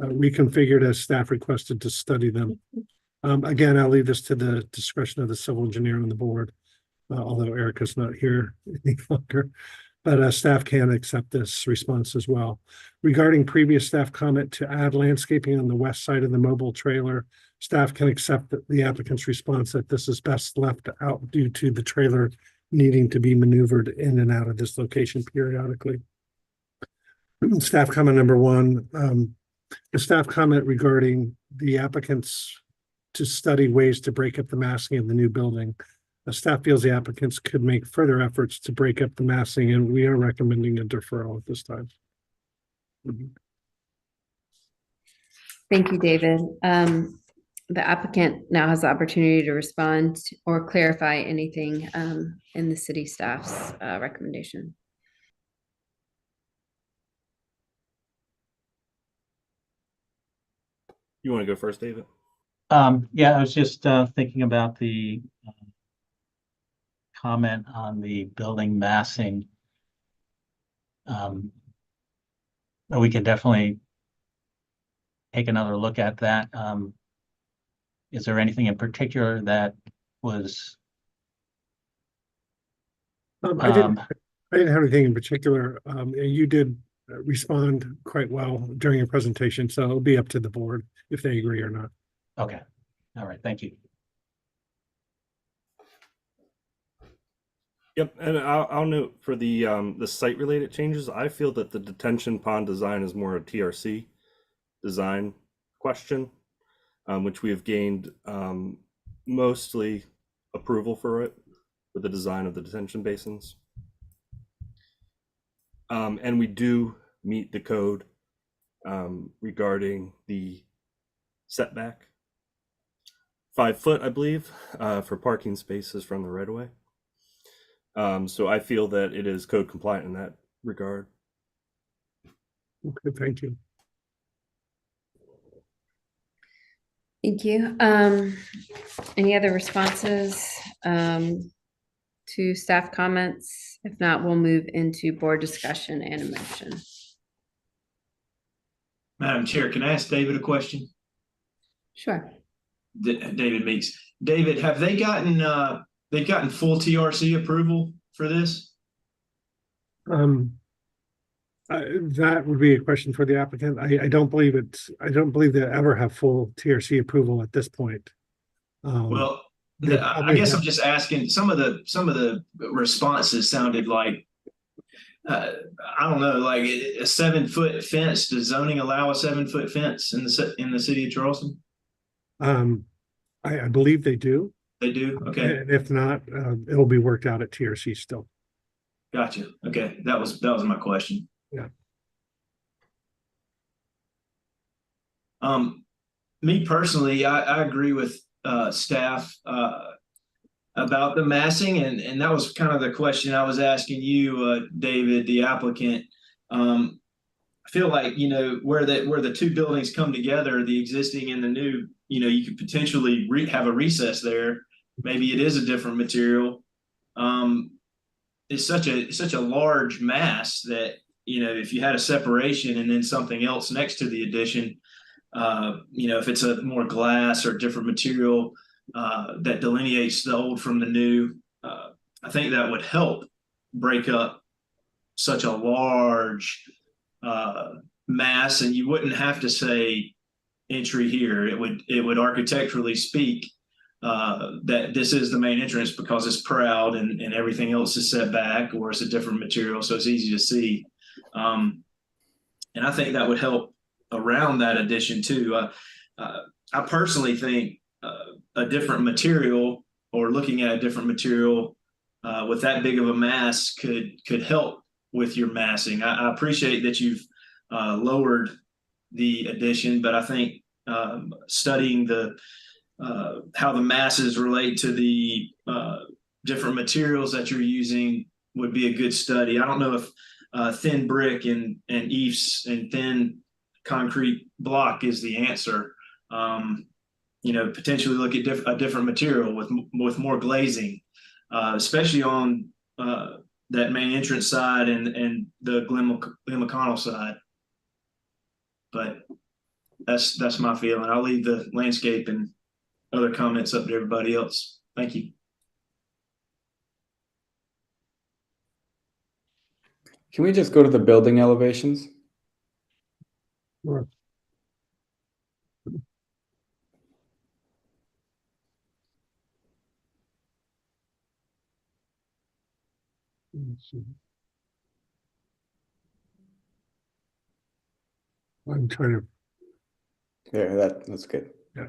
reconfigured as staff requested to study them. Again, I'll leave this to the discretion of the civil engineer on the board, although Erica's not here any longer. But staff can accept this response as well. Regarding previous staff comment to add landscaping on the west side of the mobile trailer, staff can accept the applicant's response that this is best left out due to the trailer needing to be maneuvered in and out of this location periodically. Staff comment number 1, the staff comment regarding the applicants to study ways to break up the massing of the new building. The staff feels the applicants could make further efforts to break up the massing, and we are recommending a deferral at this time. Thank you, David. The applicant now has the opportunity to respond or clarify anything in the city staff's recommendation. You want to go first, David? Yeah, I was just thinking about the comment on the building massing. We can definitely take another look at that. Is there anything in particular that was? I didn't have anything in particular. You did respond quite well during your presentation, so it'll be up to the board if they agree or not. Okay. All right. Thank you. Yep, and I'll note for the site related changes, I feel that the detention pond design is more a TRC design question, which we have gained mostly approval for it, for the design of the detention basins. And we do meet the code regarding the setback. 5 foot, I believe, for parking spaces from the right of way. So I feel that it is code compliant in that regard. Okay, thank you. Thank you. Any other responses to staff comments? If not, we'll move into board discussion and a motion. Madam Chair, can I ask David a question? Sure. David Meeks. David, have they gotten they've gotten full TRC approval for this? That would be a question for the applicant. I don't believe they ever have full TRC approval at this point. Well, I guess I'm just asking. Some of the responses sounded like I don't know, like a 7-foot fence. Does zoning allow a 7-foot fence in the city of Charleston? I believe they do. They do. Okay. And if not, it'll be worked out at TRC still. Gotcha. Okay, that was my question. Yeah. Me personally, I agree with staff. about the massing, and that was kind of the question I was asking you, David, the applicant. I feel like, you know, where the two buildings come together, the existing and the new, you know, you could potentially have a recess there. Maybe it is a different material. It's such a large mass that, you know, if you had a separation and then something else next to the addition, you know, if it's a more glass or different material that delineates the old from the new, I think that would help break up such a large mass, and you wouldn't have to say entry here. It would architecturally speak that this is the main entrance because it's proud and everything else is set back, or it's a different material, so it's easy to see. And I think that would help around that addition too. I personally think a different material, or looking at a different material with that big of a mass could help with your massing. I appreciate that you've lowered the addition, but I think studying the how the masses relate to the different materials that you're using would be a good study. I don't know if thin brick and EIFS and thin concrete block is the answer. You know, potentially look at a different material with more glazing, especially on that main entrance side and the Glen McConnell side. But that's my feeling. I'll leave the landscape and other comments up to everybody else. Thank you. Can we just go to the building elevations? Sure. Let's see. I'm trying to. Yeah, that's good. Yeah.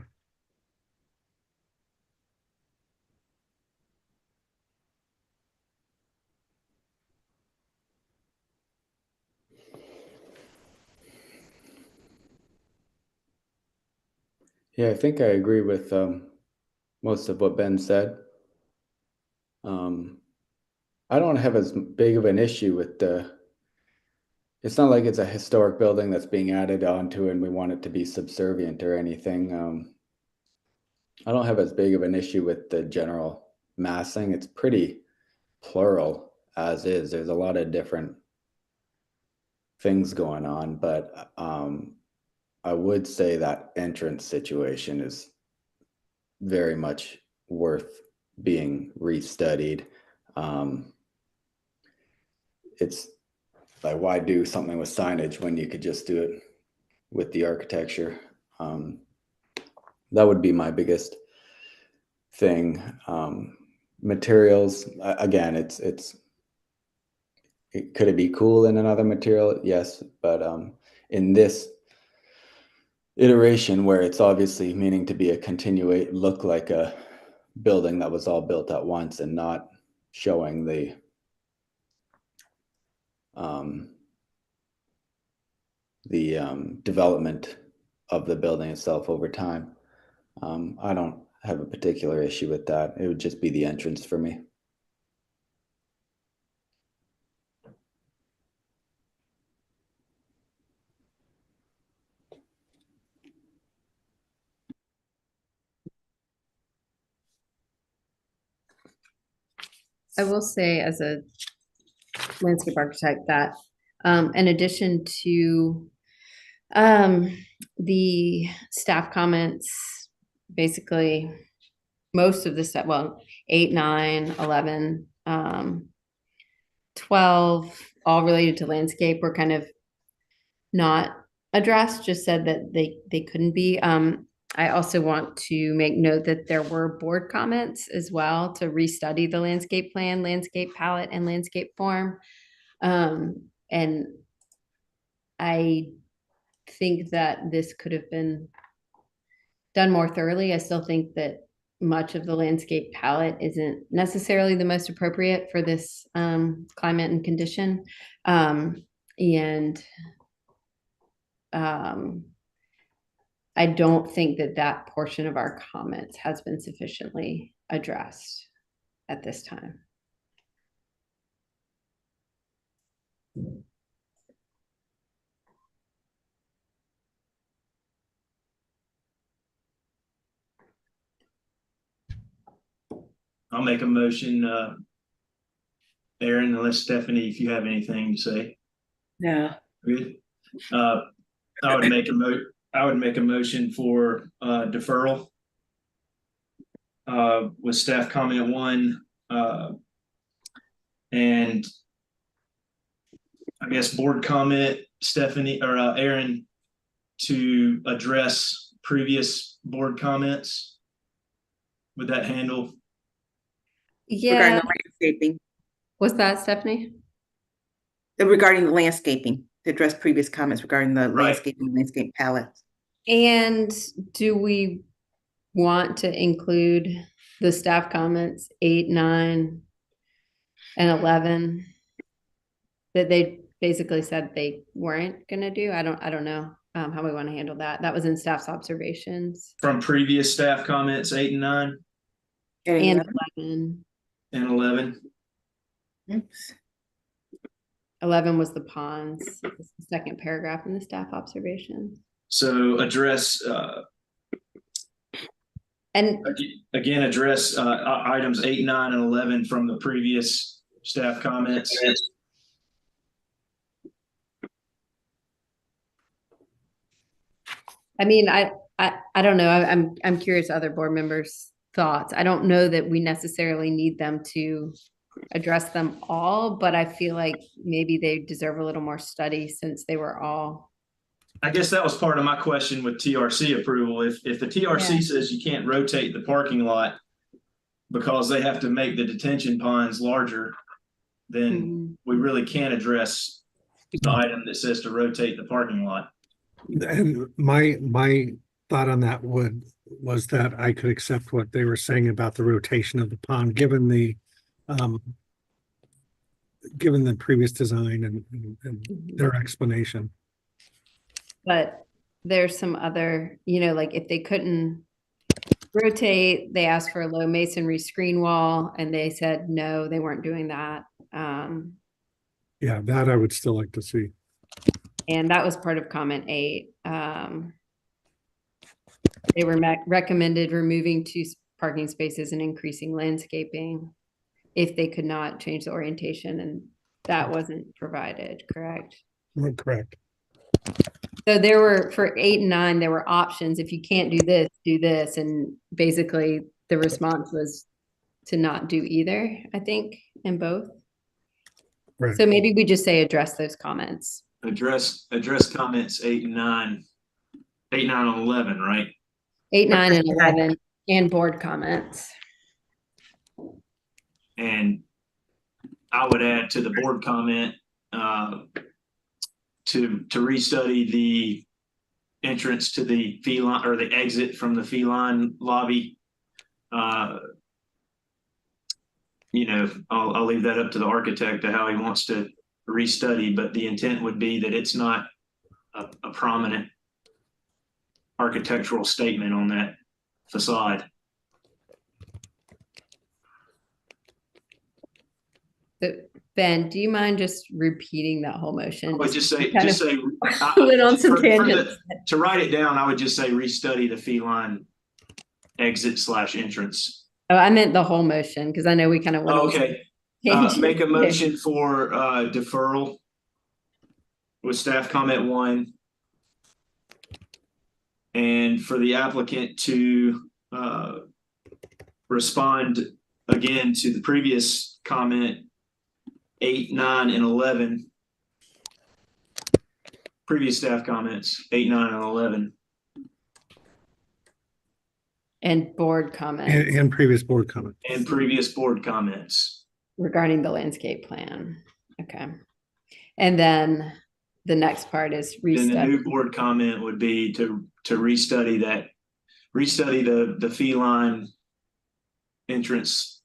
Yeah, I think I agree with most of what Ben said. I don't have as big of an issue with it's not like it's a historic building that's being added onto and we want it to be subservient or anything. I don't have as big of an issue with the general massing. It's pretty plural as is. There's a lot of different things going on, but I would say that entrance situation is very much worth being restudied. It's like, why do something with signage when you could just do it with the architecture? That would be my biggest thing. Materials, again, could it be cool in another material? Yes, but in this iteration where it's obviously meaning to be look like a building that was all built at once and not showing the development of the building itself over time. I don't have a particular issue with that. It would just be the entrance for me. I will say, as a landscape architect, that in addition to the staff comments, basically most of the stuff, well, 8, 9, 11, 12, all related to landscape, were kind of not addressed, just said that they couldn't be. I also want to make note that there were board comments as well to restudy the landscape plan, landscape palette, and landscape form. And I think that this could have been done more thoroughly. I still think that much of the landscape palette isn't necessarily the most appropriate for this climate and condition. I don't think that portion of our comments has been sufficiently addressed. at this time. I'll make a motion, Aaron, unless Stephanie, if you have anything to say. Yeah. Good. I would make a motion for deferral with staff comment 1, and I guess board comment, Stephanie or Aaron, to address previous board comments. Would that handle? Yeah. Regarding the landscaping. What's that, Stephanie? Regarding the landscaping, to address previous comments regarding the landscape palettes. And do we want to include the staff comments 8, 9, and 11 that they basically said they weren't going to do? I don't know how we want to handle that. That was in staff's observations. From previous staff comments 8 and 9? And 11. And 11. Oops. 11 was the ponds. It's the second paragraph in the staff observations. So address and again address items 8, 9, and 11 from the previous staff comments. I mean, I don't know. I'm curious other board members' thoughts. I don't know that we necessarily need them to address them all, but I feel like maybe they deserve a little more study since they were all. I guess that was part of my question with TRC approval. If the TRC says you can't rotate the parking lot because they have to make the detention ponds larger, then we really can't address the item that says to rotate the parking lot. And my thought on that was that I could accept what they were saying about the rotation of the pond, given the previous design and their explanation. But there's some other, like if they couldn't rotate, they asked for a low masonry screen wall and they said no, they weren't doing that. Yeah, that I would still like to see. And that was part of comment 8. They were recommended removing 2 parking spaces and increasing landscaping if they could not change the orientation, and that wasn't provided, correct? Correct. So there were, for 8 and 9, there were options. If you can't do this, do this. And basically the response was to not do either, I think, in both. Right. So maybe we just say address those comments. Address comments 8 and 9. 8, 9, and 11, right? 8, 9, and 11, and board comments. And I would add to the board comment to restudy the entrance to the feline or the exit from the feline lobby. I'll leave that up to the architect to how he wants to restudy, but the intent would be that it's not a prominent architectural statement on that facade. So Ben, do you mind just repeating that whole motion? I would just say went on some tangents. To write it down, I would just say restudy the feline exit / entrance. Oh, I meant the whole motion because I know we kind of went. Okay. Make a motion for deferral with staff comment 1, and for the applicant to respond again to the previous comment 8, 9, and 11. Previous staff comments 8, 9, and 11. And board comments. And previous board comments. And previous board comments. Regarding the landscape plan. Okay. And then the next part is restudy. Then the new board comment would be to restudy the feline entrance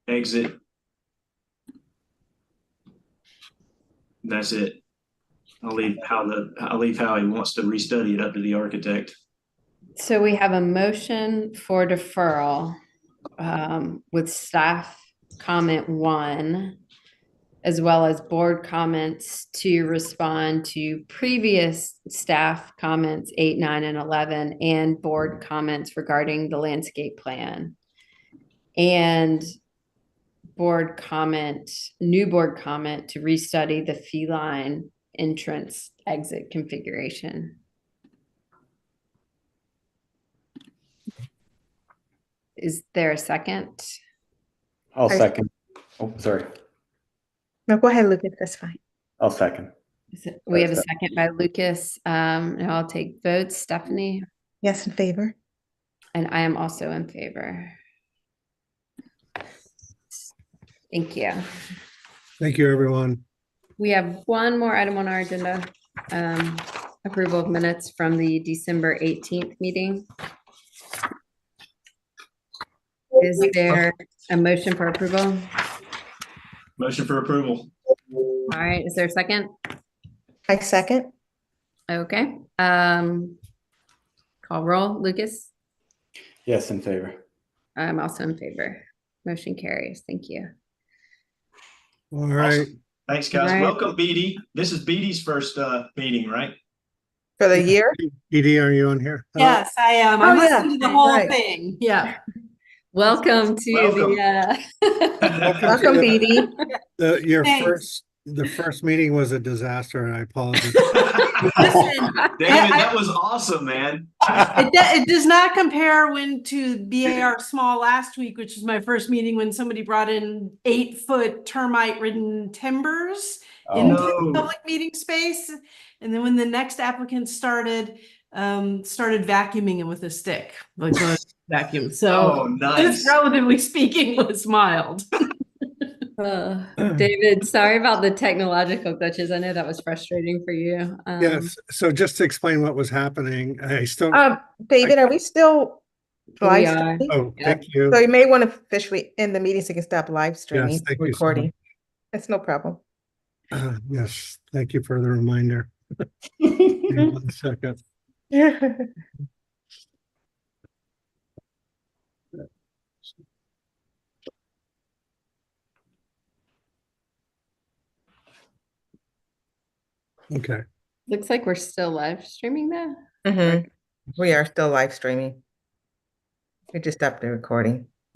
exit. That's it. I'll leave how he wants to restudy it up to the architect. So we have a motion for deferral with staff comment 1, as well as board comments to respond to previous staff comments 8, 9, and 11, and board comments regarding the landscape plan. And new board comment to restudy the feline entrance exit configuration. Is there a second? I'll second. Oh, sorry. No, go ahead, Lucas. That's fine. I'll second. We have a second by Lucas. And I'll take votes. Stephanie? Yes, in favor. And I am also in favor. Thank you. Thank you, everyone. We have one more item on our agenda. Approval of minutes from the December 18th meeting. Is there a motion for approval? Motion for approval. All right, is there a second? I second. Okay. Call roll. Lucas? Yes, in favor. I'm also in favor. Motion carries. Thank you. All right. Awesome. Thanks, guys. All right. Welcome, BD. This is BD's first meeting, right? For the year? Edie, are you on here? Yes, I am. Oh, I'm yeah. listening to the whole Right. thing. Yeah. Welcome to Welcome, BD. Your Thanks. the first meeting was a disaster, and I apologize. Listen, David, that was awesome, man. it does not compare to BAR small last week, which was my first meeting when somebody brought in 8-foot termite-ridden timbers into the public meeting space. And then when the next applicant started vacuuming him with a stick, like a vacuum. So nice. this, relatively speaking, was mild. David, sorry about the technological glitches. I know that was frustrating for you. Yes. So just to explain what was happening, I still. David, are we still We live are. streaming? Oh, thank you. So you may want to officially end the meeting so you can stop live streaming, Yes, thank you so recording. That's no problem. Yes, thank you for the reminder. Hang on 1 second. Okay. Looks like we're still live streaming that. We are still live streaming. We just stopped the recording.